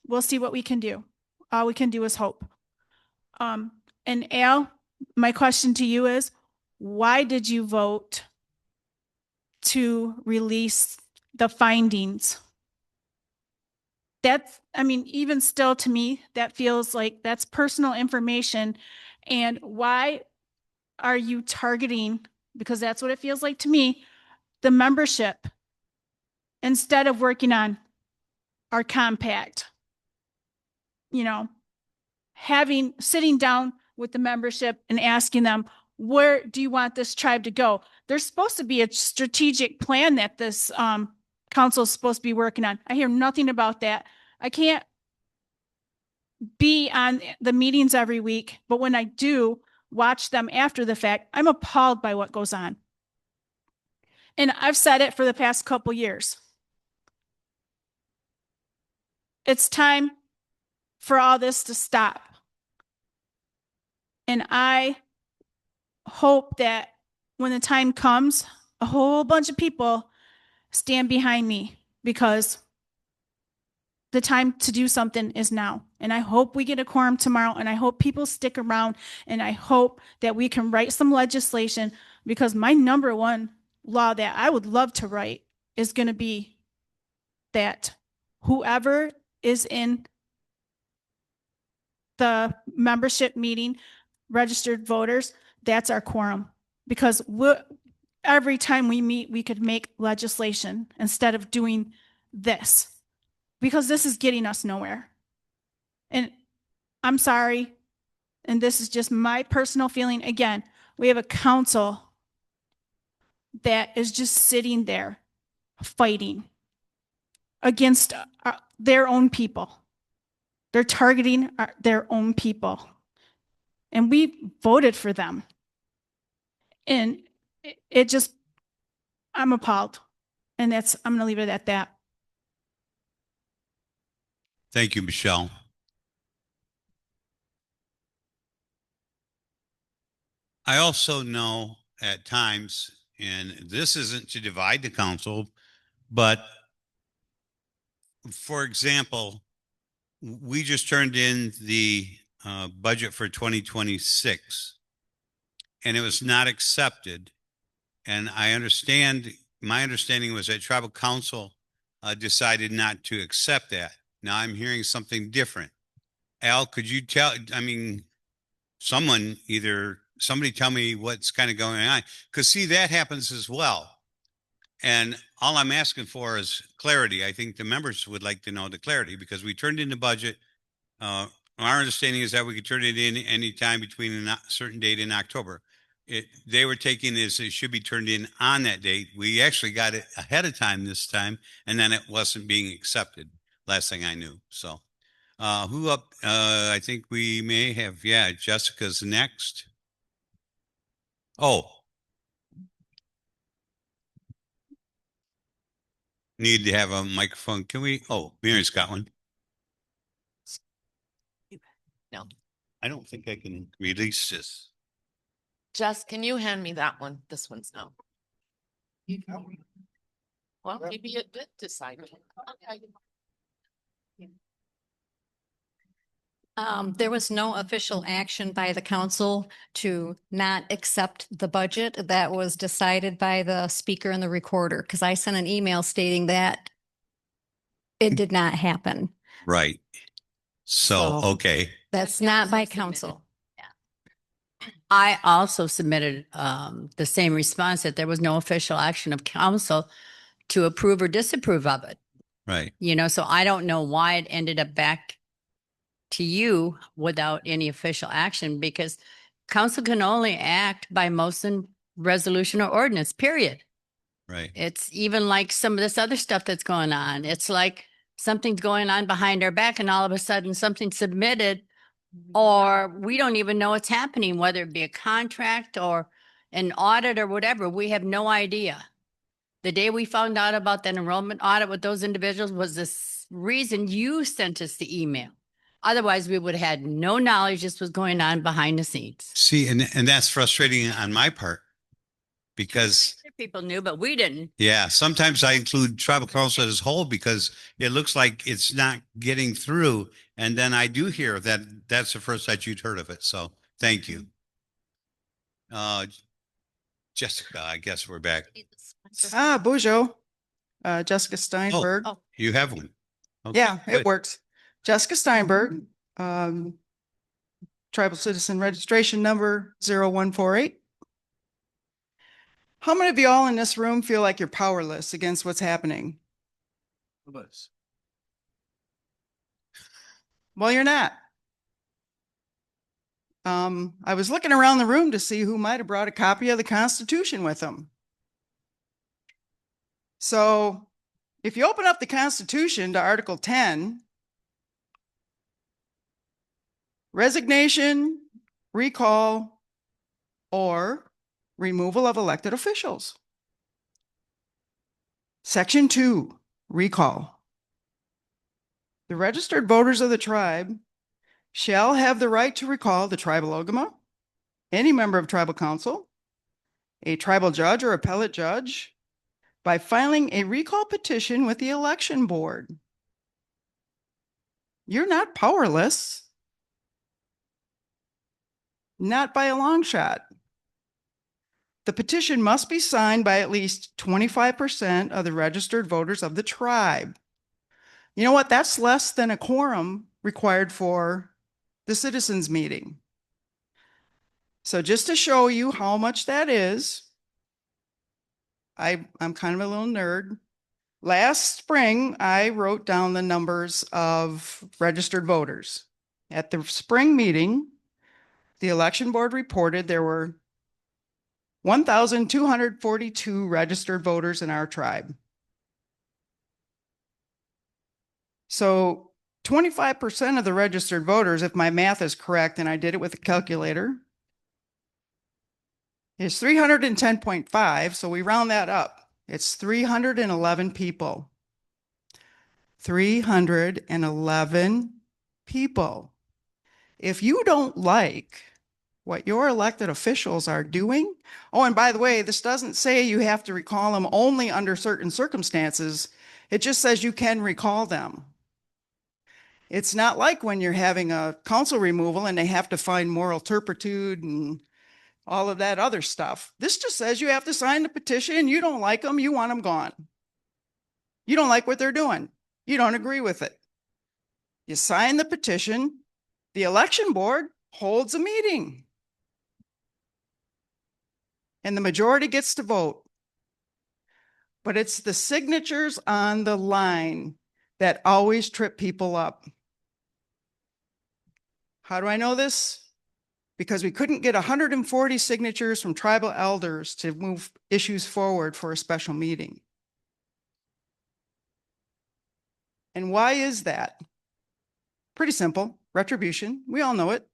[SPEAKER 4] we'll see what we can do. All we can do is hope. And Al, my question to you is, why did you vote to release the findings? That's, I mean, even still to me, that feels like that's personal information. And why are you targeting, because that's what it feels like to me, the membership instead of working on our compact? You know, sitting down with the membership and asking them, where do you want this tribe to go? There's supposed to be a strategic plan that this council is supposed to be working on. I hear nothing about that. I can't be on the meetings every week, but when I do watch them after the fact, I'm appalled by what goes on. And I've said it for the past couple years. It's time for all this to stop. And I hope that when the time comes, a whole bunch of people stand behind me, because the time to do something is now. And I hope we get a quorum tomorrow, and I hope people stick around, and I hope that we can write some legislation, because my number one law that I would love to write is going to be that whoever is in the membership meeting, registered voters, that's our quorum. Because every time we meet, we could make legislation instead of doing this, because this is getting us nowhere. And I'm sorry, and this is just my personal feeling. Again, we have a council that is just sitting there fighting against their own people. They're targeting their own people. And we voted for them. And it just, I'm appalled. And I'm going to leave it at that.
[SPEAKER 1] Thank you, Michelle. I also know at times, and this isn't to divide the council, but for example, we just turned in the budget for 2026, and it was not accepted And I understand, my understanding was that tribal council decided not to accept that. Now I'm hearing something different. Al, could you tell, I mean, somebody tell me what's kind of going on? Because see, that happens as well. And all I'm asking for is clarity. I think the members would like to know the clarity because we turned in the budget. Our understanding is that we could turn it in anytime between a certain date in October. They were taking this, it should be turned in on that date. We actually got it ahead of time this time, and then it wasn't being accepted. Last thing I knew. So, who up? I think we may have, yeah, Jessica's next. Oh. Need to have a microphone. Can we? Oh, Mary's got one.
[SPEAKER 10] No.
[SPEAKER 1] I don't think I can release this.
[SPEAKER 10] Jess, can you hand me that one? This one's no. Well, maybe it did decide. Okay.
[SPEAKER 11] There was no official action by the council to not accept the budget that was decided by the speaker and the recorder, because I sent an email stating that it did not happen.
[SPEAKER 1] Right. So,
[SPEAKER 11] So-
[SPEAKER 1] okay.
[SPEAKER 11] That's not by council.
[SPEAKER 12] I also submitted the same response that there was no official action of council to approve or disapprove of it.
[SPEAKER 1] Right.
[SPEAKER 12] You know, so I don't know why it ended up back to you without any official action, because council can only act by motion, resolution, or ordinance, period.
[SPEAKER 1] Right.
[SPEAKER 12] It's even like some of this other stuff that's going on. It's like something's going on behind our back and all of a sudden something's submitted or we don't even know what's happening, whether it be a contract or an audit or whatever. We have no idea. The day we found out about that enrollment audit with those individuals was this reason you sent us the email. Otherwise, we would have had no knowledge this was going on behind the scenes.
[SPEAKER 1] See, and that's frustrating on my part because
[SPEAKER 12] People knew, but we didn't.
[SPEAKER 1] yeah, sometimes I include tribal council as whole because it looks like it's not getting through. And then I do hear that that's the first that you'd heard of it. So thank you. Jessica, I guess we're back.
[SPEAKER 13] Bojo, Jessica Steinberg.
[SPEAKER 12] Oh.
[SPEAKER 1] You have one. Okay,
[SPEAKER 13] Yeah,
[SPEAKER 1] good.
[SPEAKER 13] it works. Jessica Steinberg, tribal citizen registration number 0148. How many of you all in this room feel like you're powerless against what's happening? Well, you're not. I was looking around the room to see who might have brought a copy of the Constitution with them. So if you open up the Constitution to Article 10, resignation, recall, or removal of elected officials. Section 2, recall. The registered voters of the tribe shall have the right to recall the tribal ogama, any member of tribal council, a tribal judge or appellate judge, by filing a recall petition with the election board. You're not powerless. Not by a long shot. The petition must be signed by at least 25% of the registered voters of the tribe. You know what? That's less than a quorum required for the citizens meeting. So just to show you how much that is, I'm kind of a little nerd. Last spring, I wrote down the numbers of registered voters. At the spring meeting, the election board reported there were 1,242 registered voters in our tribe. So 25% of the registered voters, if my math is correct, and I did it with a calculator, is 310.5. So we round that up. It's 311 people. 311 people. If you don't like what your elected officials are doing, oh, and by the way, this doesn't say you have to recall them only under certain circumstances. It just says you can recall them. It's not like when you're having a council removal and they have to find moral turpitude and all of that other stuff. This just says you have to sign the petition. You don't like them. You want them gone. You don't like what they're doing. You don't agree with it. You sign the petition. The election board holds a meeting. And the majority gets to vote. But it's the signatures on the line that always trip people up. How do I know this? Because we couldn't get 140 signatures from tribal elders to move issues forward for a special meeting. And why is that? Pretty simple. Retribution. We all know it,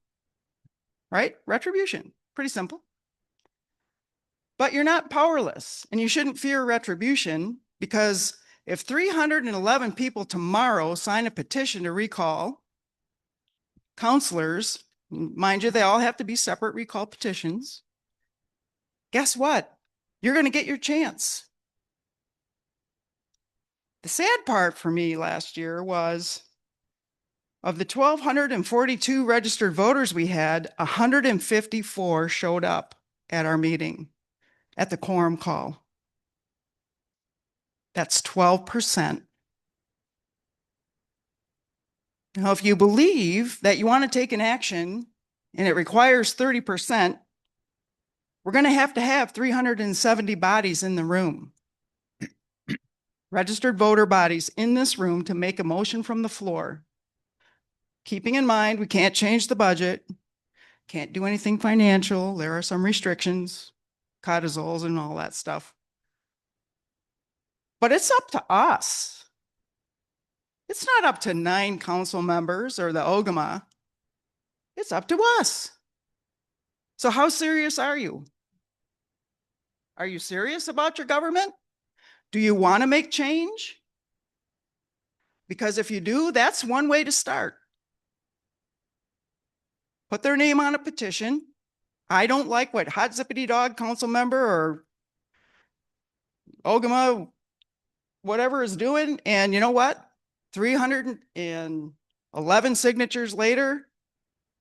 [SPEAKER 13] right? Retribution. Pretty simple. But you're not powerless, and you shouldn't fear retribution, because if 311 people tomorrow sign a petition to recall counselors, mind you, they all have to be separate recall petitions. Guess what? You're going to get your chance. The sad part for me last year was, of the 1,242 registered voters we had, 154 showed up at our meeting, at the quorum call. That's 12%. Now, if you believe that you want to take an action and it requires 30%, we're going to have 370 bodies in the room. Registered voter bodies in this room to make a motion from the floor. Keeping in mind, we can't change the budget, can't do anything financial. There are some restrictions, codicils and all that stuff. But it's up to us. It's not up to 9 council members or the OGMA. It's up to us. So how serious are you? Are you serious about your government? Do you want to make change? Because if you do, that's one way to start. Put their name on a petition. I don't like what hot zippity dog council member or OGMA, whatever is doing. And you know what? 311 signatures later,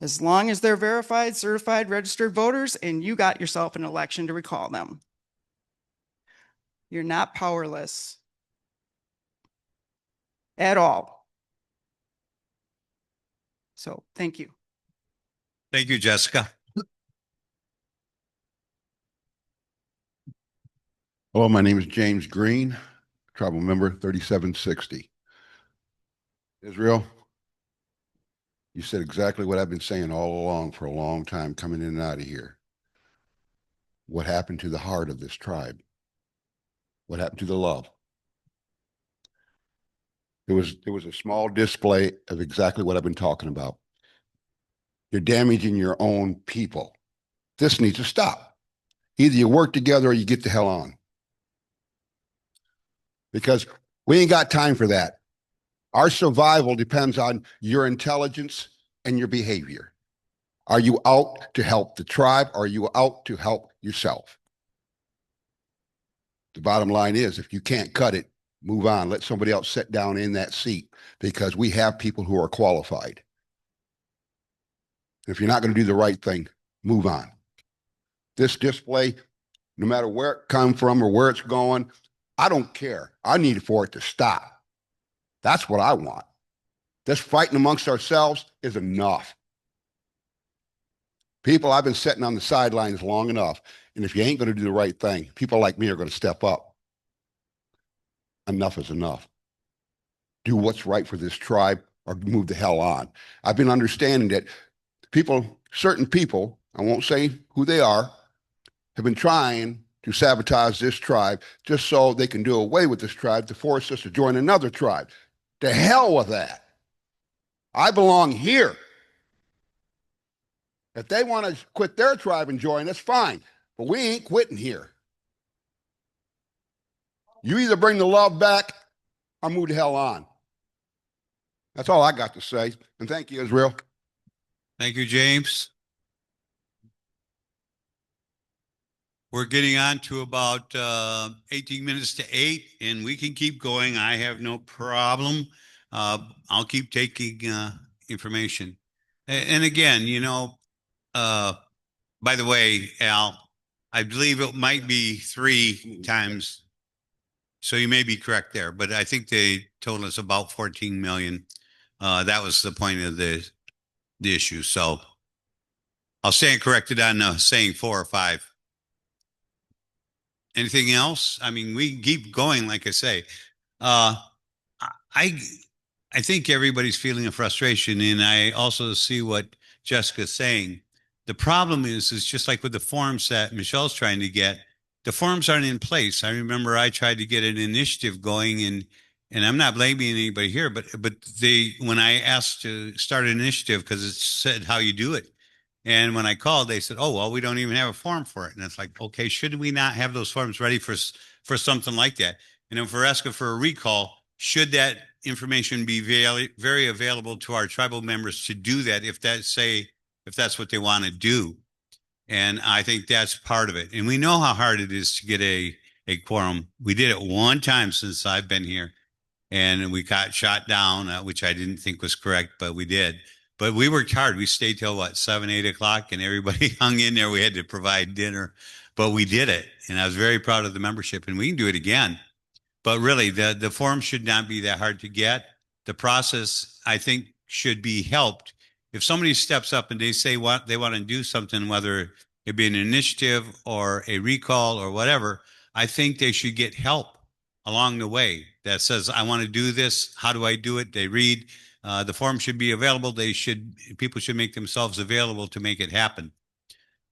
[SPEAKER 13] as long as they're verified, certified, registered voters, and you got yourself an election to recall them. You're not powerless at all. So thank you.
[SPEAKER 1] Thank you, Jessica.
[SPEAKER 14] Hello, my name is James Green, tribal member 3760. Israel, you said exactly what I've been saying all along for a long time, coming in and out of here. What happened to the heart of this tribe? What happened to the love? There was a small display of exactly what I've been talking about. You're damaging your own people. This needs to stop. Either you work together or you get the hell on. Because we ain't got time for that. Our survival depends on your intelligence and your behavior. Are you out to help the tribe? Or are you out to help yourself? The bottom line is, if you can't cut it, move on. Let somebody else sit down in that seat, because we have people who are qualified. If you're not going to do the right thing, move on. This display, no matter where it comes from or where it's going, I don't care. I need for it to stop. That's what I want. This fighting amongst ourselves is enough. People, I've been sitting on the sidelines long enough, and if you ain't going to do the right thing, people like me are going to step up. Enough is enough. Do what's right for this tribe or move the hell on. I've been understanding that certain people, I won't say who they are, have been trying to sabotage this tribe just so they can do away with this tribe to force us to join another tribe. To hell with that. I belong here. If they want to quit their tribe and join us, fine. But we ain't quitting here. You either bring the love back or move the hell on. That's all I got to say. And thank you, Israel.
[SPEAKER 1] Thank you, James. We're getting on to about 18 minutes to 8, and we can keep going. I have no problem. I'll keep taking information. And again, by the way, Al, I believe it might be 3 times. So you may be correct there, but I think they told us about 14 million. That was the point of the issue. So I'll stand corrected on saying 4 or 5. Anything else? I mean, we keep going, like I say. I I think everybody's feeling a frustration, and I also see what Jessica's saying. The problem is just like with the forms that Michelle's trying to get, the forms aren't in place. I remember I tried to get an initiative going, and I'm not blaming anybody here, but they when I asked to start an initiative because it said how you do it, and when I called, they said, "Oh well, we don't even have a form for it." And it's like, okay, should we not have those forms ready for something like that? And if we're asking for a recall, should that information be very available to our tribal members to do that if that's what they want to do? And I think that's part of it. And we know how hard it is to get a quorum. We did it one time since I've been here, and we got shot down, which I didn't think was correct, but we did. But we worked hard. We stayed till what, 7, 8 o'clock, and everybody hung in there. We had to provide dinner, but we did it. And I was very proud of the membership, and we can do it again. But really, the form should not be that hard to get. The process, I think, should be helped. If somebody steps up and they say what they want to do something, whether it be an initiative or a recall or whatever, I think they should get help along the way that says, I want to do this. How do I do it? They read. The form should be available. People should make themselves available to make it happen.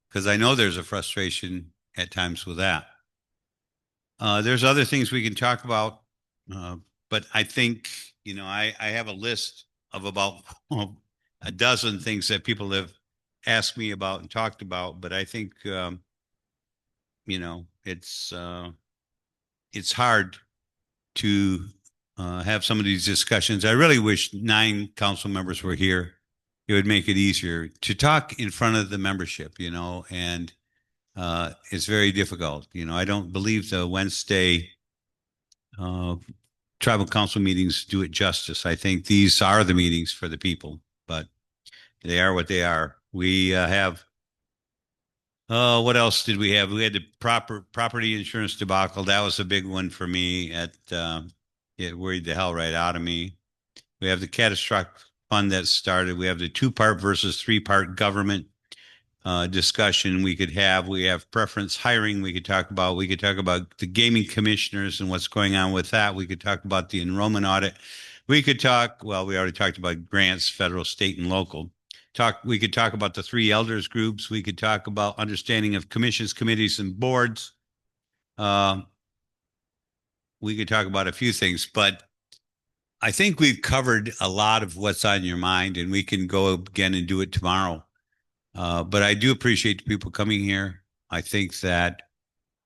[SPEAKER 1] Because I know there's a frustration at times with that. There's other things we can talk about, but I think, I have a list of about a dozen things that people have asked me about and talked about, but I think, it's hard to have some of these discussions. I really wish 9 council members were here. It would make it easier to talk in front of the membership, and it's very difficult. I don't believe the Wednesday tribal council meetings do it justice. I think these are the meetings for the people, but they are what they are. We have, what else did we have? We had the property insurance debacle. That was a big one for me. It worried the hell right out of me. We have the catastrophic fund that started. We have the 2-part versus 3-part government discussion we have preference hiring we could talk about the gaming commissioners and what's going on with that. We could talk about the enrollment audit. We already talked about grants, federal, state, and local. We could talk about the 3 elders groups. We could talk about understanding of commissions, committees, and boards. We could talk about a few things, but I think we've covered a lot of what's on your mind, and we can go again and do it tomorrow. But I do appreciate the people coming here. I think that,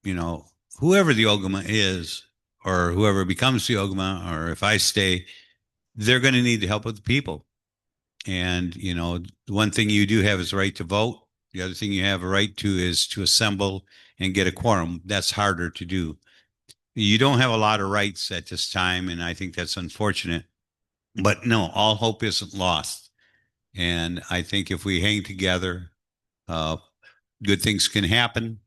[SPEAKER 1] whoever the Ogama is, or whoever becomes the Ogama, or if I stay, they're going to need the help of the people. And, the one thing you do have is the right to vote. The other thing you have a right to is to assemble and get a quorum. That's harder to do. You don't have a lot of rights at this time, and I think that's unfortunate. But no, all hope isn't lost. And I think if we hang together, good things can happen.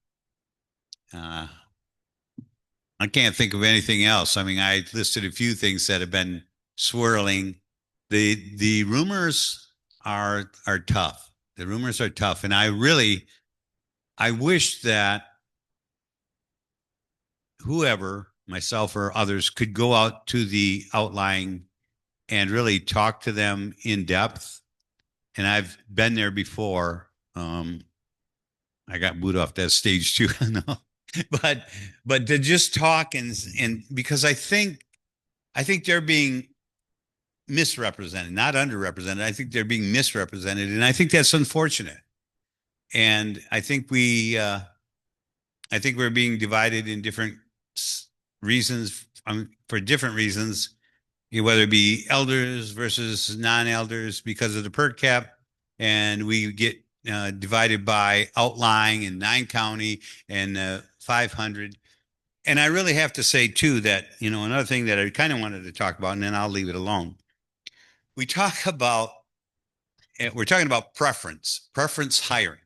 [SPEAKER 1] I can't think of anything else. I mean, I listed a few things that have been swirling. The rumors are tough. The rumors are tough. And I wish that whoever, myself or others, could go out to the outlying and really talk to them in depth. And I've been there before. I got booed off that stage too. No. But to just talk and because I think they're being misrepresented, not underrepresented. I think they're being misrepresented, and I think that's unfortunate. And I think we're being divided in different reasons, for different reasons, whether it be elders versus non-elders because of the per cap, and we get divided by outlying and 9 county and 500. And I really have to say too that, another thing that I kind of wanted to talk about, and then I'll leave it alone. We're talking about preference hiring.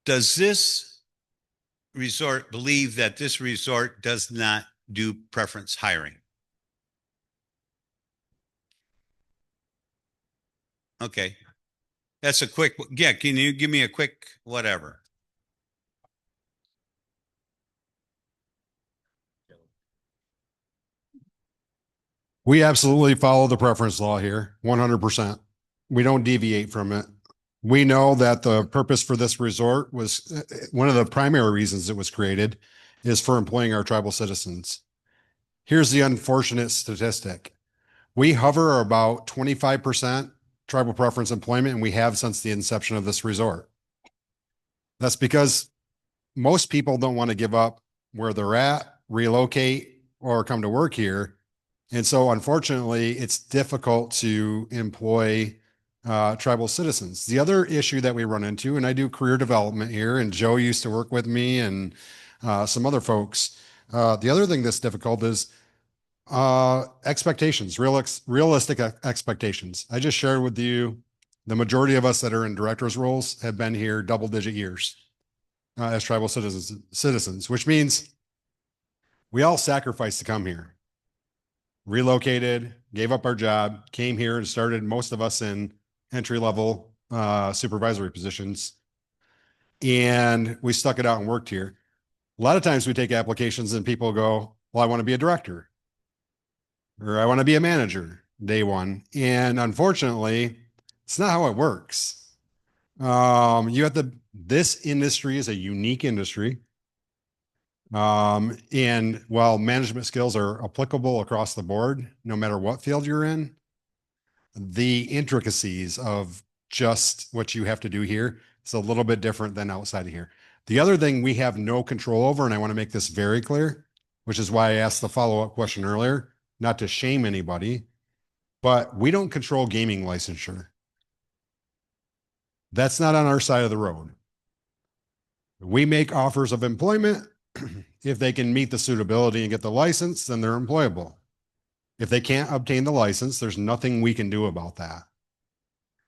[SPEAKER 1] Does this resort believe that this resort does not do preference hiring? Okay. That's a quick, yeah, can you give me a quick whatever?
[SPEAKER 2] We absolutely follow the preference law here, 100%. We don't deviate from it. We know that the purpose for this resort was one of the primary reasons it was created is for employing our tribal citizens. Here's the unfortunate statistic. We hover about 25% tribal preference employment, and we have since the inception of this resort. That's because most people don't want to give up where they're at, relocate, or come to work here. And so unfortunately, it's difficult to employ tribal citizens. The other issue that we run into, and I do career development here, and Joe used to work with me and some other folks. The other thing that's difficult is expectations, realistic expectations. I just shared with you, the majority of us that are in directors roles have been here double-digit years as tribal citizens, which means we all sacrificed to come here. Relocated, gave up our job, came here and started, most of us in entry-level supervisory positions. And we stuck it out and worked here. A lot of times we take applications and people go, well, I want to be a director or I want to be a manager day one. And unfortunately, it's not how it works. This industry is a unique industry. And while management skills are applicable across the board, no matter what field you're in, the intricacies of just what you have to do here is a little bit different than outside of here. The other thing we have no control over, and I want to make this very clear, which is why I asked the follow-up question earlier, not to shame anybody, but we don't control gaming licensure. That's not on our side of the road. We make offers of employment. If they can meet the suitability and get the license, then they're employable. If they can't obtain the license, there's nothing we can do about that.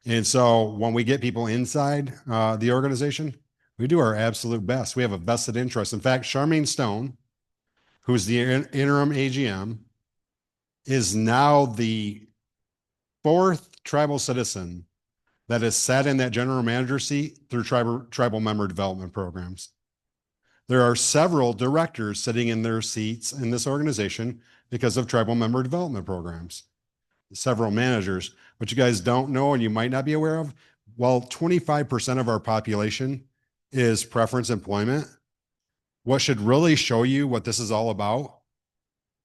[SPEAKER 2] And so when we get people inside the organization, we do our absolute best. We have a vested interest. In fact, Charmaine Stone, who's the interim AGM, is now the 4th tribal citizen that has sat in that general manager seat through tribal member development programs. There are several directors sitting in their seats in this organization because of tribal member development programs. Several managers, what you guys don't know and you might not be aware of, while 25% of our population is preference employment, what should really show you what this is all about,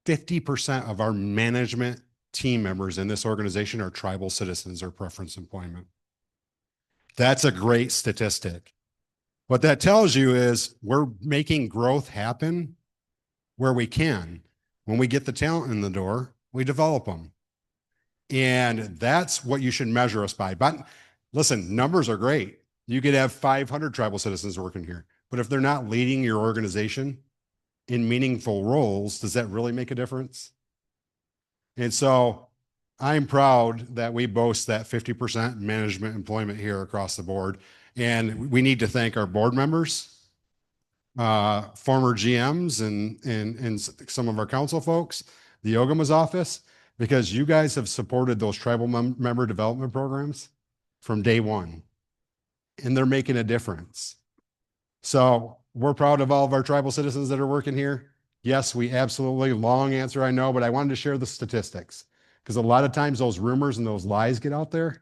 [SPEAKER 2] 50% of our management team members in this organization are tribal citizens or preference employment. That's a great statistic. What that tells you is we're making growth happen where we can. When we get the talent in the door, we develop them. And that's what you should measure us by. But listen, numbers are great. You could have 500 tribal citizens working here, but if they're not leading your organization in meaningful roles, does that really make a difference? And so I'm proud that we boast that 50% management employment here across the board. And we need to thank our board members, former GMs and some of our council folks, the Ogema's office, because you guys have supported those tribal member development programs from day one, and they're making a difference. So we're proud of all of our tribal citizens that are working here. Yes, we absolutely, long answer, I know, but I wanted to share the statistics because a lot of times those rumors and those lies get out there.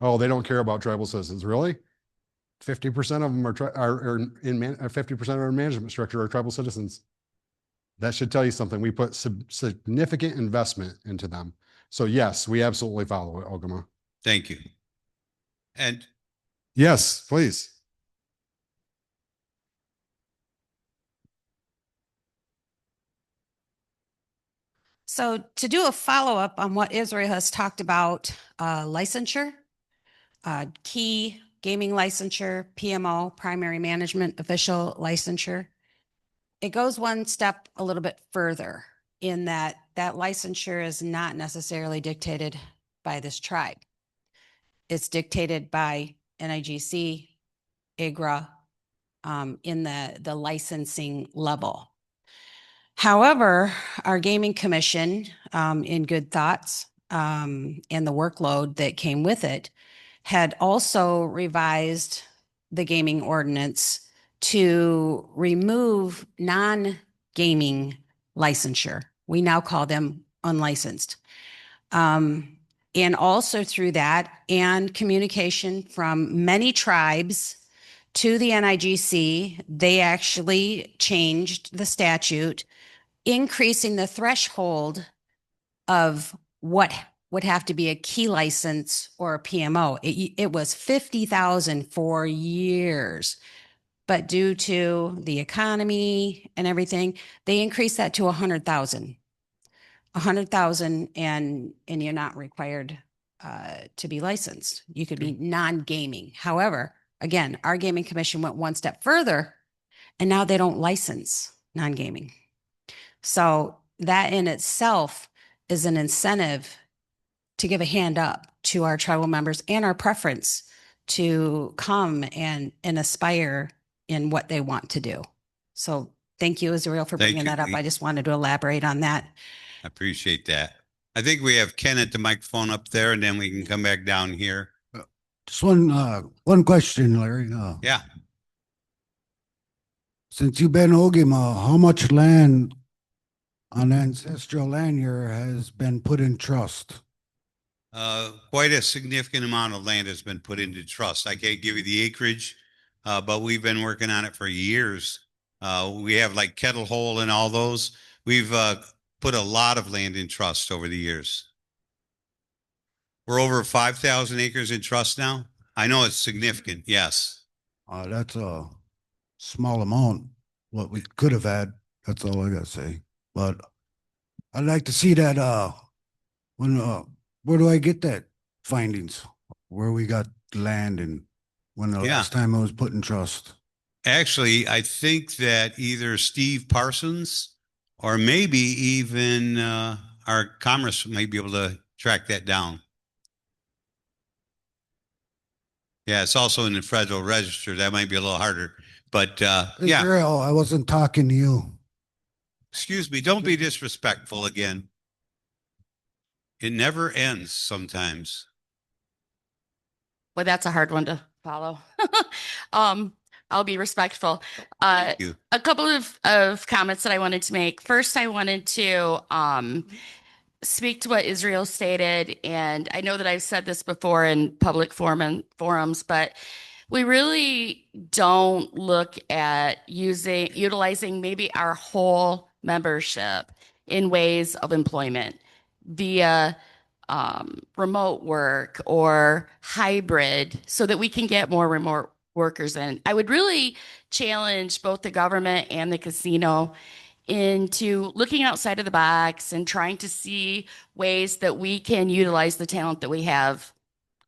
[SPEAKER 2] Oh, they don't care about tribal citizens. Really? 50% of them are in 50% of our management structure are tribal citizens. That should tell you something. We put significant investment into them. So yes, we absolutely follow it, Ogema.
[SPEAKER 1] Thank you. And
[SPEAKER 2] yes, please.
[SPEAKER 7] So to do a follow-up on what Israel has talked about, licensure, key gaming licensure, PMO, primary management official licensure, it goes one step a little bit further in that licensure is not necessarily dictated by this tribe. It's dictated by NIGC, IGRA, in the licensing level. However, our gaming commission, in good thoughts, and the workload that came with it, had also revised the gaming ordinance to remove non-gaming licensure. We now call them unlicensed. And also through that and communication from many tribes to the NIGC, they actually changed the statute, increasing the threshold of what would have to be a key license or a PMO. It was 50,000 for years, but due to the economy and everything, they increased that to 100,000. 100,000 and you're not required to be licensed. You could be non-gaming. However, again, our gaming commission went one step further and now they don't license non-gaming. So that in itself is an incentive to give a hand up to our tribal members and our preference to come and aspire in what they want to do. So thank you, Israel, for
[SPEAKER 1] Thank
[SPEAKER 7] bringing
[SPEAKER 1] you.
[SPEAKER 7] that up. I just wanted to elaborate on that.
[SPEAKER 1] I appreciate that. I think we have Ken at the microphone up there, and then we can come back down here.
[SPEAKER 15] Just one question, Larry.
[SPEAKER 1] Yeah.
[SPEAKER 15] Since you've been Ogima, how much land on ancestral land here has been put in trust?
[SPEAKER 1] Quite a significant amount of land has been put into trust. I can't give you the acreage, but we've been working on it for years. We have like Kettle Hole and all those. We've put a lot of land in trust over the years. We're over 5,000 acres in trust now. I know it's significant. Yes.
[SPEAKER 15] That's a small amount, what we could have had. That's all I gotta say. But I'd like to see that, where do I get that findings? Where we got land and when the last time it was put in trust?
[SPEAKER 1] Actually, I think that either Steve Parsons or maybe even our commerce may be able to track that down. Yeah, it's also in the Federal Register. That might be a little harder, but yeah.
[SPEAKER 15] Israel, I wasn't talking to you.
[SPEAKER 1] Excuse me, don't be disrespectful again. It never ends sometimes.
[SPEAKER 9] Well, that's a hard one to follow. I'll be respectful.
[SPEAKER 1] Thank you.
[SPEAKER 9] A couple of comments that I wanted to make. First, I wanted to speak to what Israel stated, and I know that I've said this before in public forums, but we really don't look at utilizing maybe our whole membership in ways of employment via remote work or hybrid so that we can get more remote workers in. I would really challenge both the government and the casino into looking outside of the box and trying to see ways that we can utilize the talent that we have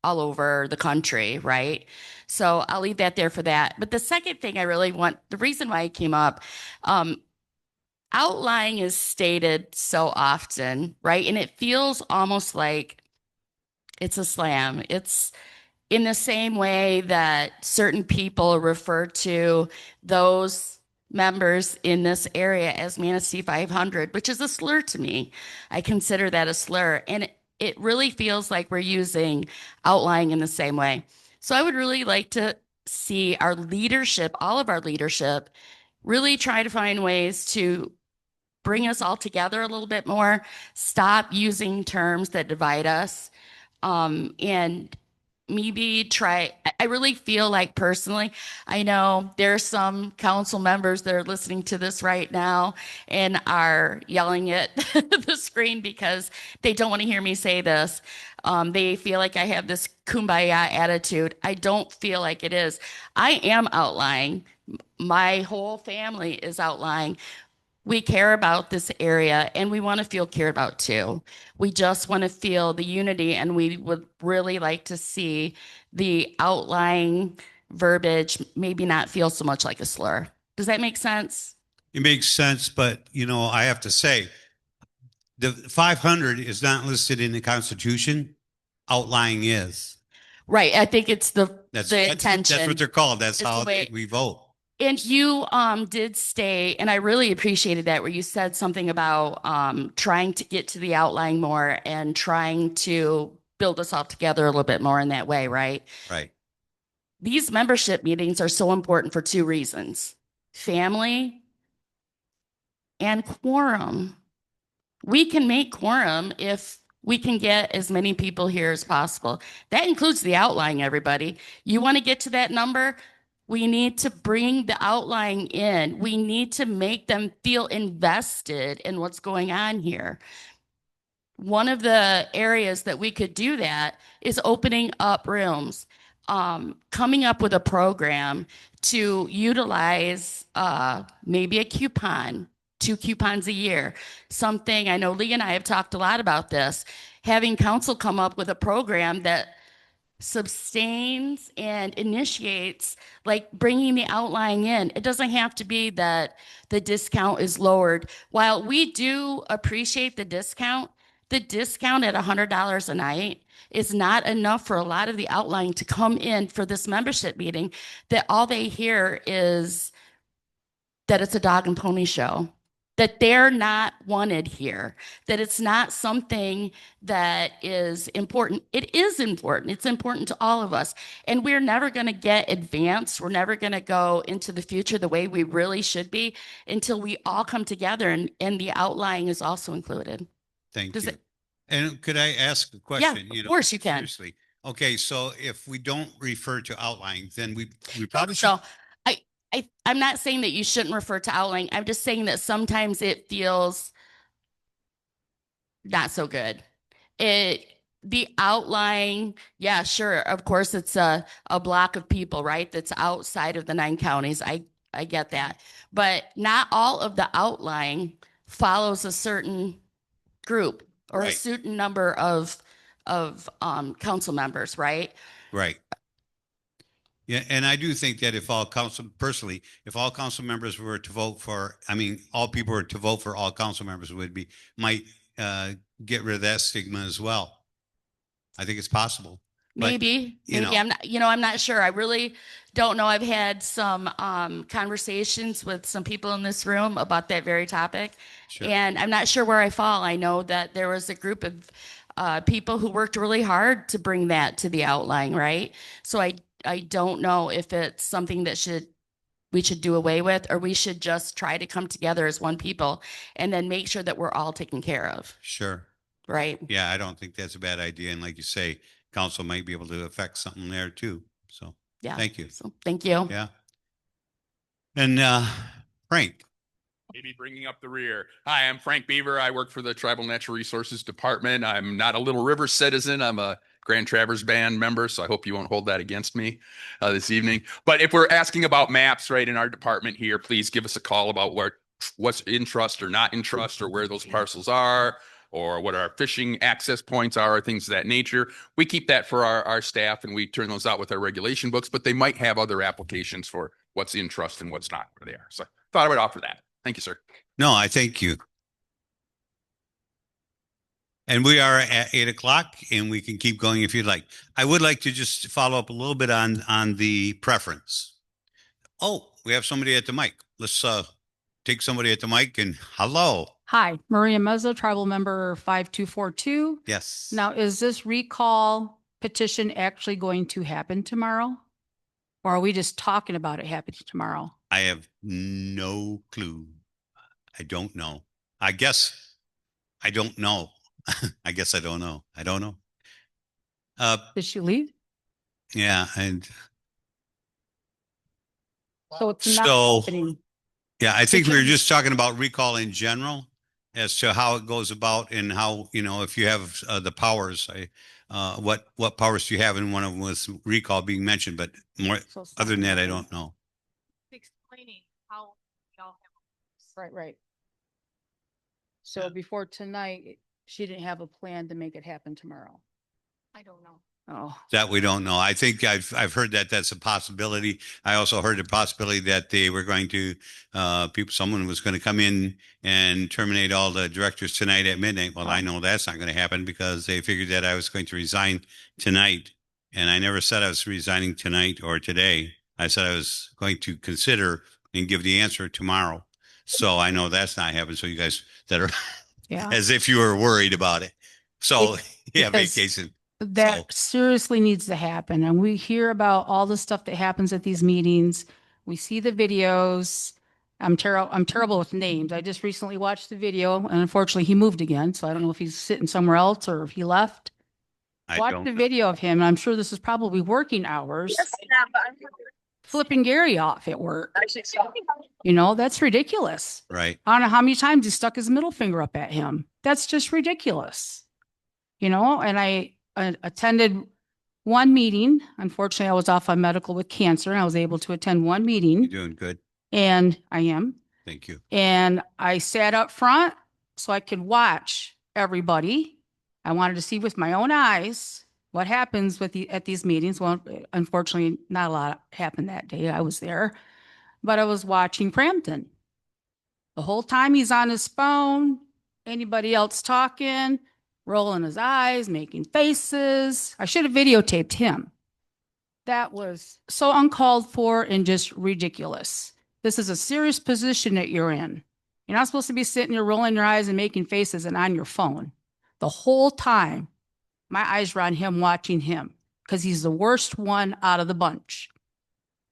[SPEAKER 9] all over the country, right? So I'll leave that there for that. But the second thing I really want, the reason why I came up, outlying is stated so often, right? And it feels almost like it's a slam. It's in the same way that certain people refer to those members in this area as Manistee 500, which is a slur to me. I consider that a slur. And it really feels like we're using outlying in the same way. So I would really like to see our leadership, all of our leadership, really try to find ways to bring us all together a little bit more, stop using terms that divide us, and maybe try. I really feel like personally, I know there are some council members that are listening to this right now and are yelling at the screen because they don't want to hear me say this. They feel like I have this kumbaya attitude. I don't feel like it is. I am outlying. My whole family is outlying. We care about this area and we want to feel cared about too. We just want to feel the unity, and we would really like to see the outlying verbiage maybe not feel so much like a slur. Does that make sense?
[SPEAKER 1] It makes sense, but you know, I have to say, the 500 is not listed in the Constitution. Outlying is.
[SPEAKER 9] Right. I think it's the
[SPEAKER 1] That's
[SPEAKER 9] intention.
[SPEAKER 1] That's what they're called. That's
[SPEAKER 9] It's the
[SPEAKER 1] how
[SPEAKER 9] way-
[SPEAKER 1] we vote.
[SPEAKER 9] And you did stay, and I really appreciated that, where you said something about trying to get to the outline more and trying to build us all together a little bit more in that way, right?
[SPEAKER 1] Right.
[SPEAKER 9] These membership meetings are so important for two reasons: family and quorum. We can make quorum if we can get as many people here as possible. That includes the outline, everybody. You want to get to that number? We need to bring the outline in. We need to make them feel invested in what's going on here. One of the areas that we could do that is opening up rooms, coming up with a program to utilize maybe a coupon, 2 coupons a year. Something, I know Lee and I have talked a lot about this, having council come up with a program that sustains and initiates, like bringing the outline in. It doesn't have to be that the discount is lowered. While we do appreciate the discount at $100 a night is not enough for a lot of the outline to come in for this membership meeting, that all they hear is that it's a dog and pony show, that they're not wanted here, that it's not something that is important. It is important. It's important to all of us. And we're never going to get advanced. We're never going to go into the future the way we really should be until we all come together and the outline is also included.
[SPEAKER 1] Thank
[SPEAKER 9] Does
[SPEAKER 1] you.
[SPEAKER 9] it-
[SPEAKER 1] And could I ask a question?
[SPEAKER 9] of course you can.
[SPEAKER 1] Seriously. Okay, so if we don't refer to outline, then we probably should.
[SPEAKER 9] So I'm not saying that you shouldn't refer to outline. I'm just saying that sometimes it feels not so good. The outline, yeah, sure. Of course, it's a block of people, right? That's outside of the 9 counties. I get that. But not all of the outline follows a certain group or a
[SPEAKER 1] Right.
[SPEAKER 9] certain number of council members, right?
[SPEAKER 1] Right. Yeah, and I do think that if all council, personally, if all council members were to vote for, I mean, all people were to vote for all council members might get rid of that stigma as well. I think it's possible. But,
[SPEAKER 9] Maybe,
[SPEAKER 1] you know.
[SPEAKER 9] I'm not sure. I really don't know. I've had some conversations with some people in this room about that very topic.
[SPEAKER 1] Sure.
[SPEAKER 9] And I'm not sure where I fall. I know that there was a group of people who worked really hard to bring that to the outline, right? So I don't know if it's something that we should do away with, or we should just try to come together as one people and then make sure that we're all taken care of,
[SPEAKER 1] Sure.
[SPEAKER 9] right?
[SPEAKER 1] Yeah, I don't think that's a bad idea. And like you say, council might be able to affect something there too. So,
[SPEAKER 9] Yeah.
[SPEAKER 1] thank you.
[SPEAKER 9] So thank you.
[SPEAKER 1] Yeah. And Frank,
[SPEAKER 16] Maybe bringing up the rear. Hi, I'm Frank Beaver. I work for the Tribal Natural Resources Department. I'm not a Little River citizen. I'm a Grand Traverse Band member, so I hope you won't hold that against me this evening. But if we're asking about maps, right, in our department here, please give us a call about what's in trust or not in trust, or where those parcels are, or what our fishing access points are, or things of that nature. We keep that for our staff, and we turn those out with our regulation books, but they might have other applications for what's in trust and what's not where they are. So I thought I would offer that. Thank you, sir.
[SPEAKER 1] no, I thank you. And we are at 8 o'clock, and we can keep going if you'd like. I would like to just follow up a little bit on the preference. Oh, we have somebody at the mic. Let's take somebody at the mic and hello.
[SPEAKER 17] Hi, Maria Mezzo, tribal member 5242.
[SPEAKER 1] Yes.
[SPEAKER 17] Now, is this recall petition actually going to happen tomorrow? Or are we just talking about it happening tomorrow?
[SPEAKER 1] I have no clue. I don't know. I guess I don't know. I guess I don't know. I don't know.
[SPEAKER 17] Did she leave?
[SPEAKER 1] Yeah, and
[SPEAKER 17] So it's not
[SPEAKER 1] so
[SPEAKER 17] happening.
[SPEAKER 1] yeah, I think we were just talking about recall in general as to how it goes about and how, if you have the powers, what powers do you have? And one of them was recall being mentioned, but more
[SPEAKER 17] So it's
[SPEAKER 1] other than
[SPEAKER 17] not
[SPEAKER 1] that, I
[SPEAKER 17] happening.
[SPEAKER 1] don't know.
[SPEAKER 17] Explaining how y'all have. Right. So before tonight, she didn't have a plan to make it happen tomorrow.
[SPEAKER 12] I don't know.
[SPEAKER 17] Oh,
[SPEAKER 1] That we don't know. I think I've heard that that's a possibility. I also heard the possibility that they were going to someone was going to come in and terminate all the directors tonight at midnight. Well, I know that's not going to happen because they figured that I was going to resign tonight, and I never said I was resigning tonight or today. I said I was going to consider and give the answer tomorrow. So I know that's not happening. So you guys that are
[SPEAKER 17] Yeah.
[SPEAKER 1] as if you were worried about it. So yeah,
[SPEAKER 17] because
[SPEAKER 1] vacation.
[SPEAKER 17] That seriously needs to happen. And we hear about all the stuff that happens at these meetings. We see the videos. I'm terrible with names. I just recently watched the video and unfortunately he moved again. So I don't know if he's sitting somewhere else or if he left. Watch the video of him. And I'm sure this is probably working hours. Flipping Gary off at work. You know, that's ridiculous.
[SPEAKER 1] Right.
[SPEAKER 17] I don't know how many times he stuck his middle finger up at him. That's just ridiculous. You know, and I attended one meeting. Unfortunately, I was off on medical with cancer and I was able to attend one meeting.
[SPEAKER 1] You're doing good.
[SPEAKER 17] And I am.
[SPEAKER 1] Thank you.
[SPEAKER 17] And I sat up front so I could watch everybody. I wanted to see with my own eyes what happens at these meetings. Well, unfortunately, not a lot happened that day. I was there, but I was watching Crampton. The whole time he's on his phone, anybody else talking, rolling his eyes, making faces. I should have videotaped him. That was so uncalled for and just ridiculous. This is a serious position that you're in. You're not supposed to be sitting there rolling your eyes and making faces and on your phone. The whole time, my eyes were on him watching him because he's the worst one out of the bunch.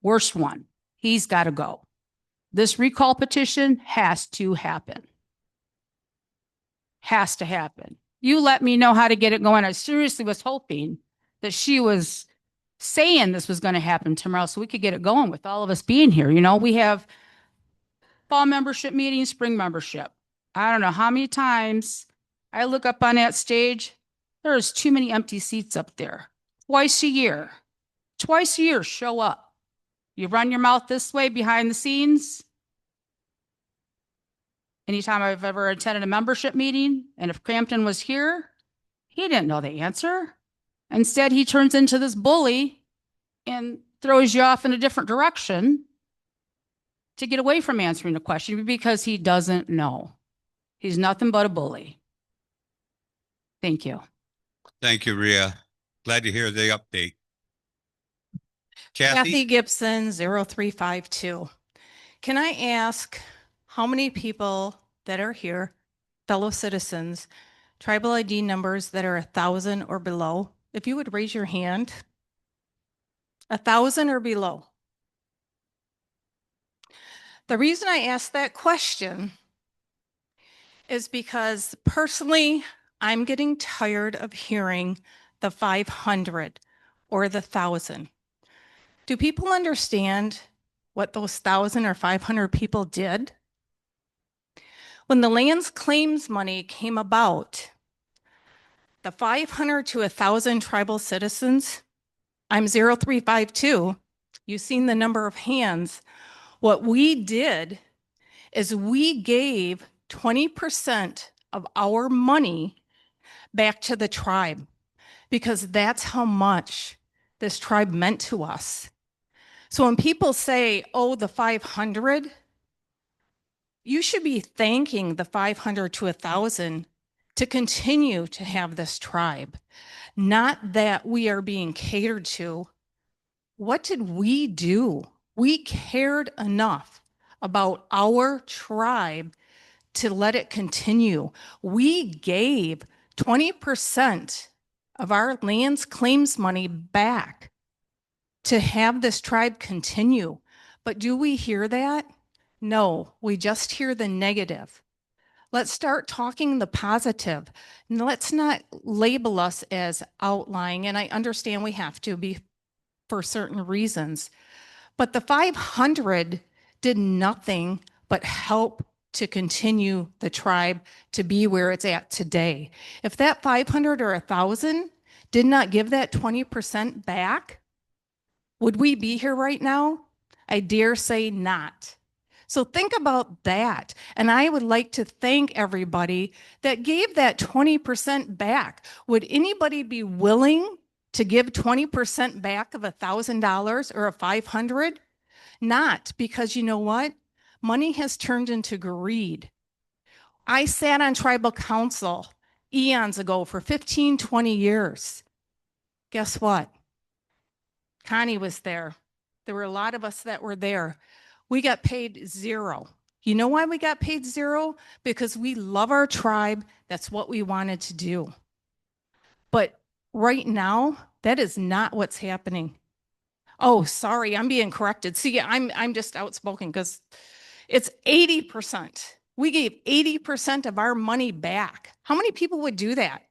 [SPEAKER 17] Worst one. He's got to go. This recall petition has to happen. Has to happen. You let me know how to get it going. I seriously was hoping that she was saying this was going to happen tomorrow so we could get it going with all of us being here. You know, we have fall membership meetings, spring membership. I don't know how many times I look up on that stage. There's too many empty seats up there. Twice a year. Twice a year, show up. You run your mouth this way behind the scenes. Anytime I've ever attended a membership meeting, and if Crampton was here, he didn't know the answer. Instead, he turns into this bully and throws you off in a different direction to get away from answering the question because he doesn't know. He's nothing but a bully. Thank you.
[SPEAKER 1] Thank you, Rhea. Glad to hear the update.
[SPEAKER 18] Kathy Gibson, 0352. Can I ask how many people that are here, fellow citizens, tribal ID numbers that are 1,000 or below? If you would raise your hand. 1,000 or below. The reason I asked that question is because personally, I'm getting tired of hearing the 500 or the 1,000. Do people understand what those 1,000 or 500 people did? When the lands claims money came about, the 500 to 1,000 tribal citizens, I'm 0352, you've seen the number of hands. What we did is we gave 20% of our money back to the tribe because that's how much this tribe meant to us. So when people say, oh, the 500, you should be thanking the 500 to 1,000 to continue to have this tribe, not that we are being catered to. What did we do? We cared enough about our tribe to let it continue. We gave 20% of our lands claims money back to have this tribe continue. But do we hear that? No, we just hear the negative. Let's start talking the positive. And let's not label us as outlying. And I understand we have to be for certain reasons. But the 500 did nothing but help to continue the tribe to be where it's at today. If that 500 or 1,000 did not give that 20% back, would we be here right now? I dare say not. So think about that. And I would like to thank everybody that gave that 20% back. Would anybody be willing to give 20% back of $1,000 or a 500? Not, because you know what? Money has turned into greed. I sat on tribal council eons ago for 15, 20 years. Guess what? Connie was there. There were a lot of us that were there. We got paid zero. You know why we got paid zero? Because we love our tribe. That's what we wanted to do. But right now, that is not what's happening. Oh, sorry, I'm being corrected. See, I'm just outspoken because it's 80%. We gave 80% of our money back. How many people would do that?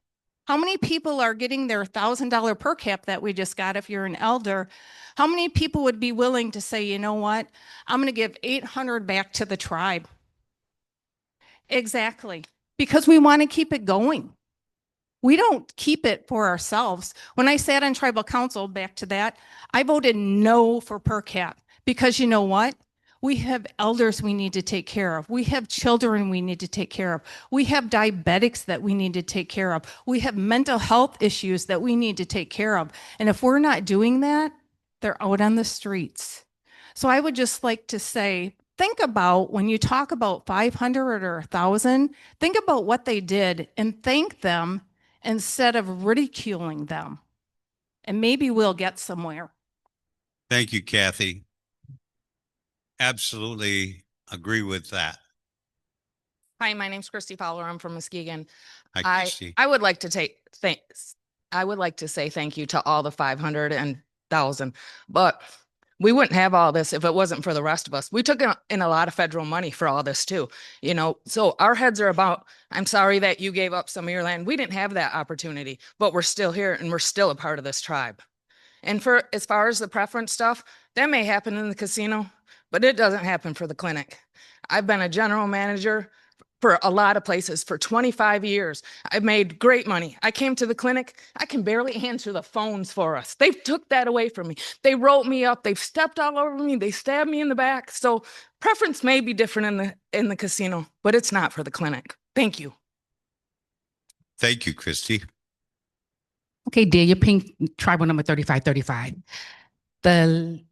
[SPEAKER 18] How many people are getting their $1,000 per cap that we just got if you're an elder? How many people would be willing to say, you know what? I'm going to give 800 back to the tribe. Exactly. Because we want to keep it going. We don't keep it for ourselves. When I sat on tribal council, back to that, I voted no for per cap because you know what? We have elders we need to take care of. We have children we need to take care of. We have diabetics that we need to take care of. We have mental health issues that we need to take care of. And if we're not doing that, they're out on the streets. So I would just like to say, think about when you talk about 500 or 1,000, think about what they did and thank them instead of ridiculing them. And maybe we'll get somewhere.
[SPEAKER 1] Thank you, Kathy. Absolutely agree with that.
[SPEAKER 10] Hi, my name's Christy Fowler. I'm from Muskegon.
[SPEAKER 1] Hi,
[SPEAKER 10] I
[SPEAKER 1] Christy.
[SPEAKER 10] I would like to take thanks. I would like to say thank you to all the 500 and 1,000, but we wouldn't have all this if it wasn't for the rest of us. We took in a lot of federal money for all this too, you know, so our heads are about, I'm sorry that you gave up some of your land. We didn't have that opportunity, but we're still here and we're still a part of this tribe. And for as far as the preference stuff, that may happen in the casino, but it doesn't happen for the clinic. I've been a general manager for a lot of places for 25 years. I've made great money. I came to the clinic. I can barely answer the phones for us. They took that away from me. They wrote me up. They've stepped all over me. They stabbed me in the back. So preference may be different in the casino, but it's not for the clinic. Thank you.
[SPEAKER 1] Thank you, Christy.
[SPEAKER 5] Okay, Delia Pink, tribal number 3535. The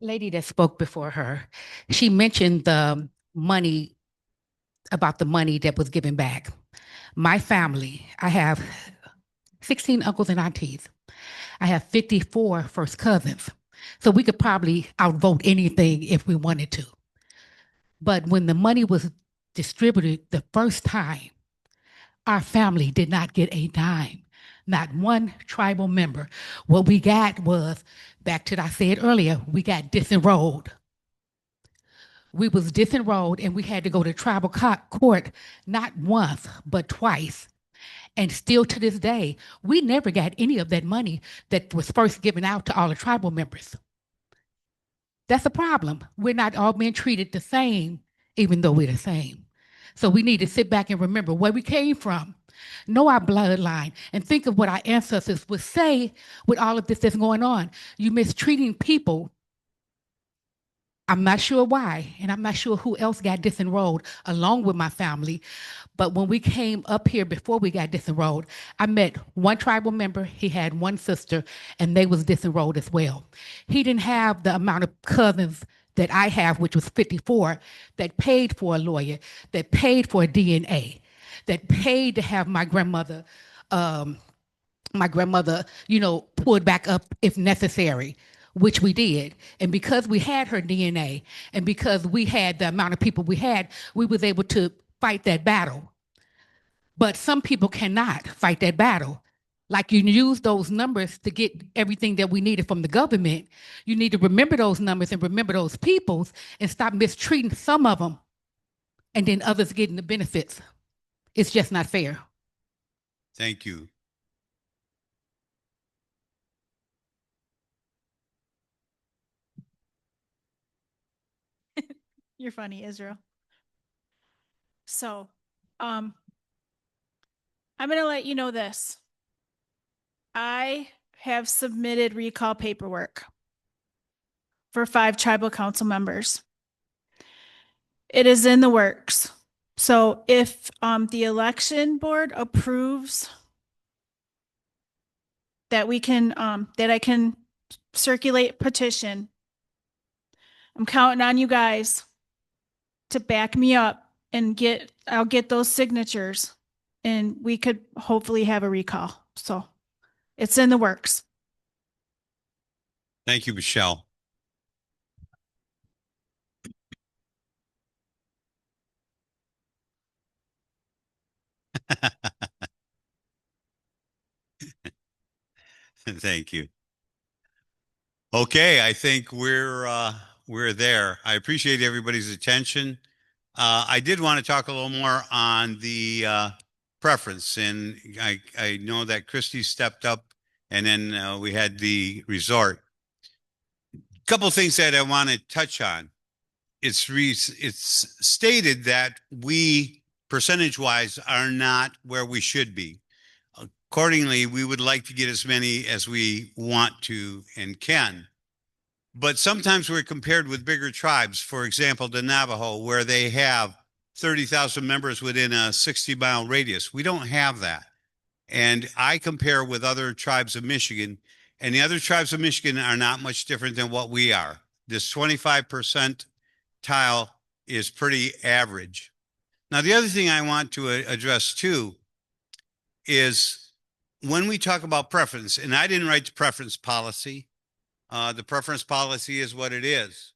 [SPEAKER 5] lady that spoke before her, she mentioned the money, about the money that was given back. My family, I have 16 uncles and aunties. I have 54 first cousins. So we could probably outvote anything if we wanted to. But when the money was distributed the first time, our family did not get a dime, not one tribal member. What we got was, back to what I said earlier, we got disenrolled. We was disenrolled and we had to go to tribal court not once, but twice. And still to this day, we never got any of that money that was first given out to all the tribal members. That's a problem. We're not all being treated the same, even though we're the same. So we need to sit back and remember where we came from, know our bloodline, and think of what our ancestors would say with all of this that's going on. You mistreating people. I'm not sure why, and I'm not sure who else got disenrolled along with my family. But when we came up here before we got disenrolled, I met one tribal member. He had one sister, and they was disenrolled as well. He didn't have the amount of cousins that I have, which was 54, that paid for a lawyer, that paid for a DNA, that paid to have my grandmother, you know, pulled back up if necessary, which we did. And because we had her DNA and because we had the amount of people we had, we was able to fight that battle. But some people cannot fight that battle. Like you use those numbers to get everything that we needed from the government. You need to remember those numbers and remember those peoples and stop mistreating some of them and then others getting the benefits. It's just not fair.
[SPEAKER 1] Thank you.
[SPEAKER 4] You're funny, Israel. So, I'm going to let you know this. I have submitted recall paperwork for 5 tribal council members. It is in the works. So if the election board approves that we can, that I can circulate petition, I'm counting on you guys to back me up and I'll get those signatures and we could hopefully have a recall. So it's in the works.
[SPEAKER 1] Thank you, Michelle. Thank you. Okay, I think we're there. I appreciate everybody's attention. I did want to talk a little more on the preference, and I know that Christie stepped up, and then we had the resort. Couple things that I want to touch on. It's stated that we percentage wise are not where we should be. Accordingly, we would like to get as many as we want to and can. But sometimes we're compared with bigger tribes, for example, the Navajo, where they have 30,000 members within a 60-mile radius. We don't have that. And I compare with other tribes of Michigan, and the other tribes of Michigan are not much different than what we are. This 25% tile is pretty average. Now, the other thing I want to address too is when we talk about preference, and I didn't write the preference policy. The preference policy is what it is.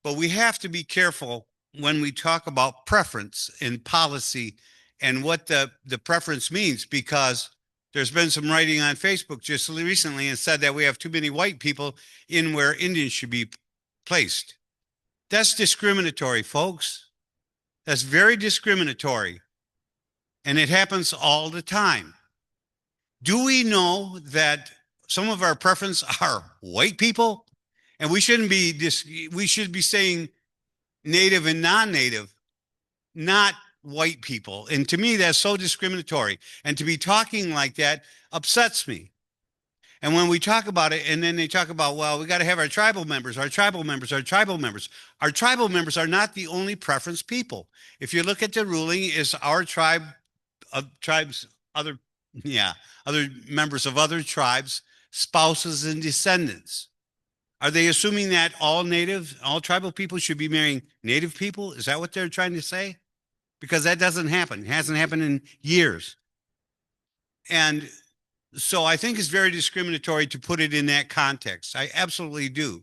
[SPEAKER 1] But we have to be careful when we talk about preference in policy and what the preference means, because there's been some writing on Facebook just recently and said that we have too many white people in where Indians should be placed. That's discriminatory, folks. That's very discriminatory. And it happens all the time. Do we know that some of our preference are white people? And we shouldn't be we should be saying native and non-native, not white people. And to me, that's so discriminatory. And to be talking like that upsets me. And when we talk about it, and then they talk about, well, we got to have our tribal members, our tribal members, our tribal members. Our tribal members are not the only preference people. If you look at the ruling, is our tribe, tribes, other members of other tribes, spouses and descendants. Are they assuming that all tribal people should be marrying native people? Is that what they're trying to say? Because that doesn't happen. It hasn't happened in years. And so I think it's very discriminatory to put it in that context. I absolutely do.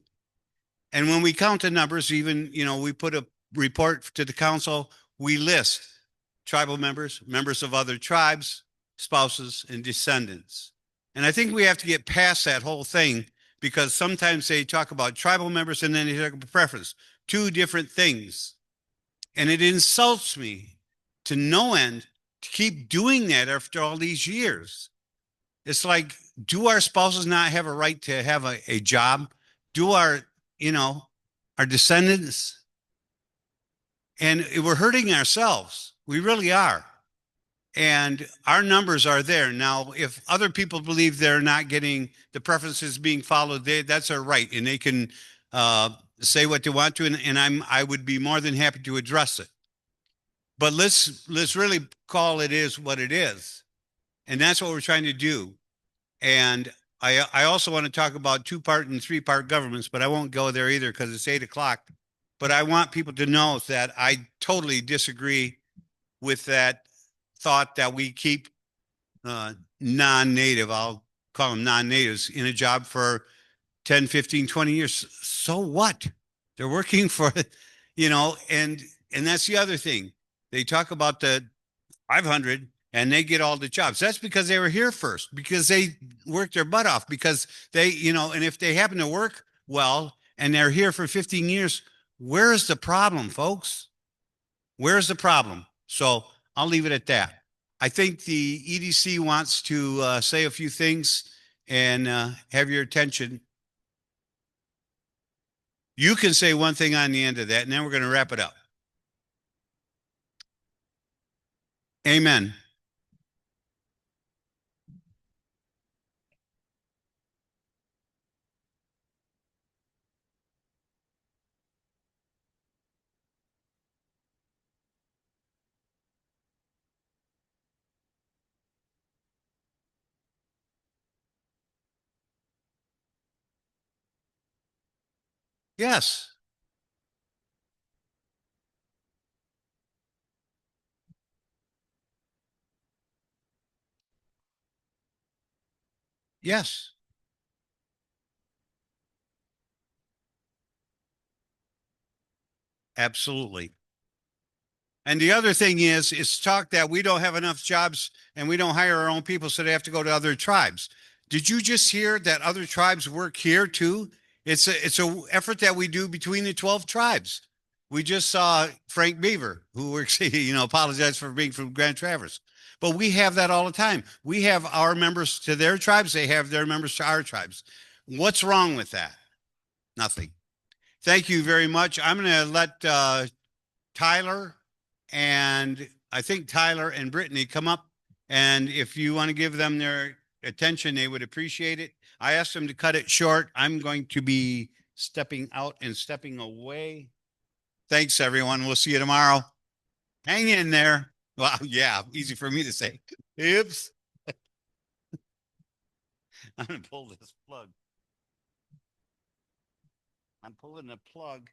[SPEAKER 1] And when we count the numbers, even, we put a report to the council, we list tribal members, members of other tribes, spouses, and descendants. And I think we have to get past that whole thing, because sometimes they talk about tribal members and then they talk about preference. Two different things. And it insults me to no end to keep doing that after all these years. It's like, do our spouses not have a right to have a job? Do our descendants? And we're hurting ourselves. We really are. And our numbers are there. Now, if other people believe they're not getting the preferences being followed, that's their right. And they can say what they want to, and I would be more than happy to address it. But let's really call it is what it is. And that's what we're trying to do. And I also want to talk about 2-part and 3-part governments, but I won't go there either because it's 8 o'clock. But I want people to know that I totally disagree with that thought that we keep non-native, I'll call them non-natives, in a job for 10, 15, 20 years. So what? They're working for, and that's the other thing. They talk about the 500 and they get all the jobs. That's because they were here first, because they worked their butt off, because they, and if they happen to work well and they're here for 15 years, where's the problem, folks? Where's the problem? So I'll leave it at that. I think the EDC wants to say a few things and have your attention. You can say one thing on the end of that, and then we're going to wrap it up. Amen. Yes. Yes. Absolutely. And the other thing is talk that we don't have enough jobs and we don't hire our own people, so they have to go to other tribes. Did you just hear that other tribes work here too? It's a effort that we do between the 12 tribes. We just saw Frank Beaver, who works, apologize for being from Grand Traverse. But we have that all the time. We have our members to their tribes. They have their members to our tribes. What's wrong with that? Nothing. Thank you very much. I'm going to let Tyler and I think Tyler and Brittany come up. And if you want to give them their attention, they would appreciate it. I asked them to cut it short. I'm going to be stepping out and stepping away. Thanks, everyone. We'll see you tomorrow. Hang in there. Well, yeah, easy for me to say. Oops. I'm going to pull this plug. I'm pulling the plug.